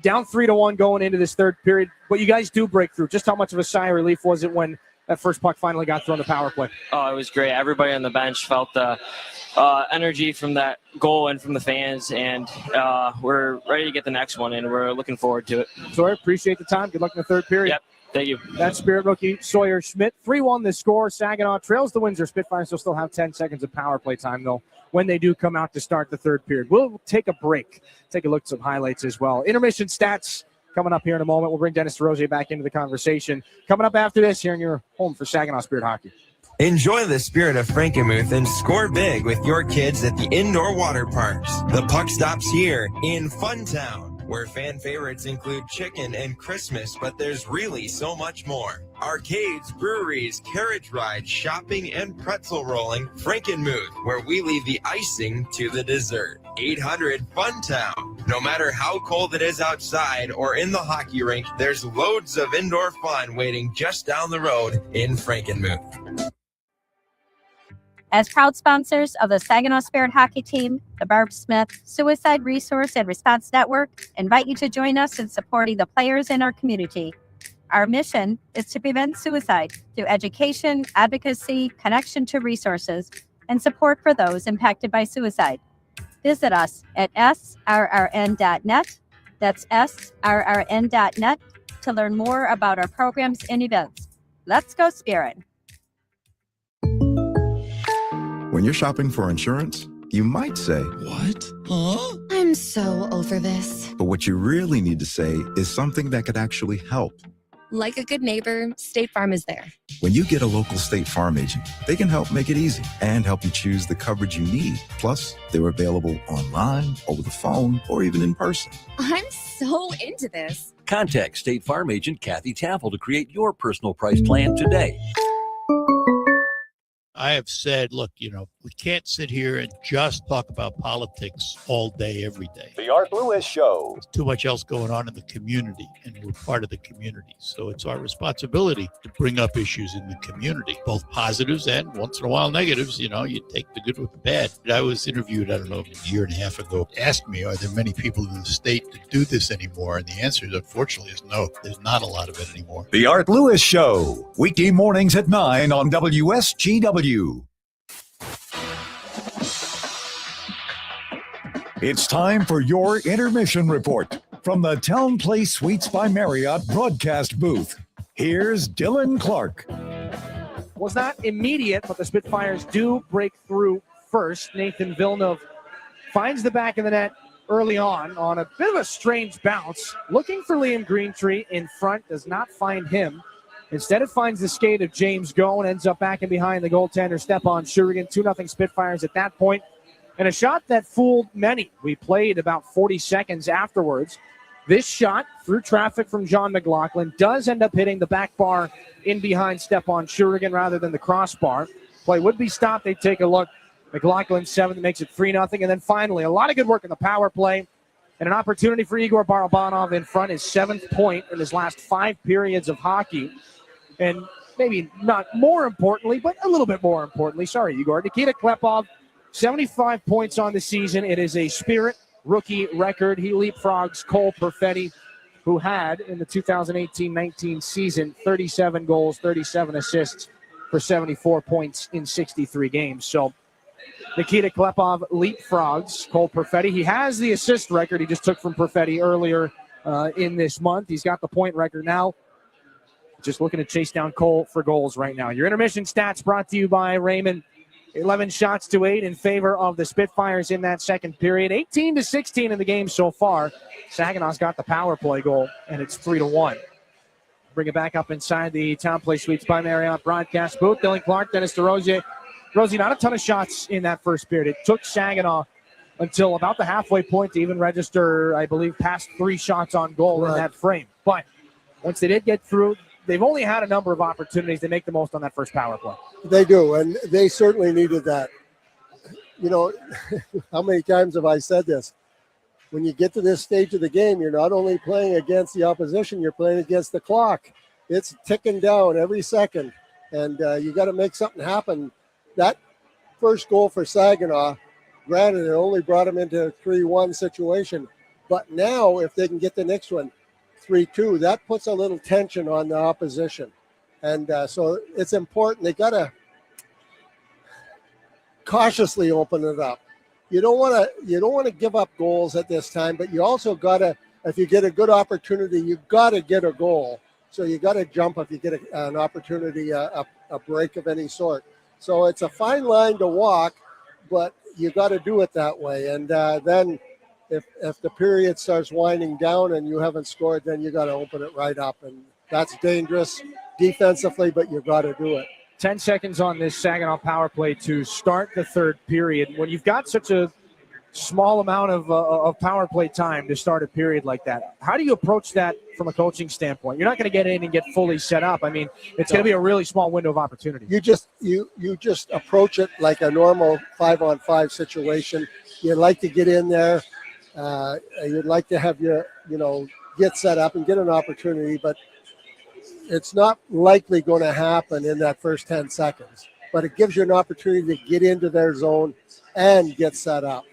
Down 3-1 going into this third period. But you guys do break through. Just how much of a sigh of relief was it when that first puck finally got thrown the power play? Oh, it was great. Everybody on the bench felt the energy from that goal and from the fans, and we're ready to get the next one, and we're looking forward to it. So I appreciate the time. Good luck in the third period. Yep. Thank you. That's Spirit rookie Sawyer Schmidt. 3-1 the score. Saginaw trails the Windosr Spitfires. They'll still have 10 seconds of power play time, though, when they do come out to start the third period. We'll take a break. Take a look at some highlights as well. Intermission stats coming up here in a moment. We'll bring Dennis DeRosier back into the conversation. Coming up after this here in your home for Saginaw Spirit Hockey. Enjoy the spirit of Frankenmuth and score big with your kids at the indoor water parks. The puck stops here in Funtown, where fan favorites include chicken and Christmas, but there's really so much more. Arcades, breweries, carriage rides, shopping, and pretzel rolling. Frankenmuth, where we leave the icing to the dessert. 800 Funtown. No matter how cold it is outside or in the hockey rink, there's loads of indoor fun waiting just down the road in Frankenmuth. As proud sponsors of the Saginaw Spirit Hockey Team, the Barb Smith Suicide Resource and Response Network invite you to join us in supporting the players in our community. Our mission is to prevent suicide through education, advocacy, connection to resources, and support for those impacted by suicide. Visit us at srrn.net. That's srrn.net to learn more about our programs and events. Let's go Spirit! When you're shopping for insurance, you might say, "What? Huh?" I'm so over this. But what you really need to say is something that could actually help. Like a good neighbor, State Farm is there. When you get a local State Farm agent, they can help make it easy and help you choose the coverage you need. Plus, they're available online, over the phone, or even in person. I'm so into this. Contact State Farm agent Kathy Taffel to create your personal price plan today. I have said, look, we can't sit here and just talk about politics all day, every day. The Art Lewis Show. There's too much else going on in the community, and we're part of the community. So it's our responsibility to bring up issues in the community, both positives and once in a while negatives. You take the good with the bad. I was interviewed, a year and a half ago, asked me, are there many people in the state that do this anymore? And the answer, unfortunately, is no. There's not a lot of it anymore. The Art Lewis Show. Weekday mornings at 9 on WSGW. It's time for your intermission report from the Town Place Suites by Marriott broadcast booth. Here's Dylan Clark. Was not immediate, but the Spitfires do break through first. Nathan Villeneuve finds the back of the net early on a bit of a strange bounce. Looking for Liam Greentree in front, does not find him. Instead, it finds the skate of James Goen, ends up back and behind the goaltender, Stepan Shurigan. 2-0 Spitfires at that point. And a shot that fooled many. We played about 40 seconds afterwards. This shot, through traffic from John McLaughlin, does end up hitting the back bar in behind Stepan Shurigan rather than the crossbar. Play would be stopped. They take a look. McLaughlin 7 makes it 3-0. And then finally, a lot of good work in the power play. And an opportunity for Igor Barabanov in front, his 7th point in his last 5 periods of hockey. And maybe not more importantly, but a little bit more importantly, sorry, Igor, Nikita Klepov, 75 points on the season. It is a Spirit rookie record. He leapfrogs Cole Perfetti, who had in the 2018-19 season 37 goals, 37 assists for 74 points in 63 games. So Nikita Klepov leapfrogs Cole Perfetti. He has the assist record he just took from Perfetti earlier in this month. He's got the point record now. Just looking to chase down Cole for goals right now. Your intermission stats brought to you by Raymond. 11 shots to 8 in favor of the Spitfires in that second period. 18-16 in the game so far. Saginaw's got the power play goal, and it's 3-1. Bring it back up inside the Town Place Suites by Marriott broadcast booth. Dylan Clark, Dennis DeRosier. Rosie, not a ton of shots in that first period. It took Saginaw until about the halfway point to even register, I believe, past 3 shots on goal in that frame. But once they did get through, they've only had a number of opportunities to make the most on that first power play. They do, and they certainly needed that. You know, how many times have I said this? When you get to this stage of the game, you're not only playing against the opposition, you're playing against the clock. It's ticking down every second, and you got to make something happen. That first goal for Saginaw, granted, it only brought them into a 3-1 situation, but now if they can get the next one, 3-2, that puts a little tension on the opposition. And so it's important. They got to cautiously open it up. You don't want to give up goals at this time, but you also got to, if you get a good opportunity, you got to get a goal. So you got to jump if you get an opportunity, a break of any sort. So it's a fine line to walk, but you got to do it that way. And then if the period starts winding down and you haven't scored, then you got to open it right up. And that's dangerous defensively, but you got to do it. 10 seconds on this Saginaw power play to start the third period. When you've got such a small amount of power play time to start a period like that, how do you approach that from a coaching standpoint? You're not going to get in and get fully set up. I mean, it's going to be a really small window of opportunity. You just approach it like a normal 5-on-5 situation. You'd like to get in there. You'd like to have get set up and get an opportunity, but it's not likely going to happen in that first 10 seconds. But it gives you an opportunity to get into their zone and get set up.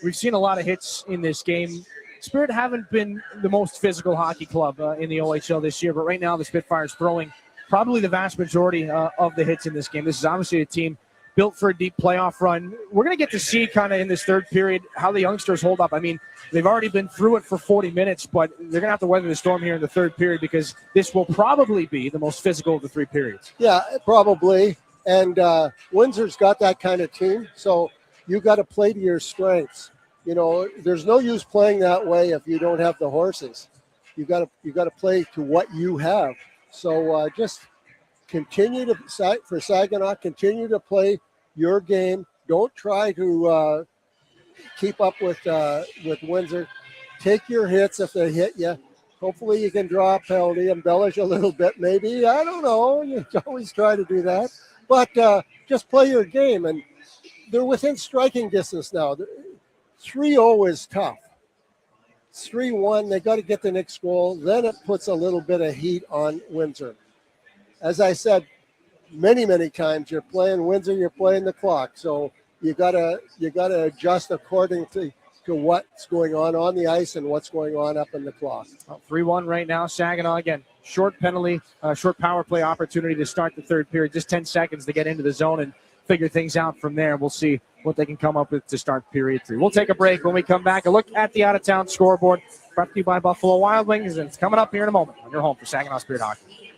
We've seen a lot of hits in this game. Spirit haven't been the most physical hockey club in the OHL this year, but right now the Spitfires throwing probably the vast majority of the hits in this game. This is obviously a team built for a deep playoff run. We're going to get to see kind of in this third period how the youngsters hold up. I mean, they've already been through it for 40 minutes, but they're going to have to weather the storm here in the third period because this will probably be the most physical of the 3 periods. Yeah, probably. And Windsor's got that kind of team, so you got to play to your strengths. You know, there's no use playing that way if you don't have the horses. You got to play to what you have. So just continue to, for Saginaw, continue to play your game. Don't try to keep up with Windsor. Take your hits if they hit you. Hopefully you can draw a penalty, embellish a little bit maybe. I don't know. You always try to do that. But just play your game. And they're within striking distance now. 3-0 is tough. 3-1, they got to get the next goal. Then it puts a little bit of heat on Windsor. As I said many, many times, you're playing Windsor, you're playing the clock. So you gotta adjust according to what's going on the ice and what's going on up in the clock. 3-1 right now. Saginaw again. Short penalty, short power play opportunity to start the third period. Just 10 seconds to get into the zone and figure things out from there. We'll see what they can come up with to start period 3. We'll take a break. When we come back, a look at the out-of-town scoreboard brought to you by Buffalo Wild Wings, and it's coming up here in a moment on your home for Saginaw Spirit Hockey.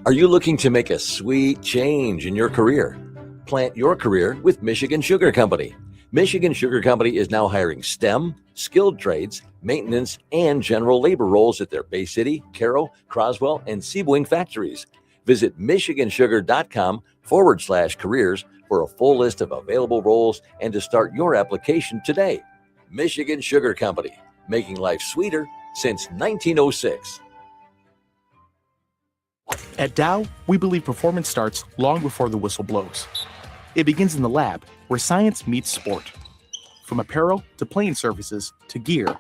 Are you looking to make a sweet change in your career? Plant your career with Michigan Sugar Company. Michigan Sugar Company is now hiring STEM, skilled trades, maintenance, and general labor roles at their Bay City, Caro, Croswell, and Sebring factories. Visit MichiganSugar.com /careers for a full list of available roles and to start your application today. Michigan Sugar Company, making life sweeter since 1906. At Dow, we believe performance starts long before the whistle blows. It begins in the lab, where science meets sport. From apparel to playing surfaces to gear,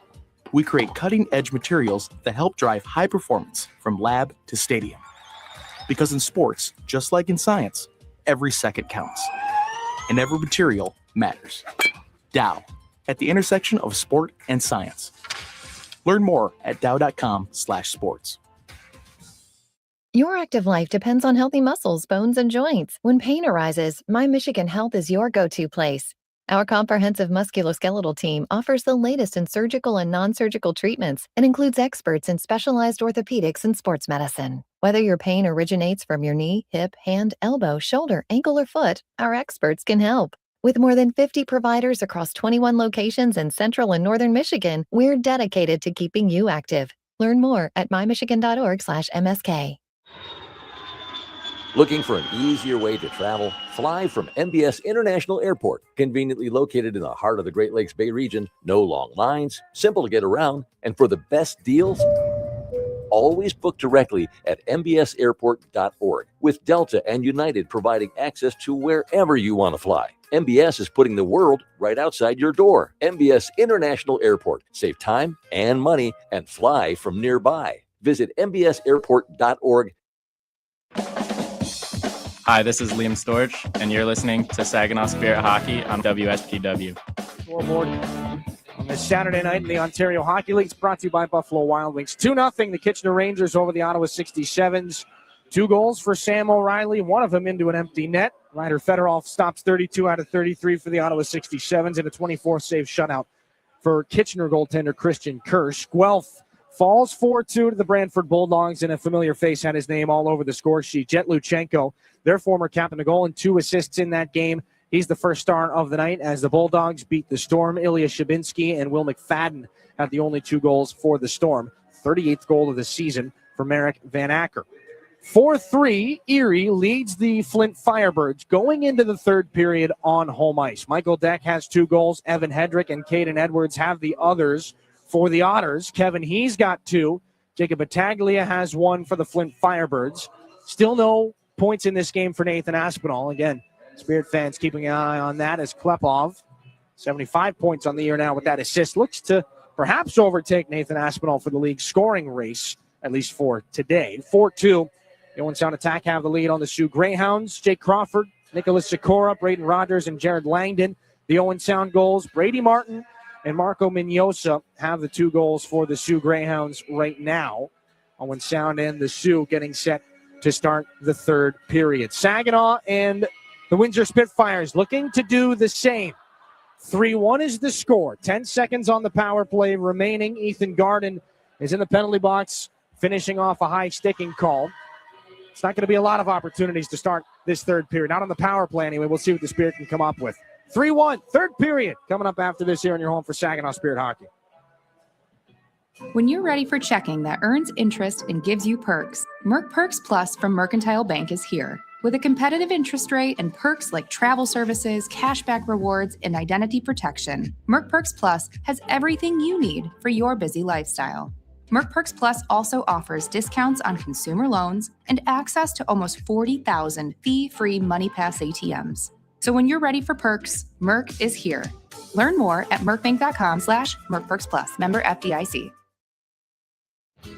we create cutting-edge materials that help drive high performance from lab to stadium. Because in sports, just like in science, every second counts, and every material matters. Dow, at the intersection of sport and science. Learn more at dow.com/sports. Your active life depends on healthy muscles, bones, and joints. When pain arises, My Michigan Health is your go-to place. Our comprehensive musculoskeletal team offers the latest in surgical and non-surgical treatments and includes experts in specialized orthopedics and sports medicine. Whether your pain originates from your knee, hip, hand, elbow, shoulder, ankle, or foot, our experts can help. With more than 50 providers across 21 locations in central and northern Michigan, we're dedicated to keeping you active. Learn more at mymichigan.org/MSK. Looking for an easier way to travel? Fly from MBS International Airport, conveniently located in the heart of the Great Lakes Bay region. No long lines, simple to get around, and for the best deals, always book directly at mbsairport.org, with Delta and United providing access to wherever you want to fly. MBS is putting the world right outside your door. MBS International Airport. Save time and money and fly from nearby. Visit mbsairport.org. Hi, this is Liam Storch, and you're listening to Saginaw Spirit Hockey on WSGW. Scoreboard on this Saturday night in the Ontario Hockey League. It's brought to you by Buffalo Wild Wings. 2-0, the Kitchener Rangers over the Ottawa 67s. 2 goals for Sam O'Reilly, one of them into an empty net. Ryder Fedorov stops 32 out of 33 for the Ottawa 67s, and a 24-save shutout for Kitchener goaltender Christian Kirsch. Guelph falls 4-2 to the Brantford Bulldogs, and a familiar face had his name all over the score sheet. Jet Luchenko, their former captain, a goal and 2 assists in that game. He's the first star of the night as the Bulldogs beat the Storm. Ilya Shabinsky and Will McFadden had the only 2 goals for the Storm. 38th goal of the season for Merrick Van Acker. 4-3, Erie leads the Flint Firebirds going into the third period on home ice. Michael Deck has 2 goals. Evan Hedrick and Caden Edwards have the others for the Otters. Kevin He's got 2. Jacob Battaglia has 1 for the Flint Firebirds. Still no points in this game for Nathan Aspinall. Again, Spirit fans keeping an eye on that as Klepov, 75 points on the year now with that assist, looks to perhaps overtake Nathan Aspinall for the league scoring race, at least for today. 4-2, the Owen Sound Attack have the lead on the Sioux Greyhounds. Jake Crawford, Nicholas Sikora, Braden Rogers, and Jared Langdon. The Owen Sound goals, Brady Martin and Marco Mignosa have the 2 goals for the Sioux Greyhounds right now. Owen Sound and the Sioux getting set to start the third period. Saginaw and the Windosr Spitfires looking to do the same. 3-1 is the score. 10 seconds on the power play remaining. Ethan Garden is in the penalty box, finishing off a high sticking call. It's not going to be a lot of opportunities to start this third period. Not on the power play anyway. We'll see what the Spirit can come up with. 3-1, third period, coming up after this here in your home for Saginaw Spirit Hockey. When you're ready for checking that earns interest and gives you perks, Merc Perks Plus from Mercantile Bank is here. With a competitive interest rate and perks like travel services, cashback rewards, and identity protection, Merc Perks Plus has everything you need for your busy lifestyle. Merc Perks Plus also offers discounts on consumer loans and access to almost 40,000 fee-free MoneyPass ATMs. So when you're ready for perks, Merc is here. Learn more at mercbank.com/mercperksplus. Member FDIC.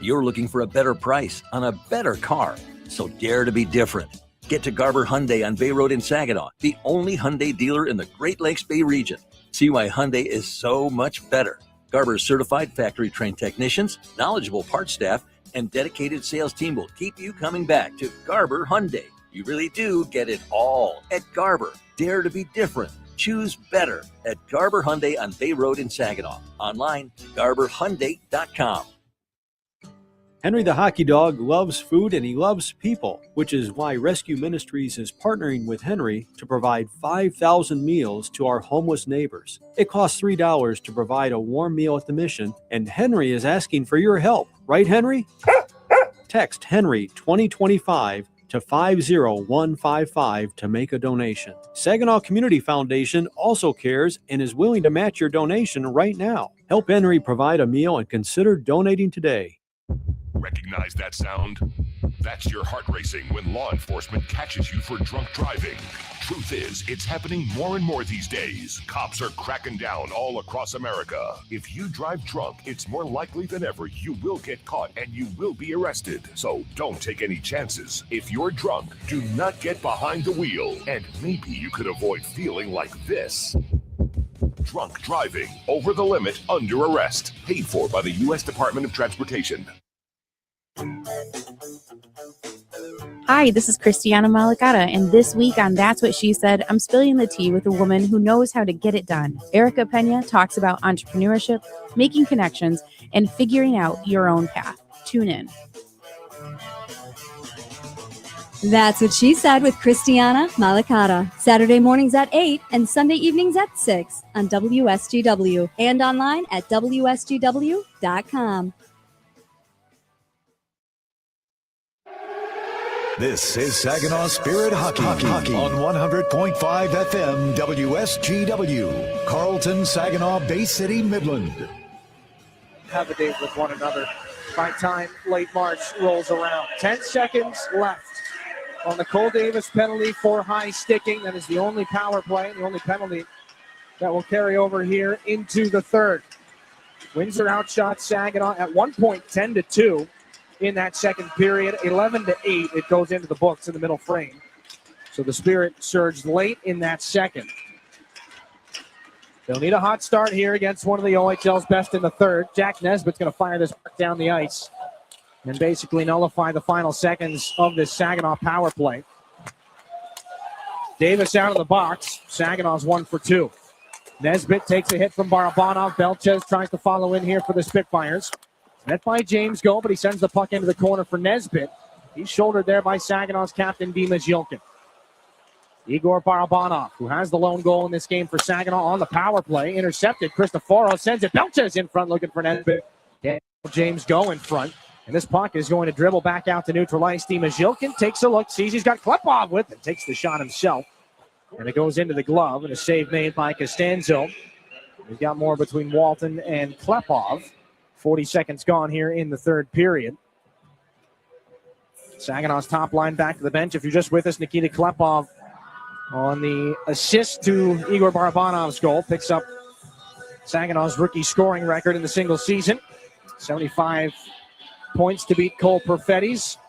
You're looking for a better price on a better car, so dare to be different. Get to Garber Hyundai on Bay Road in Saginaw, the only Hyundai dealer in the Great Lakes Bay region. See why Hyundai is so much better. Garber's certified factory-trained technicians, knowledgeable parts staff, and dedicated sales team will keep you coming back to Garber Hyundai. You really do get it all at Garber. Dare to be different. Choose better at Garber Hyundai on Bay Road in Saginaw. Online, garberhyundai.com. Henry the Hockey Dog loves food and he loves people, which is why Rescue Ministries is partnering with Henry to provide 5,000 meals to our homeless neighbors. It costs $3 to provide a warm meal at the mission, and Henry is asking for your help. Right, Henry? Text Henry 2025 to 50155 to make a donation. Saginaw Community Foundation also cares and is willing to match your donation right now. Help Henry provide a meal and consider donating today. Recognize that sound? That's your heart racing when law enforcement catches you for drunk driving. Truth is, it's happening more and more these days. Cops are cracking down all across America. If you drive drunk, it's more likely than ever you will get caught and you will be arrested. So don't take any chances. If you're drunk, do not get behind the wheel. And maybe you could avoid feeling like this. Drunk driving, over the limit, under arrest. Paid for by the U.S. Department of Transportation. Hi, this is Christiana Malagata, and this week on That's What She Said, I'm spilling the tea with a woman who knows how to get it done. Erica Pena talks about entrepreneurship, making connections, and figuring out your own path. Tune in. That's What She Said with Christiana Malagata. Saturday mornings at 8 and Sunday evenings at 6 on WSGW and online at WSGW.com. This is Saginaw Spirit Hockey on 100.5 FM WSGW. Carlton, Saginaw, Bay City, Midland. Have a date with one another by time late March rolls around. 10 seconds left on the Cole Davis penalty for high sticking. That is the only power play, the only penalty that will carry over here into the third. Windsor outshot Saginaw at one point 10-2. In that second period, 11-8, it goes into the books in the middle frame. So the Spirit surged late in that second. They'll need a hot start here against one of the OHL's best in the third. Jack Nesbitt's going to fire this down the ice and basically nullify the final seconds of this Saginaw power play. Davis out of the box. Saginaw's 1 for 2. Nesbitt takes a hit from Barabanov. Belchez tries to follow in here for the Spitfires. Met by James Go, but he sends the puck into the corner for Nesbitt. He's shouldered there by Saginaw's captain, Dimas Yilkin. Igor Barabanov, who has the lone goal in this game for Saginaw on the power play. Intercepted. Cristoforo sends it. Belchez in front looking for Nesbitt. James Go in front. And this puck is going to dribble back out to neutral ice. Dimas Yilkin takes a look, sees he's got Klepov with it, takes the shot himself. And it goes into the glove, and a save made by Costanzo. We've got more between Walton and Klepov. 40 seconds gone here in the third period. Saginaw's top line back to the bench. If you're just with us, Nikita Klepov on the assist to Igor Barabanov's goal. Picks up Saginaw's rookie scoring record in the single season. 75 points to beat Cole Perfetti's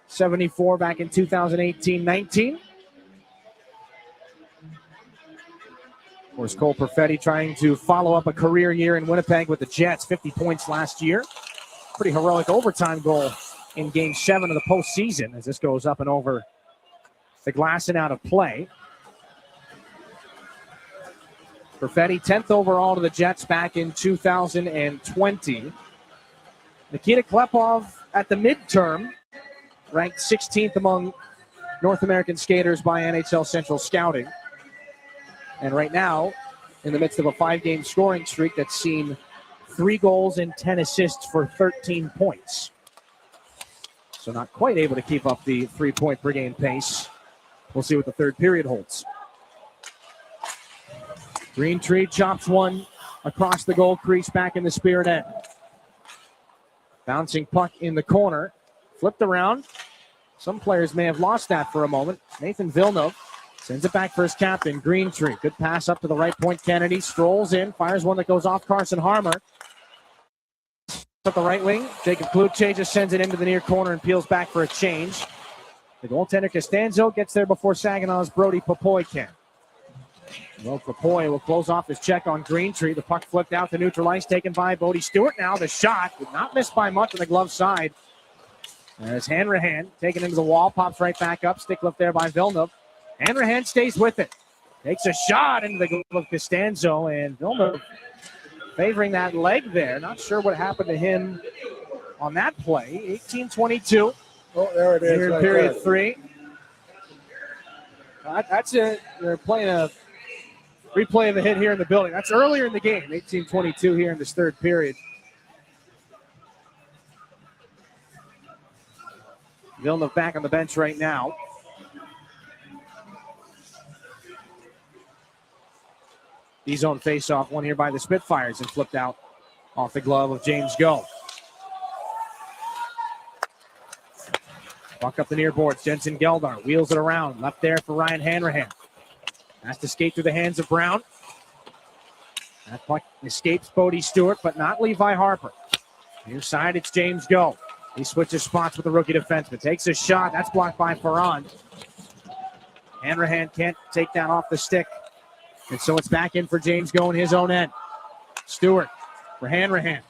74 back in 2018-19. Of course, Cole Perfetti trying to follow up a career year in Winnipeg with the Jets, 50 points last year. Pretty heroic overtime goal in Game 7 of the postseason as this goes up and over the glass and out of play. Perfetti, 10th overall to the Jets back in 2020. Nikita Klepov at the midterm, ranked 16th among North American skaters by NHL Central Scouting. And right now, in the midst of a 5-game scoring streak that's seen 3 goals and 10 assists for 13 points. So not quite able to keep up the 3-point per game pace. We'll see what the third period holds. Greentree chops one across the goal crease back in the Spirit end. Bouncing puck in the corner. Flipped around. Some players may have lost that for a moment. Nathan Villeneuve sends it back for his captain, Greentree. Good pass up to the right point. Kennedy strolls in, fires one that goes off Carson Harmer. Up the right wing, Jacob Kluche just sends it into the near corner and peels back for a change. The goaltender Costanzo gets there before Saginaw's Brody Popoy can. Well, Popoy will close off his check on Greentree. The puck flipped out to neutral ice, taken by Bodie Stewart. Now the shot did not miss by much on the glove side. As Hanrahan taken into the wall, pops right back up. Stick lift there by Villeneuve. Hanrahan stays with it. Takes a shot into the glove of Costanzo, and Villeneuve favoring that leg there. Not sure what happened to him on that play. 18-22. Oh, there it is. Here in period 3. That's it. They're playing a replay of the hit here in the building. That's earlier in the game. 18-22 here in this third period. Villeneuve back on the bench right now. D-zone face-off, one here by the Spitfires, and flipped out off the glove of James Go. Buck up the near boards. Jensen Geldar wheels it around. Left there for Ryan Hanrahan. Has to skate through the hands of Brown. That puck escapes Bodie Stewart, but not Levi Harper. Near side, it's James Go. He switches spots with the rookie defenseman. Takes a shot. That's blocked by Ferrand. Hanrahan can't take that off the stick. And so it's back in for James Go in his own end. Stewart for Hanrahan.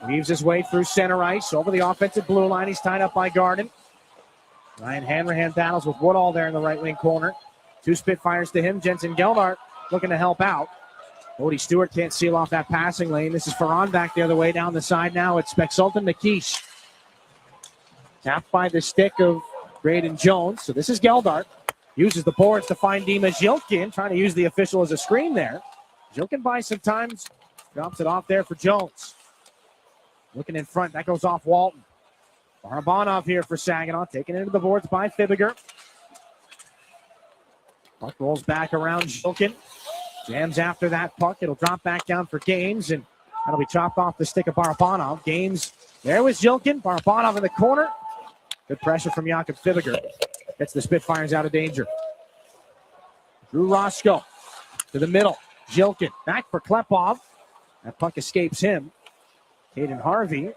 Weaves his way through center ice. Over the offensive blue line. He's tied up by Garden. Ryan Hanrahan battles with Woodall there in the right wing corner. Two Spitfires to him. Jensen Geldart looking to help out. Bodie Stewart can't seal off that passing lane. This is Ferrand back the other way down the side now. It's Spexulton Nikish. Tapped by the stick of Graydon Jones. So this is Geldart. Uses the boards to find Dima Zhilkin. Trying to use the official as a screen there. Zhilkin buys some time. Drops it off there for Jones. Looking in front. That goes off Walton. Barabanov here for Saginaw. Taken into the boards by Fibiger. Puck rolls back around Zhilkin. Jams after that puck. It'll drop back down for Games, and that'll be chopped off the stick of Barabanov. Games there was Zhilkin. Barabanov in the corner. Good pressure from Jakob Fibiger. Gets the Spitfires out of danger. Drew Roscoe to the middle. Zhilkin back for Klepov. That puck escapes him. Caden Harvey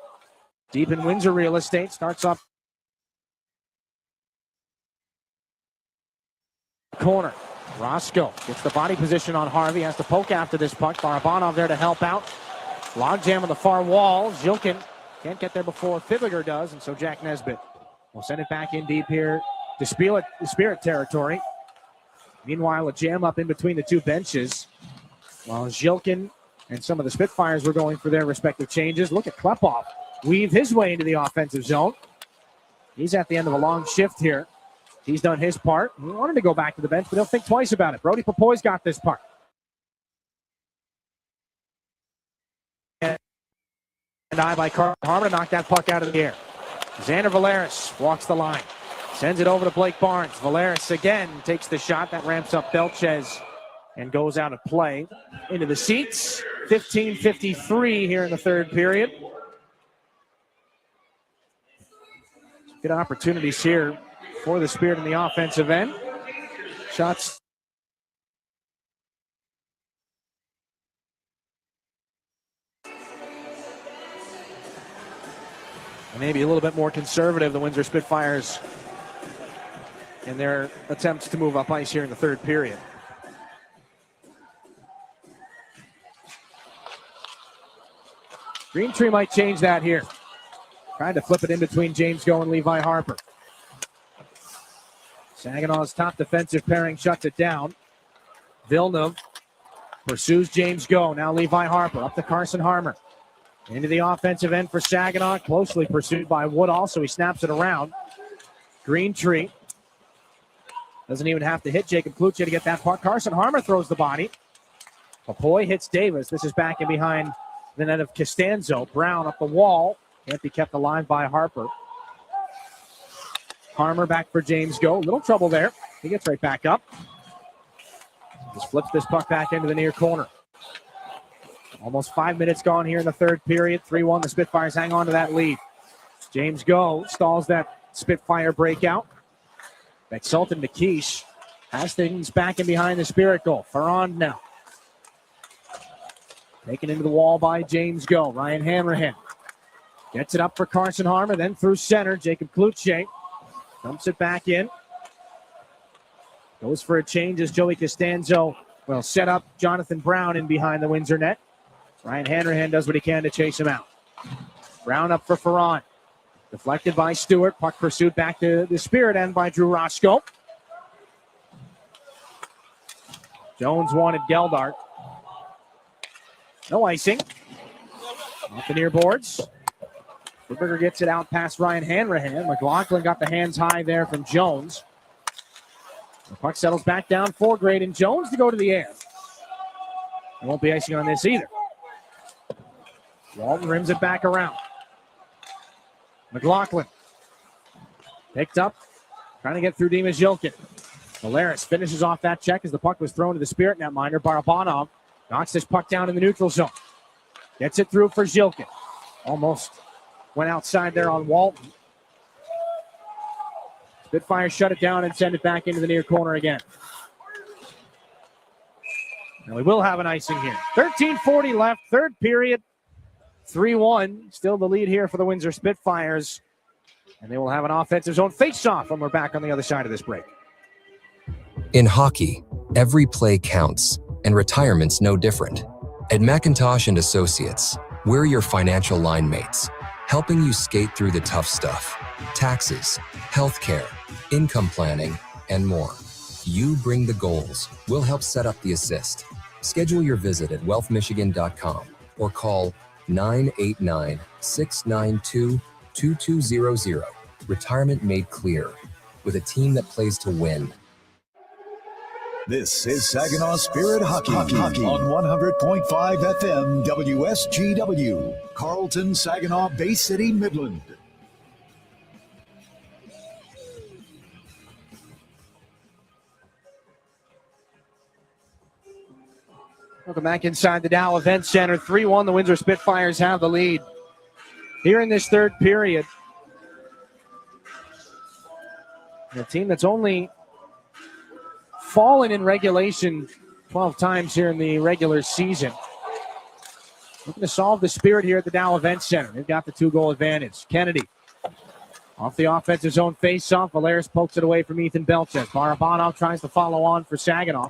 deep in Windsor real estate. Starts up corner. Roscoe gets the body position on Harvey. Has to poke after this puck. Barabanov there to help out. Logjam on the far wall. Zhilkin can't get there before Fibiger does, and so Jack Nesbitt will send it back in deep here to Spirit territory. Meanwhile, a jam up in between the two benches while Zhilkin and some of the Spitfires were going for their respective changes. Look at Klepov weave his way into the offensive zone. He's at the end of a long shift here. He's done his part. He wanted to go back to the bench, but he'll think twice about it. Brody Popoy's got this part. And eye by Carl Harmer to knock that puck out of the air. Xander Valeris walks the line. Sends it over to Blake Barnes. Valeris again takes the shot. That ramps up Belchez and goes out of play. Into the seats. 15:53 here in the third period. Good opportunities here for the Spirit in the offensive end. Shots. Maybe a little bit more conservative, the Windsor Spitfires, in their attempts to move up ice here in the third period. Green Tree might change that here. Trying to flip it in between James Go and Levi Harper. Saginaw's top defensive pairing shuts it down. Villeneuve pursues James Go. Now Levi Harper up to Carson Harmer. Into the offensive end for Saginaw. Closely pursued by Woodall, so he snaps it around. Green Tree doesn't even have to hit Jacob Kluche to get that puck. Carson Harmer throws the body. Popoy hits Davis. This is back in behind the net of Costanzo. Brown up the wall. Can't be kept alive by Harper. Harmer back for James Go. Little trouble there. He gets right back up. Just flips this puck back into the near corner. Almost 5 minutes gone here in the third period. 3-1. The Spitfires hang on to that lead. James Go stalls that Spitfire breakout. Sultan Nikish has things back in behind the Spirit goal. Ferrand now. Taken into the wall by James Go. Ryan Hanrahan gets it up for Carson Harmer, then through center. Jacob Kluche dumps it back in. Goes for a change as Joey Costanzo will set up Jonathan Brown in behind the Windsor net. Ryan Hanrahan does what he can to chase him out. Brown up for Ferrand. Deflected by Stewart. Puck pursued back to the Spirit end by Drew Roscoe. Jones wanted Geldart. No icing. Off the near boards. Berger gets it out past Ryan Hanrahan. McLaughlin got the hands high there from Jones. The puck settles back down for Graydon Jones to go to the air. There won't be icing on this either. Walton rims it back around. McLaughlin Picked up. Trying to get through Dimas Jilkin. Valeris finishes off that check as the puck was thrown to the Spirit netminder. Barabanov knocks this puck down in the neutral zone. Gets it through for Jilkin. Almost went outside there on Walton. Spitfires shut it down and send it back into the near corner again. And we will have an icing here. 13:40 left, third period. 3-1. Still the lead here for the Windosr Spitfires. And they will have an offensive zone face-off when we're back on the other side of this break. In hockey, every play counts, and retirement's no different. At McIntosh and Associates, we're your financial line mates, helping you skate through the tough stuff. Taxes, healthcare, income planning, and more. You bring the goals. We'll help set up the assist. Schedule your visit at wealthmichigan.com or call 989-692-2200. Retirement made clear with a team that plays to win. This is Saginaw Spirit Hockey on 100.5 FM WSGW, Carlton, Saginaw, Bay City, Midland. Welcome back inside the Dow Event Center. 3-1, the Windosr Spitfires have the lead. Here in this third period, a team that's only fallen in regulation 12 times here in the regular season. Looking to solve the Spirit here at the Dow Event Center. They've got the 2-goal advantage. Kennedy off the offensive zone face-off. Valeris pokes it away from Ethan Belches. Barabanov tries to follow on for Saginaw.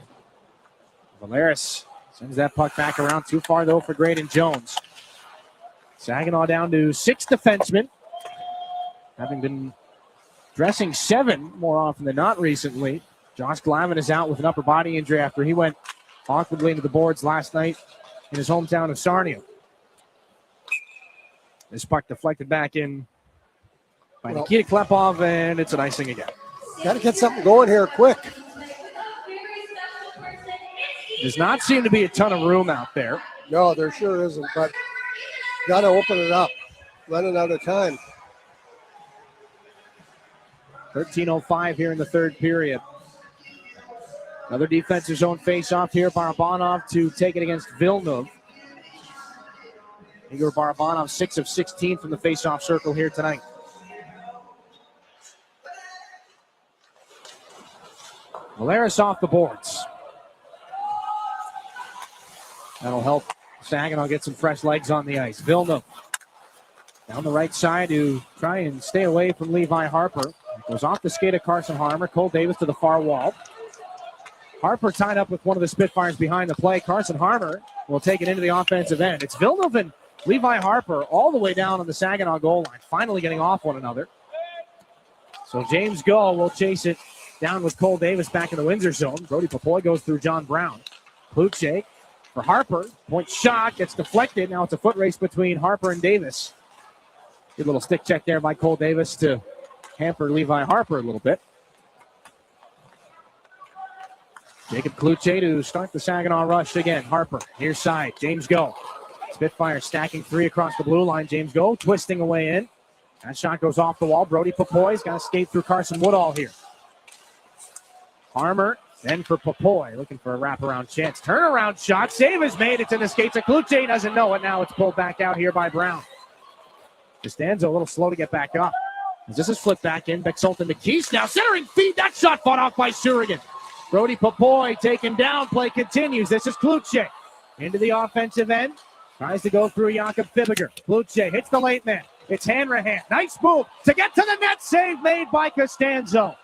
Valeris sends that puck back around. Too far, though, for Graydon Jones. Saginaw down to 6 defensemen, having been dressing 7 more often than not recently. Josh Glavin is out with an upper body injury after he went awkwardly into the boards last night in his hometown of Sarnia. This puck deflected back in by Nikita Klepov, and it's an icing again. Got to get something going here quick. Does not seem to be a ton of room out there. No, there sure isn't, but got to open it up. Running out of time. 13:05 here in the third period. Another defensive zone face-off here. Barabanov to take it against Villeneuve. Igor Barabanov, 6 of 16 from the face-off circle here tonight. Valeris off the boards. That'll help Saginaw get some fresh legs on the ice. Villeneuve down the right side to try and stay away from Levi Harper. Goes off the skate of Carson Harmer. Cole Davis to the far wall. Harper tied up with one of the Spitfires behind the play. Carson Harmer will take it into the offensive end. It's Villeneuve and Levi Harper all the way down on the Saginaw goal line, finally getting off one another. So James Go will chase it down with Cole Davis back in the Windosr zone. Brody Papoy goes through John Brown. Kluche for Harper. Point shot gets deflected. Now it's a foot race between Harper and Davis. Good little stick check there by Cole Davis to hamper Levi Harper a little bit. Jacob Kluche to start the Saginaw rush again. Harper, near side. James Go. Spitfire stacking 3 across the blue line. James Go twisting away in. That shot goes off the wall. Brody Papoy's got to skate through Carson Woodall here. Harmer, then for Papoy, looking for a wraparound chance. Turnaround shot. Save is made. It's in the skates of Kluche. Doesn't know it. Now it's pulled back out here by Brown. Costanzo a little slow to get back up. As this is flipped back in. Bexalton McKees now centering feed. That shot fought off by Surigan. Brody Papoy taken down. Play continues. This is Kluche. Into the offensive end. Tries to go through Jakob Fibiger. Kluche hits the late man. It's Hanrahan. Nice move to get to the net. Save made by Costanzo.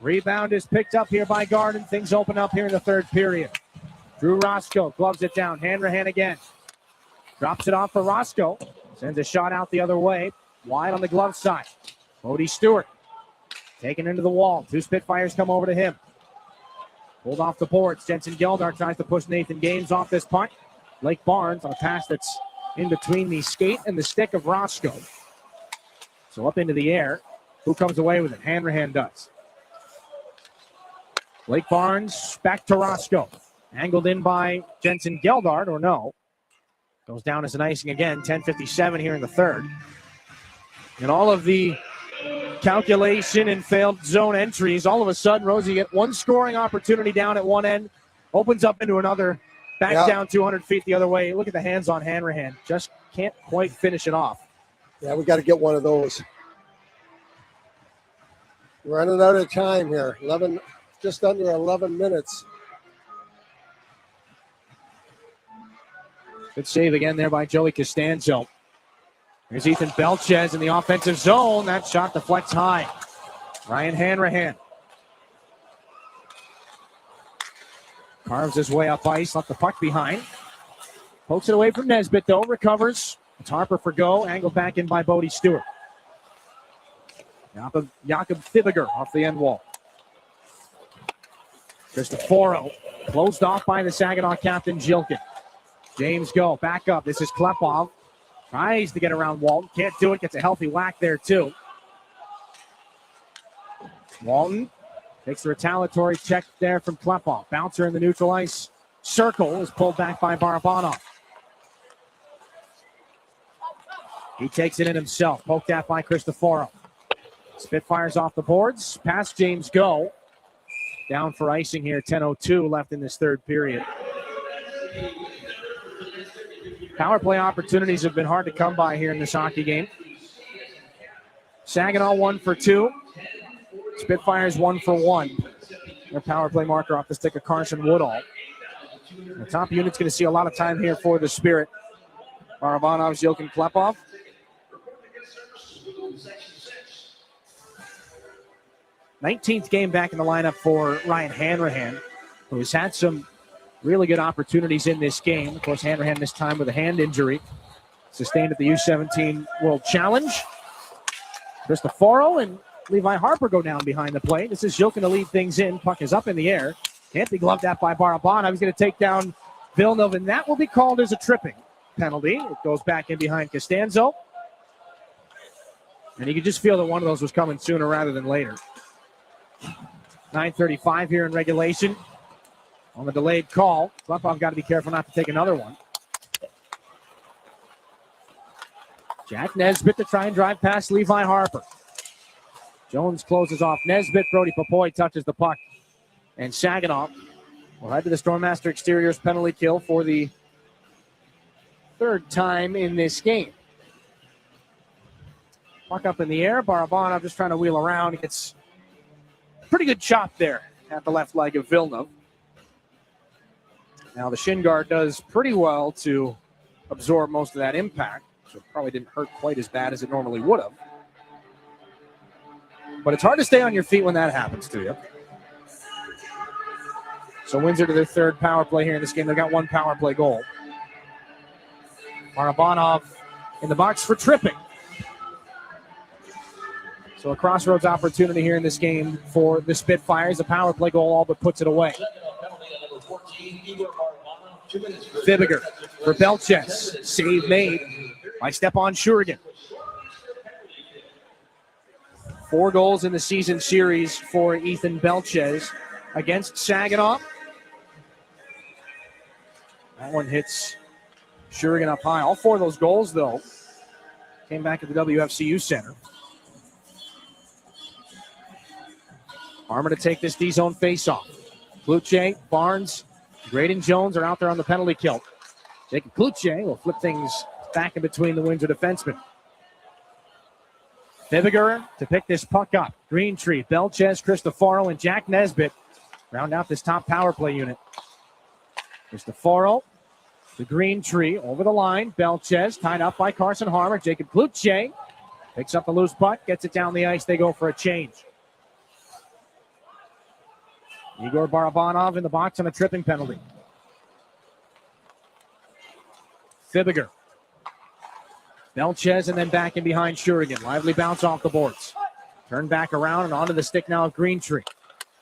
Rebound is picked up here by Garden. Things open up here in the third period. Drew Roscoe gloves it down. Hanrahan again. Drops it off for Roscoe. Sends a shot out the other way. Wide on the glove side. Bodie Stewart taken into the wall. 2 Spitfires come over to him. Pulled off the boards. Jensen Geldar tries to push Nathan Gaines off this punt. Blake Barnes on a pass that's in between the skate and the stick of Roscoe. So up into the air. Who comes away with it? Hanrahan does. Blake Barnes back to Roscoe. Angled in by Jensen Geldard, or no. Goes down as an icing again. 10:57 here in the third. And all of the calculation and failed zone entries. All of a sudden, Rosie get one scoring opportunity down at one end, opens up into another, back down 200 feet the other way. Look at the hands on Hanrahan. Just can't quite finish it off. Yeah, we got to get one of those. We're running out of time here. Just under 11 minutes. Good save again there by Joey Costanzo. Here's Ethan Belchez in the offensive zone. That shot deflects high. Ryan Hanrahan carves his way up ice, left the puck behind. Pokes it away from Nesbitt, though. Recovers. It's Harper for go. Angled back in by Bodie Stewart. Jakob Thibiger off the end wall. Cristoforo closed off by the Saginaw captain, Jilkin. James Go, back up. This is Klepov. Tries to get around Walton. Can't do it. Gets a healthy whack there, too. Walton takes the retaliatory check there from Klepov. Bouncer in the neutral ice circle is pulled back by Barabanov. He takes it in himself. Poked at by Cristoforo. Spitfires off the boards. Past James Go. Down for icing here. 10:02 left in this third period. Power play opportunities have been hard to come by here in this hockey game. Saginaw 1 for 2. Spitfires 1 for 1. Their power play marker off the stick of Carson Woodall. The top unit's going to see a lot of time here for the Spirit. Barabanov, Zilkin, Klepov. Nineteenth game back in the lineup for Ryan Hanrahan, who has had some really good opportunities in this game. Of course, Hanrahan this time with a hand injury sustained at the U17 World Challenge. Cristoforo and Levi Harper go down behind the plate. This is Zilkin to lead things in. Puck is up in the air. Can't be gloved at by Barabanov. He's going to take down Villeneuve, and that will be called as a tripping penalty. It goes back in behind Costanzo. And you could just feel that one of those was coming sooner rather than later. 9:35 here in regulation. On the delayed call, Klepov got to be careful not to take another one. Jack Nesbitt to try and drive past Levi Harper. Jones closes off Nesbitt. Brody Popoy touches the puck. And Saginaw will head to the Stormmaster Exteriors penalty kill for the third time in this game. Puck up in the air. Barabanov just trying to wheel around. He gets a pretty good chop there at the left leg of Villeneuve. Now the shin guard does pretty well to absorb most of that impact, so it probably didn't hurt quite as bad as it normally would have. But it's hard to stay on your feet when that happens to you. So Windsor to their third power play here in this game. They've got one power play goal. Barabanov in the box for tripping. So a crossroads opportunity here in this game for the Spitfires. A power play goal all but puts it away. Thibiger for Belchez. Save made by Stepan Shurigan. 4 goals in the season series for Ethan Belchez against Saginaw. That one hits Shurigan up high. All 4 of those goals, though, came back at the WFCU Center. Armour to take this D-zone face-off. Kluche, Barnes, Graydon Jones are out there on the penalty kill. Jacob Kluche will flip things back in between the Windsor defensemen. Thibiger to pick this puck up. Greentree, Belchez, Cristoforo, and Jack Nesbitt round out this top power play unit. Cristoforo to Greentree over the line. Belchez tied up by Carson Harmer. Jacob Kluche picks up the loose puck, gets it down the ice. They go for a change. Igor Barabanov in the box on a tripping penalty. Thibiger. Belchez and then back in behind Shurigan. Lively bounce off the boards. Turn back around and onto the stick now of Greentree.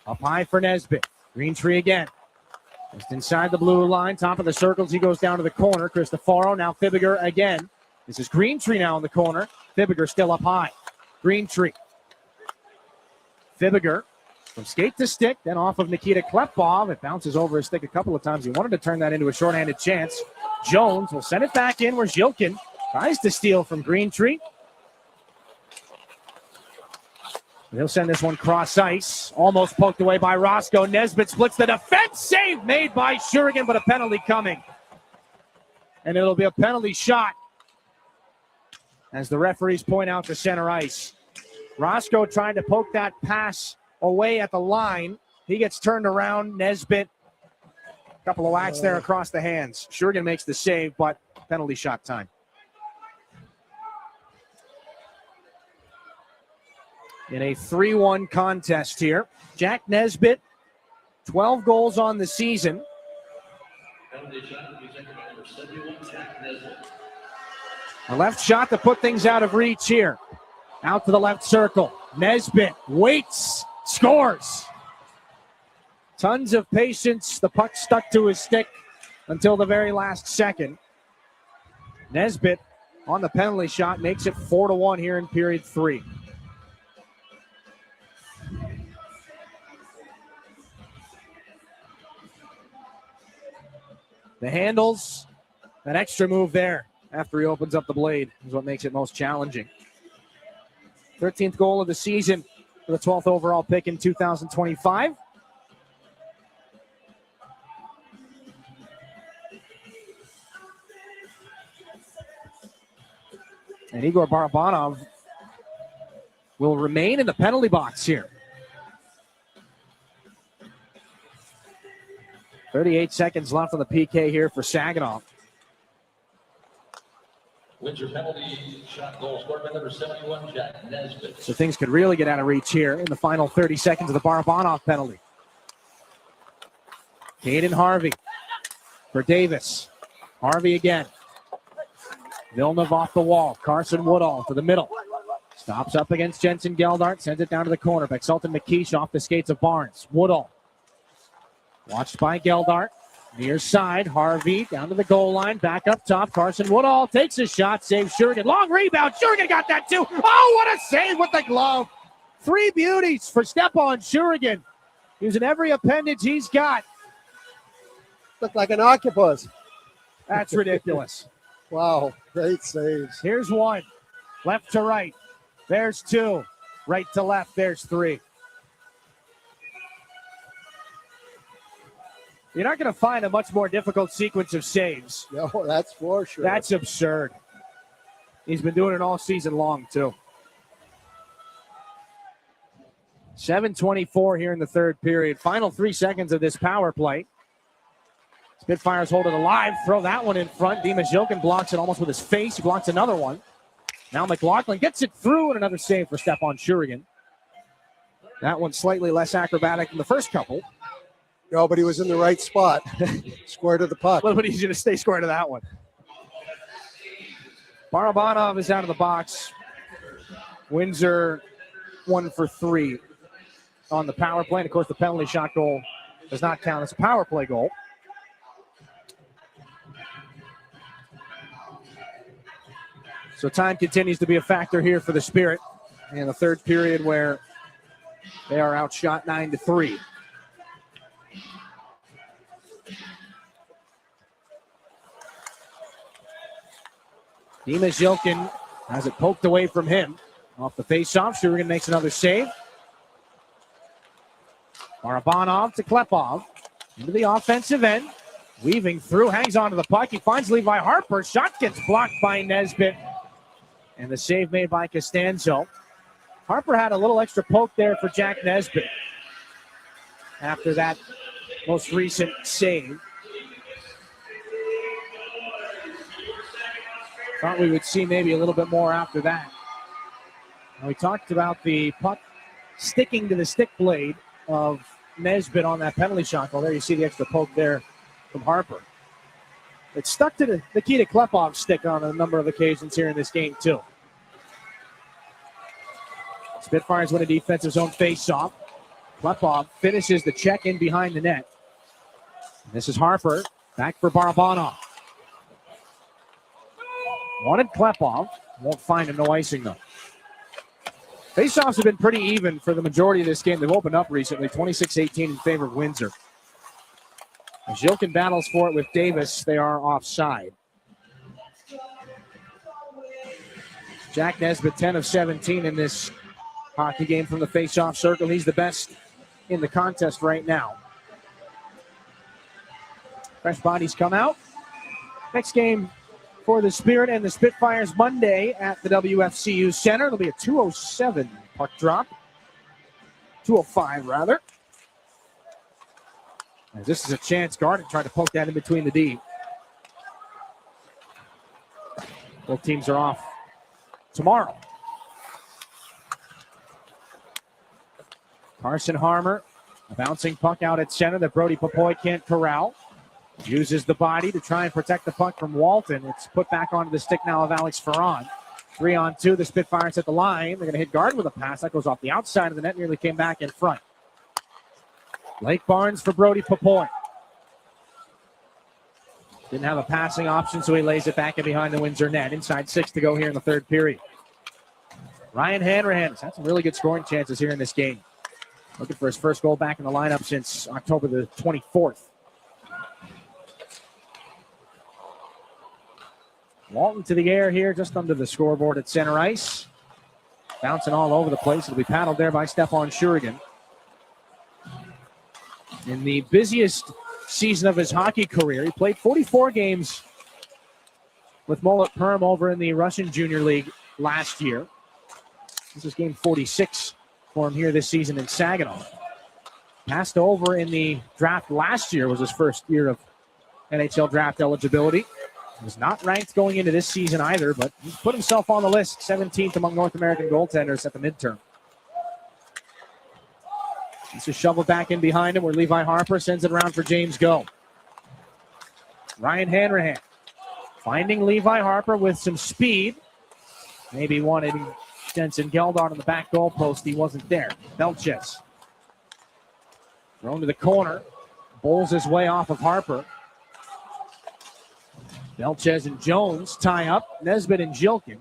Up high for Nesbitt. Greentree again. Just inside the blue line, top of the circles. He goes down to the corner. Cristoforo, now Thibiger again. This is Greentree now in the corner. Thibiger still up high. Greentree. Thibiger. From skate to stick, then off of Nikita Klepov. It bounces over his stick a couple of times. He wanted to turn that into a shorthanded chance. Jones will send it back in where Zilkin tries to steal from Greentree. He'll send this one cross ice. Almost poked away by Roscoe. Nesbitt splits the defense. Save made by Shurigan, but a penalty coming. And it'll be a penalty shot as the referees point out to center ice. Roscoe trying to poke that pass away at the line. He gets turned around. Nesbitt, a couple of whacks there across the hands. Shurigan makes the save, but penalty shot time. In a 3-1 contest here. Jack Nesbitt, 12 goals on the season. A left shot to put things out of reach here. Out to the left circle. Nesbitt waits, scores. Tons of patience. The puck stuck to his stick until the very last second. Nesbitt on the penalty shot makes it 4-1 here in period 3. The handles, that extra move there after he opens up the blade is what makes it most challenging. 13th goal of the season for the 12th overall pick in 2025. And Igor Barabanov will remain in the penalty box here. 38 seconds left on the PK here for Saginaw. Windsor penalty shot goal scored by number 71, Jack Nesbitt. So things could really get out of reach here in the final 30 seconds of the Barabanov penalty. Caden Harvey for Davis. Harvey again. Villeneuve off the wall. Carson Woodall to the middle. Stops up against Jensen Geldart. Sends it down to the corner. Bexalton McKeish off the skates of Barnes. Woodall. Watched by Geldart. Near side. Harvey down to the goal line. Back up top. Carson Woodall takes a shot. Saves Shurigan. Long rebound. Shurigan got that too. Oh, what a save with the glove. 3 beauties for Stepan Shurigan. Using every appendage he's got. Looked like an octopus. That's ridiculous. Wow, great saves. Here's one. Left to right. There's 2. Right to left. There's 3. You're not going to find a much more difficult sequence of saves. No, that's for sure. That's absurd. He's been doing it all season long, too. 7:24 here in the third period. Final 3 seconds of this power play. Spitfires hold it alive. Throw that one in front. Dimas Jokin blocks it almost with his face. He blocks another one. Now McLaughlin gets it through, and another save for Stepan Shurigan. That one slightly less acrobatic than the first couple. No, but he was in the right spot. Square to the puck. A little bit easier to stay square to that one. Barabanov is out of the box. Windsor 1 for 3 on the power play. And of course, the penalty shot goal does not count as a power play goal. So time continues to be a factor here for the Spirit in the third period, where they are outshot 9-3. Dimas Jokin has it poked away from him. Off the faceoff, Shurigan makes another save. Barabanov to Klepov. Into the offensive end. Weaving through, hangs onto the puck. He finds Levi Harper. Shot gets blocked by Nesbitt. And the save made by Costanzo. Harper had a little extra poke there for Jack Nesbitt after that most recent save. Thought we would see maybe a little bit more after that. And we talked about the puck sticking to the stick blade of Nesbitt on that penalty shot. Well, there you see the extra poke there from Harper. It stuck to the Nikita Klepov's stick on a number of occasions here in this game, too. Spitfires win a defensive zone face-off. Klepov finishes the check-in behind the net. This is Harper. Back for Barabanov. Wanted Klepov. Won't find him. No icing, though. Face-offs have been pretty even for the majority of this game. They've opened up recently, 26-18 in favor of Windsor. As Jokin battles for it with Davis, they are offside. Jack Nesbitt, 10 of 17 in this hockey game from the face-off circle. He's the best in the contest right now. Fresh bodies come out. Next game for the Spirit and the Spitfires Monday at the WFCU Center. It'll be a 2:07 puck drop. 2:05 rather. And this is a chance. Garden tried to poke that in between the D. Both teams are off tomorrow. Carson Harmer, a bouncing puck out at center that Brody Popoy can't corral. Uses the body to try and protect the puck from Walton. It's put back onto the stick now of Alex Ferron. 3-on-2, the Spitfires at the line. They're going to hit Garden with a pass. That goes off the outside of the net, nearly came back in front. Blake Barnes for Brody Popoy. Didn't have a passing option, so he lays it back in behind the Windsor net. Inside 6 to go here in the third period. Ryan Hanrahan has had some really good scoring chances here in this game. Looking for his first goal back in the lineup since October the 24th. Walton to the air here, just under the scoreboard at center ice. Bouncing all over the place. It'll be paddled there by Stefan Shurigan. In the busiest season of his hockey career, he played 44 games with Mullet Perm over in the Russian Junior League last year. This is game 46 for him here this season in Saginaw. Passed over in the draft last year, was his first year of NHL draft eligibility. Was not ranked going into this season either, but he's put himself on the list, 17th among North American goaltenders at the midterm. This is shoveled back in behind him where Levi Harper sends it around for James Go. Ryan Hanrahan finding Levi Harper with some speed. Maybe wanted Jensen Geldon on the back goal post. He wasn't there. Belches thrown to the corner. Bowls his way off of Harper. Belches and Jones tie up. Nesbitt and Jilkin.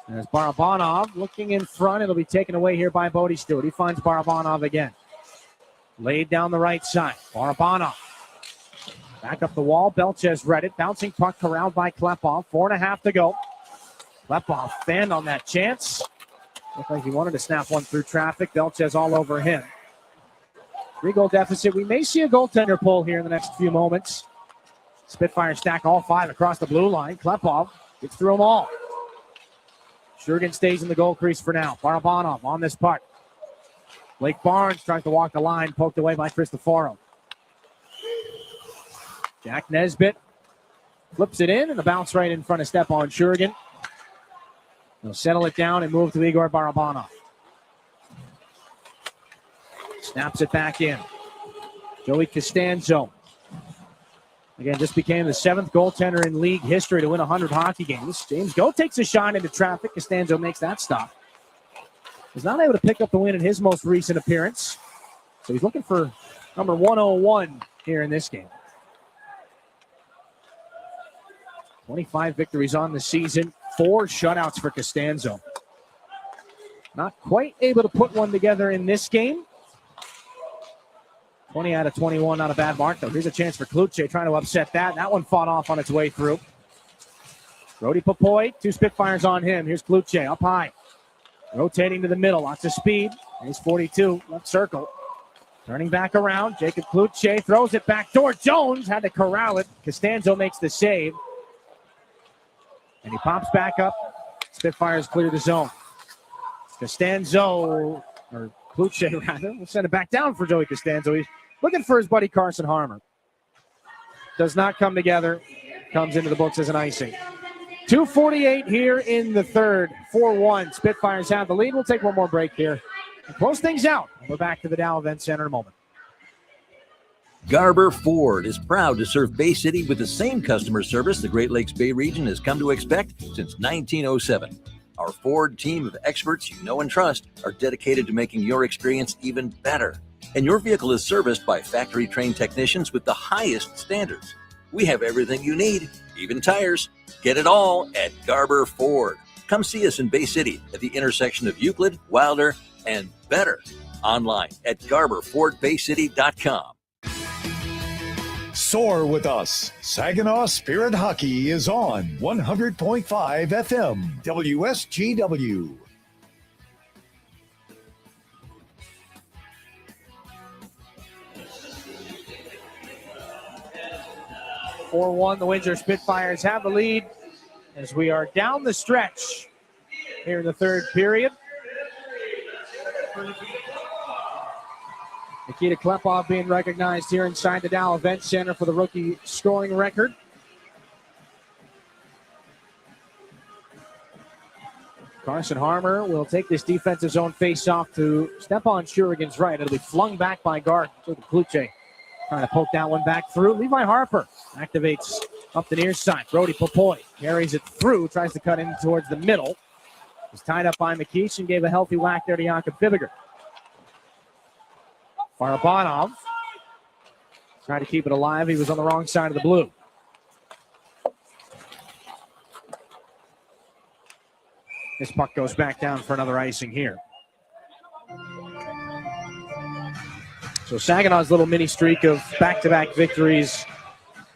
There's Barabanov looking in front. It'll be taken away here by Bodie Stewart. He finds Barabanov again. Laid down the right side. Barabanov. Back up the wall. Belches read it. Bouncing puck corralled by Klepov. 4.5 to go. Klepov fanned on that chance. Looked like he wanted to snap one through traffic. Belches all over him. 3-goal deficit. We may see a goaltender pull here in the next few moments. Spitfire stack all 5 across the blue line. Klepov gets through them all. Shurgan stays in the goal crease for now. Barabanov on this puck. Blake Barnes tries to walk the line, poked away by Cristoforo. Jack Nesbitt flips it in, and the bounce right in front of Stepan Shurgan. They'll settle it down and move to Igor Barabanov. Snaps it back in. Joey Costanzo. Again, just became the 7th goaltender in league history to win 100 hockey games. James Go takes a shot into traffic. Costanzo makes that stop. He's not able to pick up the win in his most recent appearance. So he's looking for number 101 here in this game. 25 victories on the season. 4 shutouts for Costanzo. Not quite able to put one together in this game. 20 out of 21, not a bad mark, though. Here's a chance for Kluche trying to upset that. That one fought off on its way through. Brody Popoy, 2 Spitfires on him. Here's Kluche up high. Rotating to the middle, lots of speed. He's 42, left circle. Turning back around, Jacob Kluche throws it back door. Jones had to corral it. Costanzo makes the save. And he pops back up. Spitfires clear the zone. Costanzo, or Kluche rather, will send it back down for Joey Costanzo. He's looking for his buddy Carson Harmer. Does not come together. Comes into the books as an icing. 2:48 here in the third. 4-1. Spitfires have the lead. We'll take one more break here and close things out. We're back to the Dow Event Center in a moment. Garber Ford is proud to serve Bay City with the same customer service the Great Lakes Bay region has come to expect since 1907. Our Ford team of experts you know and trust are dedicated to making your experience even better. And your vehicle is serviced by factory-trained technicians with the highest standards. We have everything you need, even tires. Get it all at Garber Ford. Come see us in Bay City at the intersection of Euclid, Wilder, and Better. Online at GarberFordBayCity.com. Soar with us. Saginaw Spirit Hockey is on 100.5 FM WSGW. 4-1, the Windosr Spitfires have the lead as we are down the stretch here in the third period. Nikita Klepov being recognized here inside the Dow Event Center for the rookie scoring record. Carson Harmer will take this defensive zone face-off to Stepan Shurigan's right. It'll be flung back by guard. So the Kluche trying to poke that one back through. Levi Harper activates up the near side. Brody Popoy carries it through, tries to cut in towards the middle. He's tied up by McKeesh and gave a healthy whack there to Jakob Fibiger. Barabanov tried to keep it alive. He was on the wrong side of the blue. This puck goes back down for another icing here. So Saginaw's little mini streak of back-to-back victories.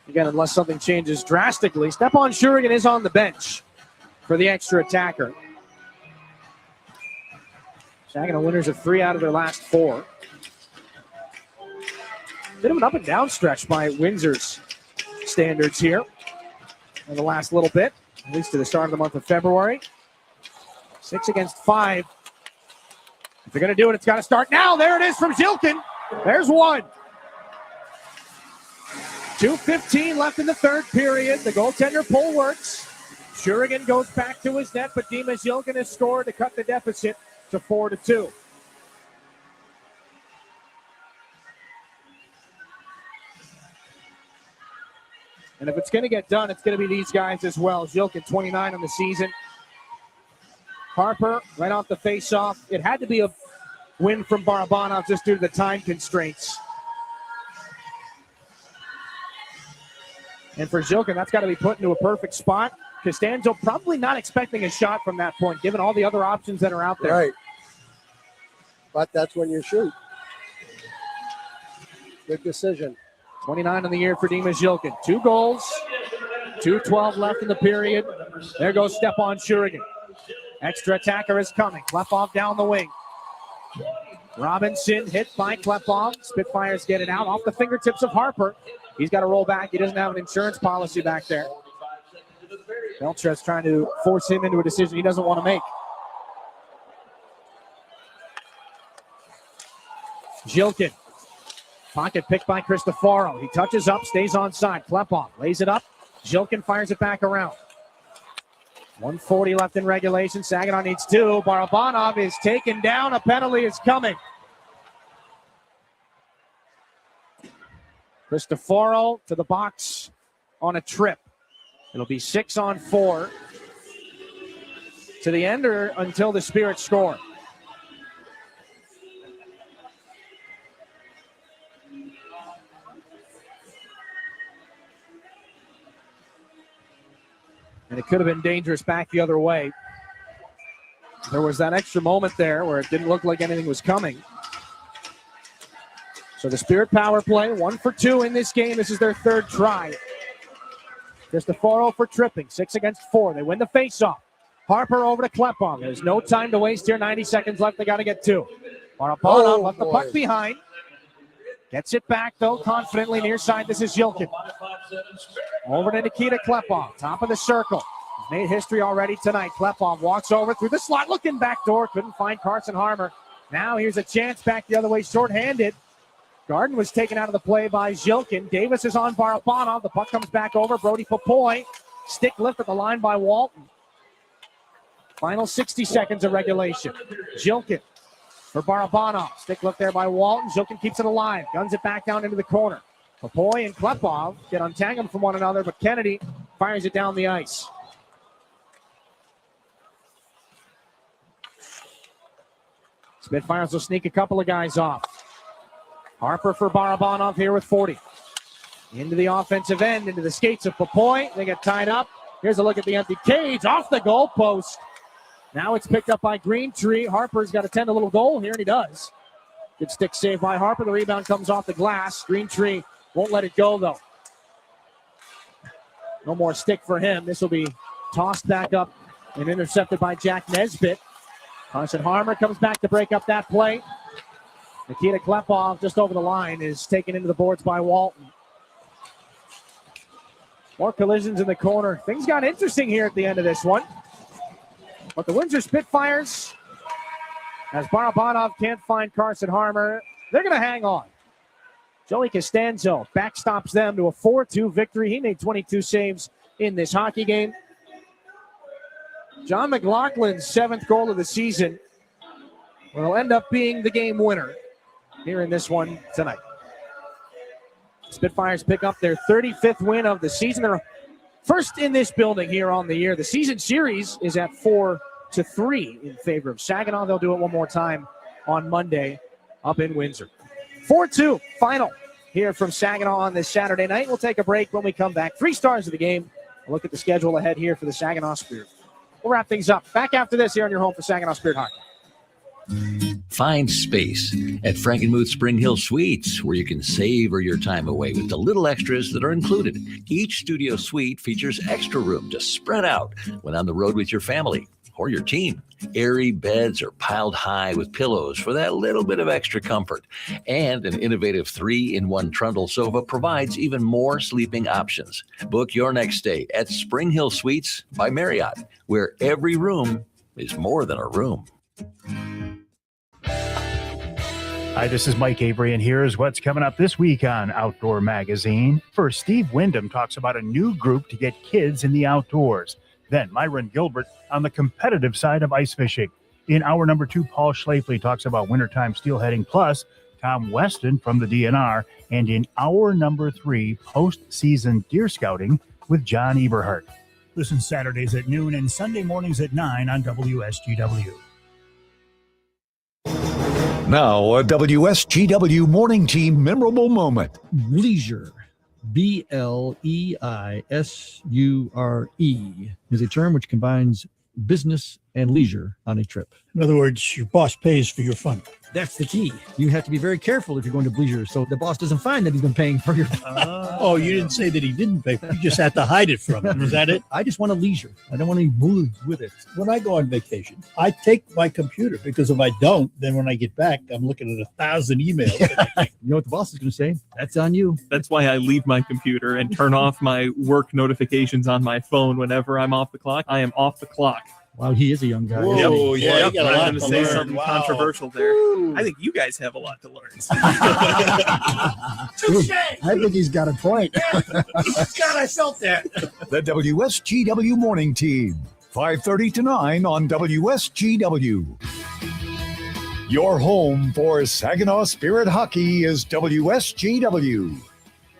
Again, unless something changes drastically. Stepan Shurigan is on the bench for the extra attacker. Saginaw winners of 3 out of their last 4. Bit of an up and down stretch by Windsor's standards here in the last little bit, at least to the start of the month of February. 6 against 5. If they're going to do it, it's got to start now. There it is from Zilkin. There's one. 2:15 left in the third period. The goaltender pull works. Shurigan goes back to his net, but Dima Zilkin has scored to cut the deficit to 4-2. And if it's going to get done, it's going to be these guys as well. Zilkin, 29 on the season. Harper, right off the face-off. It had to be a win from Barabanov just due to the time constraints. And for Zilkin, that's got to be put into a perfect spot. Costanzo probably not expecting a shot from that point, given all the other options that are out there. Right. But that's when you shoot. Good decision. 29 on the year for Dima Zilkin. 2 goals, 2:12 left in the period. There goes Stepan Shurigan. Extra attacker is coming. Klepov down the wing. Robinson hit by Klepov. Spitfires get it out off the fingertips of Harper. He's got to roll back. He doesn't have an insurance policy back there. Belcher's trying to force him into a decision he doesn't want to make. Zilkin. Pocket picked by Cristoforo. He touches up, stays onside. Klepov lays it up. Zilkin fires it back around. 1:40 left in regulation. Saginaw needs 2. Barabanov is taken down. A penalty is coming. Cristoforo to the box on a trip. It'll be 6-on-4 to the end or until the Spirit score. And it could have been dangerous back the other way. There was that extra moment there where it didn't look like anything was coming. So the Spirit power play, 1 for 2 in this game. This is their third try. Cristoforo for tripping, 6 against 4. They win the faceoff. Harper over to Klepov. There's no time to waste here. 90 seconds left. They got to get 2. Barabanov left the puck behind. Gets it back, though, confidently near side. This is Zilkin. Over to Nikita Klepov, top of the circle. He's made history already tonight. Klepov walks over through the slot, looking back door. Couldn't find Carson Harmer. Now here's a chance back the other way, shorthanded. Garden was taken out of the play by Zilkin. Davis is on Barabanov. The puck comes back over. Brody Popoy. Stick lift at the line by Walton. Final 60 seconds of regulation. Zilkin for Barabanov. Stick lift there by Walton. Zilkin keeps it alive. Guns it back down into the corner. Popoy and Klepov get untangled from one another, but Kennedy fires it down the ice. Spitfires will sneak a couple of guys off. Harper for Barabanov here with 40. Into the offensive end, into the skates of Popoy. They get tied up. Here's a look at the empty cage off the goalpost. Now it's picked up by Greentree. Harper's got to tend a little goal here, and he does. Good stick save by Harper. The rebound comes off the glass. Greentree won't let it go, though. No more stick for him. This will be tossed back up and intercepted by Jack Nesbitt. Carson Harmer comes back to break up that play. Nikita Klepov just over the line is taken into the boards by Walton. More collisions in the corner. Things got interesting here at the end of this one. But the Windosr Spitfires, as Barabanov can't find Carson Harmer, they're going to hang on. Joey Costanzo backstops them to a 4-2 victory. He made 22 saves in this hockey game. John McLaughlin's 7th goal of the season will end up being the game winner here in this one tonight. Spitfires pick up their 35th win of the season. They're first in this building here on the year. The season series is at 4-3 in favor of Saginaw. They'll do it one more time on Monday up in Windsor. 4-2 final here from Saginaw on this Saturday night. We'll take a break. When we come back, 3 stars of the game. We'll look at the schedule ahead here for the Saginaw Spirit. We'll wrap things up. Back after this here on your home for Saginaw Spirit Hockey. Find space at Frankenmuth Spring Hill Suites, where you can savor your time away with the little extras that are included. Each studio suite features extra room to spread out when on the road with your family or your team. Airy beds are piled high with pillows for that little bit of extra comfort. And an innovative 3-in-1 trundle sofa provides even more sleeping options. Book your next stay at Spring Hill Suites by Marriott, where every room is more than a room. Hi, this is Mike Avery, and here's what's coming up this week on Outdoor Magazine. First, Steve Wyndham talks about a new group to get kids in the outdoors. Then, Myron Gilbert on the competitive side of ice fishing. In hour number 2, Paul Schlafly talks about wintertime steelheading, plus Tom Weston from the DNR. And in hour number 3, postseason deer scouting with John Eberhardt. Listen Saturdays at noon and Sunday mornings at 9 on WSGW. Now, a WSGW morning team memorable moment. Bleisure, Bleisure, is a term which combines business and leisure on a trip. In other words, your boss pays for your fun. That's the key. You have to be very careful if you're going to Bleisure, so the boss doesn't find that he's been paying for your Oh, you didn't say that he didn't pay. You just had to hide it from him. Is that it? I just want to leisure. I don't want to be moved with it. When I go on vacation, I take my computer, because if I don't, then when I get back, I'm looking at 1,000 emails. You know what the boss is going to say? That's on you. That's why I leave my computer and turn off my work notifications on my phone whenever I'm off the clock. I am off the clock. Wow, he is a young guy. Whoa, yeah, Yep. you got a I'm lot going to to say learn. something Wow. controversial there. I think you guys have a lot to learn. Touche! I think he's got a point. God, I felt that. The WSGW morning team, 5:30 to 9 on WSGW. Your home for Saginaw Spirit Hockey is WSGW.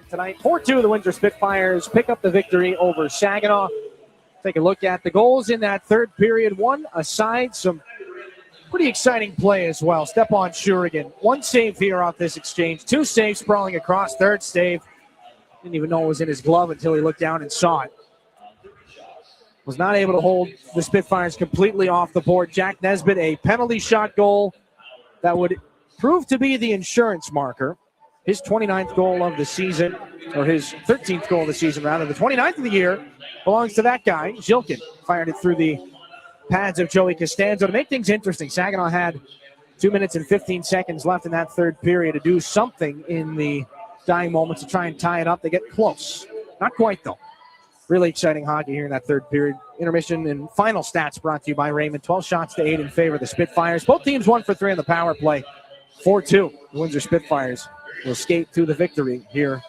Tonight, 4-2, the Windosr Spitfires pick up the victory over Saginaw. Take a look at the goals in that third period. One aside, some pretty exciting play as well. Stepan Shurigan, 1 save here off this exchange. 2 saves sprawling across. Third save. Didn't even know it was in his glove until he looked down and saw it. Was not able to hold the Spitfires completely off the board. Jack Nesbitt, a penalty shot goal that would prove to be the insurance marker. His 29th goal of the season, or his 13th goal of the season, rather. The 29th of the year belongs to that guy. Zilkin fired it through the pads of Joey Costanzo. To make things interesting, Saginaw had 2 minutes and 15 seconds left in that third period to do something in the dying moments to try and tie it up. They get close. Not quite, though. Really exciting hockey here in that third period. Intermission and final stats brought to you by Raymond. 12 shots to 8 in favor of the Spitfires. Both teams 1 for 3 on the power play. 4-2. The Windosr Spitfires will skate through the victory here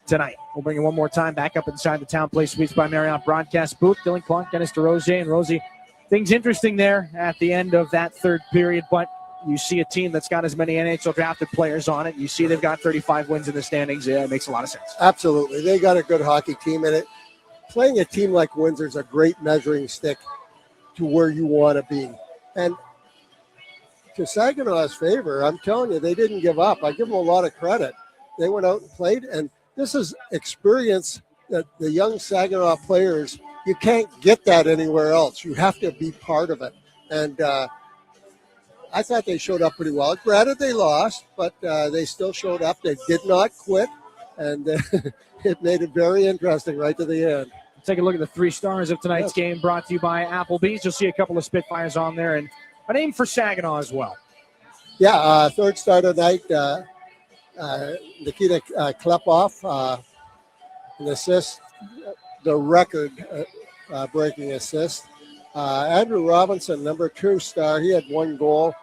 tonight. We'll bring it one more time back up inside the Town Place Suites by Marriott broadcast booth. Dylan Clark, Dennis DeRosier, and Rosie. Things interesting there at the end of that third period, but you see a team that's got as many NHL drafted players on it. You see they've got 35 wins in the standings. Yeah, it makes a lot of sense. Absolutely. They got a good hockey team in it. Playing a team like Windsor is a great measuring stick to where you want to be. And to Saginaw's favor, I'm telling you, they didn't give up. I give them a lot of credit. They went out and played, and this is experience that the young Saginaw players, you can't get that anywhere else. You have to be part of it. And I thought they showed up pretty well. Granted, they lost, but they still showed up. They did not quit, and it made it very interesting right to the end. Take a look at the 3 stars of tonight's game brought to you by Applebee's. You'll see a couple of Spitfires on there and a name for Saginaw as well. Yeah, third star tonight, Nikita Klepov, an assist. the record-breaking assist. Andrew Robinson, number 2 star, he had 1 goal.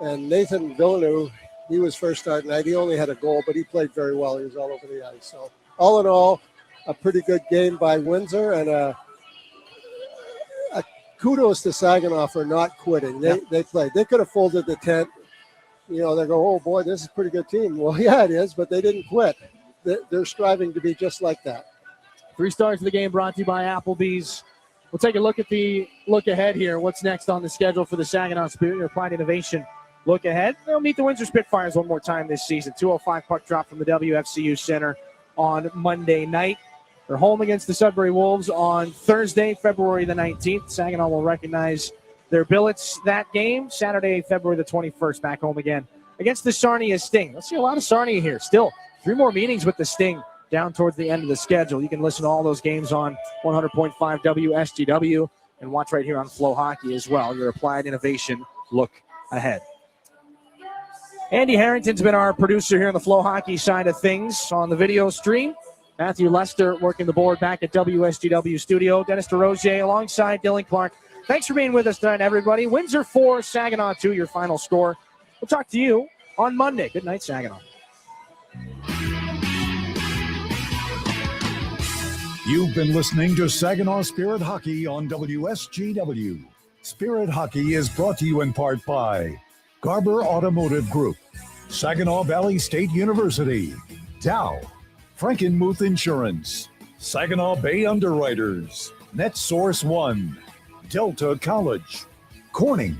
And Nathan Villeneuve, he was first star tonight. He only had a goal, but he played very well. He was all over the ice. So all in all, a pretty good game by Windsor, and a kudos to Saginaw for not quitting. They played. They could have folded the tent. You know, they go, oh boy, this is a pretty good team. Well, yeah, it is, but they didn't quit. They're striving to be just like that. 3 stars of the game brought to you by Applebee's. We'll take a look at the look ahead here. What's next on the schedule for the Saginaw Spirit and Applied Innovation? Look ahead. They'll meet the Windosr Spitfires one more time this season. 2:05 puck drop from the WFCU Center on Monday night. They're home against the Sudbury Wolves on Thursday, February the 19th. Saginaw will recognize their billets that game. Saturday, February the 21st, back home again against the Sarnia Sting. Let's see a lot of Sarnia here. Still 3 more meetings with the Sting down towards the end of the schedule. You can listen to all those games on 100.5 WSGW and watch right here on Flow Hockey as well. Your Applied Innovation look ahead. Andy Harrington's been our producer here on the Flow Hockey side of things on the video stream. Matthew Lester working the board back at WSGW Studio. Dennis DeRozier alongside Dylan Clark. Thanks for being with us tonight, everybody. Windsor 4, Saginaw 2, your final score. We'll talk to you on Monday. Good night, Saginaw. You've been listening to Saginaw Spirit Hockey on WSGW. Spirit Hockey is brought to you in part by Garber Automotive Group, Saginaw Valley State University, Dow, Frankenmuth Insurance, Saginaw Bay Underwriters, NetSource One, Delta College, Corning,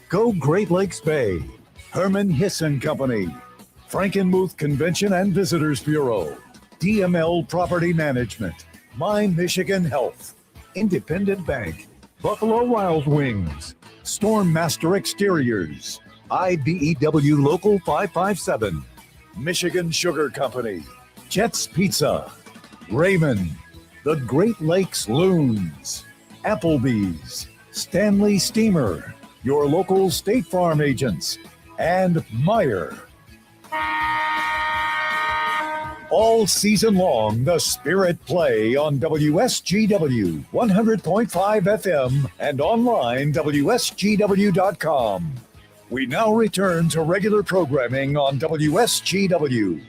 Go Great Lakes Bay, Herman Hisson Company, Frankenmuth Convention and Visitors Bureau, DML Property Management, My Michigan Health, Independent Bank, Buffalo Wild Wings, Stormmaster Exteriors, IBEW Local 557, Michigan Sugar Company, Jets Pizza, Raymond, the Great Lakes Loons, Applebee's, Stanley Steamer, your local State Farm agents, and Meyer. All season long, the Spirit play on WSGW 100.5 FM and online WSGW.com. We now return to regular programming on WSGW.